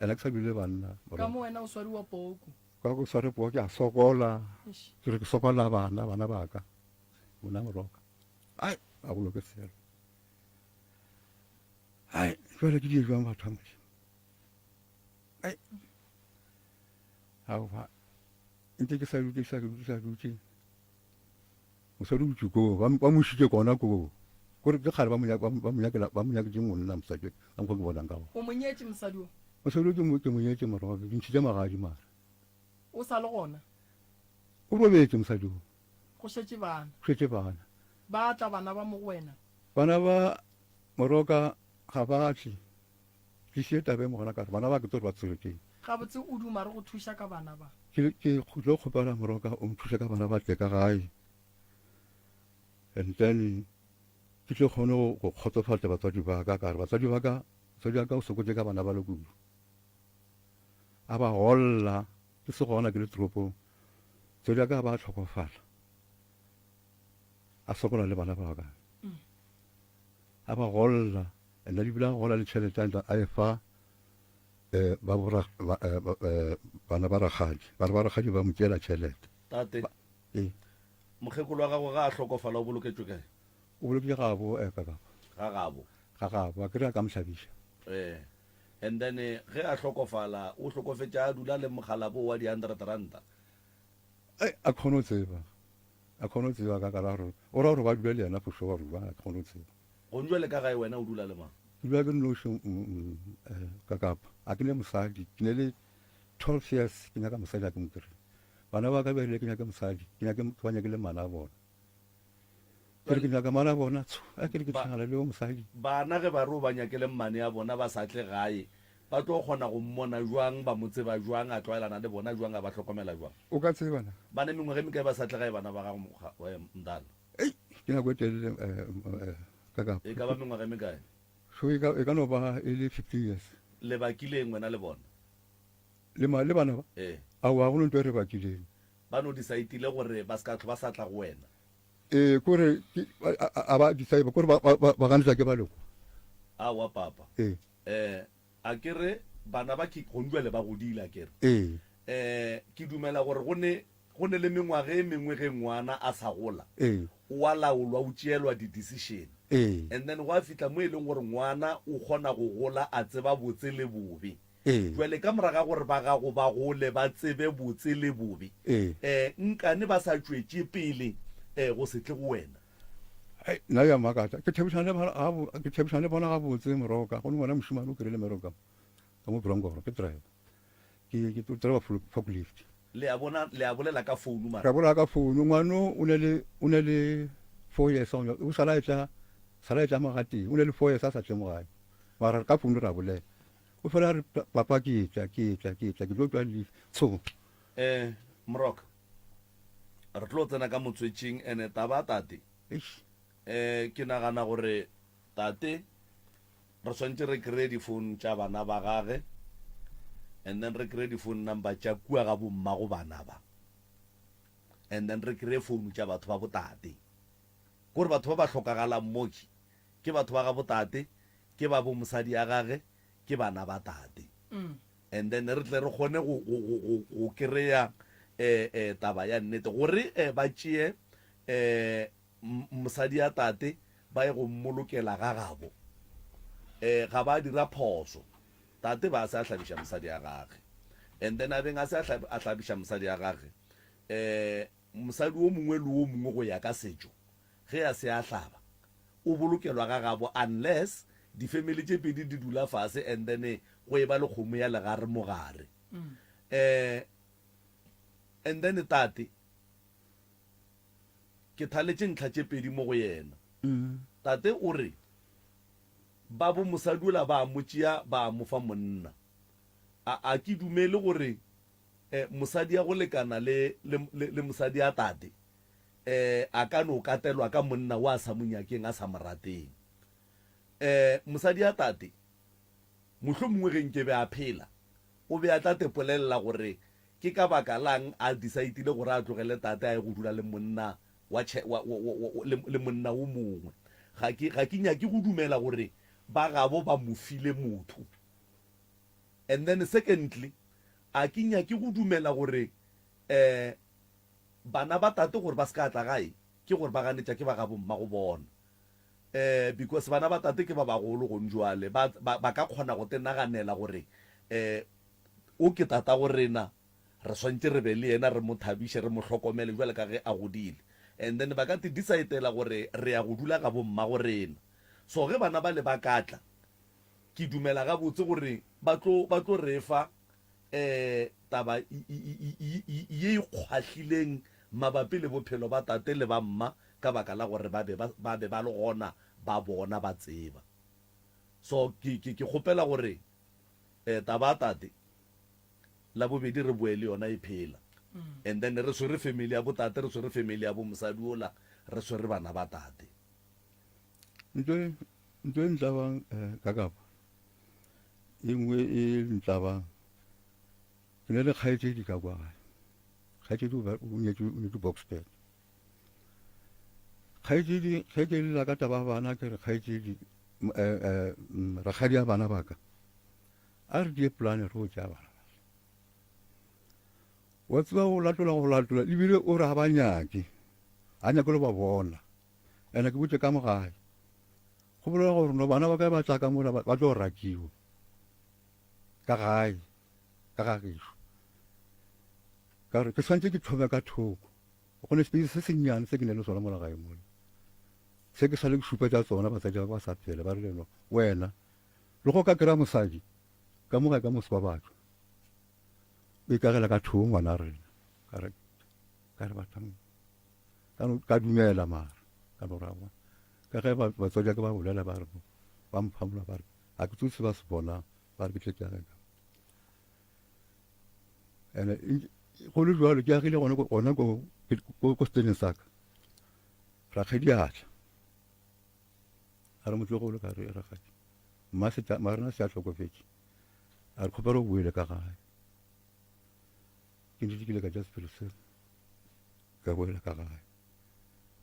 ene ke sa dule banna ka mo wena o swariwa poko ka go sware poko ke a sokola ke re ke sokola bana ba ka mona moroka ai a go loke selo ai jwale ke di jwang batho mo ai ha ntse ke sa dutse o sa dutse ko ba mo shike kona ko gore ke kgale ba mo nyaka ke monna mosadi ka mokgwa ke bonang ka go o monyetse mosadi o mosadi ke monyetse moroka ke ntšhitše magadi mara o sa le gona o robetse mosadi o go šetse bana ba tla bana ba mo go wena bana ba moroka ga ba tle ke sie tabe mo gona kare bana ba ke tore ba tsereteng ga botse o duma re go thuša ka bana ba ke tlo kgopela moroka o nthuša ka bana ba tle ka gae and then ke tlo kgone go kgotsofatsa batswadi ba ka kare batswadi ba ka o sokotse ka bana ba le kudu a ba golla ke se gona ke le toropong tsedi ya ka ba tlhokofala a sokola le bana ba ka a ba golla nna di bila gola le tšhelete a e fa bana ba ragadi ba mo tšeela tšhelete tate mokgekolo wa gago ga a tlhokofala o boloketswe kae o boloketse gabo ga gabo a kry-a ka mohlabiša and then ge a tlhokofala o tlhokofetse a dula le mogalabo wa di R100 a kgone o tseba ka kara gore o ra gore ba dula le yena foso wa rua a kgone o tseba gonjwa le ka gae wena o dula le mang ke dula ke nnoši ka kapa a ke ne mosadi ke ne le 12 years ke nyaka mosadi a ke mo kry bana ba ka berile ke nyaka mosadi ke ba nyakile mana a bona kere ke nyaka mana a bona a kere ke tshangana le o mosadi bana ge ba re o ba nyakele mmane ya bona ba sa tle gae ba tlo kgona go mmona jwang ba mo tseba jwang a tlwaelana le bona jwang a ba tlhokomela jwang o ka tsebana bana mengwe ge mekae ba sa tle gae bana ba gago mdala ke nako e telele ka kapa e ka ba mengwe ge mekae so e ka no ba e le 15 years le bakileng wena le bona le bana ba a wa go ntwe re bakileng ba no disaitile gore ba ska ba sa tla go wena kore a ba disaiba kore ba ganetsa ke ba loko a wa papa a kere bana ba gonjwele ba godile a kere ke dumela gore go ne le mengwaga e mengwe ge ngwana a sa gola o a laolwa o tšeelwa di-decision and then go a fitlha mo e leng gore ngwana o kgona go gola a tseba botse le bobe jwale ka moraga gore ba gago ba gole ba tsebe botse le bobe nkane ba sa tšwetse pele go se tle go wena nna ya makata ke thebišana le bona gabotse moroka go ne ngwana mošimane o kry-ile meroka ka mo brongoro ke driver ke driver forklift le a bolela ka founu ra bolela ka founu ngwano o ne le 4 years o sala etla magateng o ne le 4 years a sa tle mo gae mara ka founu ra bolela o fela re papa ke tla ke tlo tswa le tso moroka re tlo tsena ka motswetšing ene taba tate ke nagana gore tate re swantse re kry-e di-phone tša bana ba gage and then re kry-e di-phone number tša kua ga bomma go bana ba and then re kry-e founu tša batho ba botate kore batho ba ba tlhokagalang moki ke batho ba ga botate ke ba bo mosadi ya gage ke bana ba tate and then re tle re kgone go kry-a taba ya nnete gore ba tšee mosadi ya tate ba ye go mmolokela ga gabo ga ba dira phoso tate ba se a hlabiša mosadi ya gage and then a beng a se a hlabiša mosadi ya gage mosadi o mongwe le o mongwe go ya ka setšo ge a se a hlaba o bolokelwa ga gabo unless di-family tše pedi di dula fase and then go e ba le kgomo ya legare mogare and then tate ke thaletše ntlha tše pedi mo go yena tate o re ba bo mosadi ola ba motšea ba mofa monna a ke dumele gore mosadi ya go lekana le mosadi ya tate a ka no katelwa ka monna wa sa monyakeng a sa morateng mosadi ya tate mohlomongwe ge nke be a phela o be a tla tepolelela gore ke ka baka lang a decidile gore a tlogele tate a ye go dula le monna le monna o mongwe ga ke nyake go dumela gore ba gabo ba mofile motho and then secondly a ke nyake go dumela gore bana ba tate gore ba se ka tla gae ke gore ba ganetša ke ba gabo mma go bona because bana ba tate ke ba bagolo go njwale ba ka kgona go tenaganela gore o ke tata go rena re swantse re be le yena re mo thabiše re mo hlokomele jwale ka ge a godile and then ba ka te decidela gore re ya go dula ka bomma go rena so ge bana ba le ba katla ke dumela ga botse gore ba tlo re fa taba ye ikgwahlileng mabapi le bophelo ba tate le ba mma ka baka la gore ba be ba le gona ba bona ba tseba so ke kgopela gore taba tate la bobedi re boele yona e phela and then re swere family ya botate re swere family ya bo mosadi ola re swere bana ba tate ntho e ntlabang kakapa e nngwe e ntlabang ke ne le kgaetsedi ka kwa gae kgaetsedi o nyetse boxbed kgaetsedi la ka taba bana ke re kgaetsedi rakgadi ya bana baka a re die plane re go tšea bana wa tseba go latola ebile o re ga ba nyake a nyake le ba bona ande ke botse ka mogae go bolela gore no bana ba ka ba tla ka mola ba tlo rakiwa ka gae ka gagešo ka re ke tshwanetse ke thome ka thoko go ne space se senyane se ke ne le sona mola gae mola se ke sa le ke šupetša tsona basadi ba sa phele ba re leno wena le go ka kry-a mosadi ka mogae ka mose ba batho o ikagela ka thoo ngwana rena ka re batang ka dumela mara ka morago ka ge batswadi ke ba bolela ba re ba mphamola ba re a ke tsose ba se bonang ba re ke tletšageka ande go le jalo ke agile gona ko seteneng sa ka rakgedi atla a re motlogolo ka re rakgadi marena se a tlhokofetse a re kgopela o boele ka gae ke ntse kile ka ja sepelo seo ka boela ka gae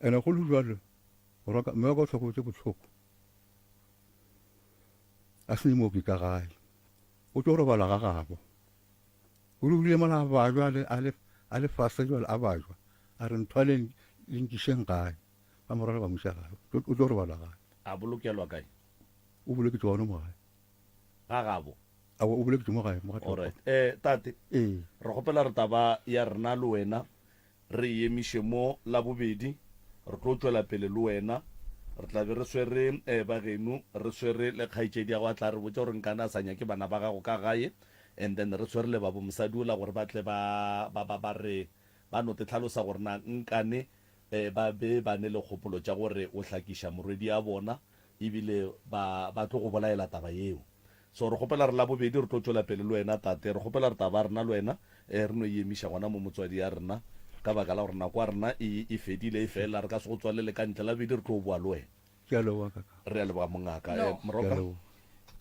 ande go le jalo mme wa ka o tlhokotse botlhoko a senye mooki ka gae o tlo robala ga gabo o lebile mola a bajwa a le fase jale a bajwa a re ntho a lenkišeng gae ba morara ba moša gae o tlo robala gae a bolokelwa kae o boleketse gone mo gae ga gabo o boleketse mo gae alright tate re gopela re taba ya rena le wena re emiše mo la bobedi re tlo tswela pele le wena re tla be re swere bageno re swere le kgaetšedi ya go a tla re botse gore nkana a sa nyake bana ba gago ka gae and then re swere le babo mosadi ola gore ba tle ba re ba note tlhalosa gore na nkane ba be ba ne le kgopolo tša gore o hlakiša morwedi ya bona ebile ba tlo go bolaela taba yeo so re gopela re la bobedi re tlo tswela pele le wena tate re gopela re taba rena le wena re no emiša gona mo motswadi ya rena ka baka la gore nako ya rena e fedile e fela re ka se go tswalele ka ntle la bedi re tlo boa le wena ke a leboa kaka re a leboa mongaka moroka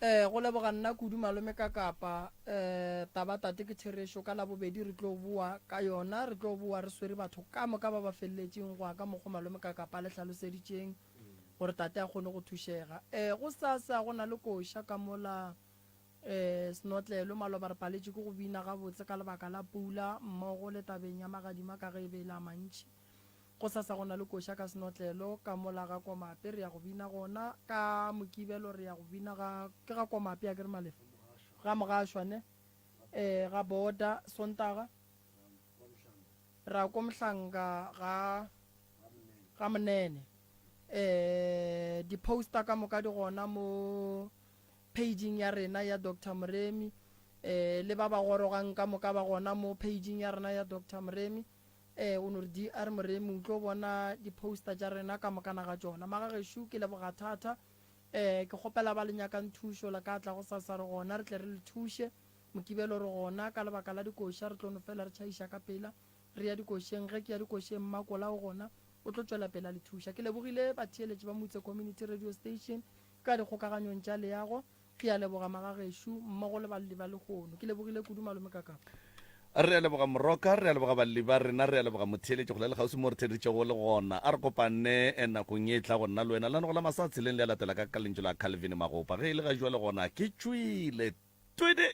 go leboga nna kudu malome ka kapa taba tate ke theresho ka la bobedi re tlo bua ka yona re tlo bua re swere batho ka moka ba ba felletseng go ka mogo malome ka kapa le tlhaloseditseng gore tate a kgone go thušega go sasa go na le koša ka mola snotlelo maloba re paletše ke go bina gabotse ka lebaka la pula mmogo le tabeng ya magadima ka ge e beela mantši go sasa go na le koša ka snotlelo ka mola ga komape re ya go bina gona ka mokibelo re ya go bina ke ga komape ya ke re malefa ga mogašwane ga boda sontaga ra ko mohlanga ga monene di-poster ka moka di gona mo paging ya rena ya Dr. Moremi le ba ba gorogang ka moka ba gona mo paging ya rena ya Dr. Moremi o no re DR Moremi o tlo bona di-poster tša rena ka moka na ga tšona magagešo ke leboga thata ke kgopela ba le nyakang thušo la ka tla go sasa re gona re tle re le thuše mokibelo re gona ka lebaka la dikoša re tlo no fela re tšhaiša ka pela re ya dikošeng ge ke ya dikošeng mmakola o gona o tlo tšwela pela le thuša ke lebogile batheeletši ba motse community radio station ka dikgokaganyong tša leago ke ya leboga magagešo mmogo le baledi ba lekgono ke lebogile kudu malome ka kapa re a leboga moroka re a leboga baledi ba rena re a leboga motheeletši go le gausi mo re theeditšego le gona a re kopane nakong ye e tla go nna le wena la no go la masatseleng le a latela ka kalentso la calvin magopa ge e le ga jwa le gona ke tšwile twede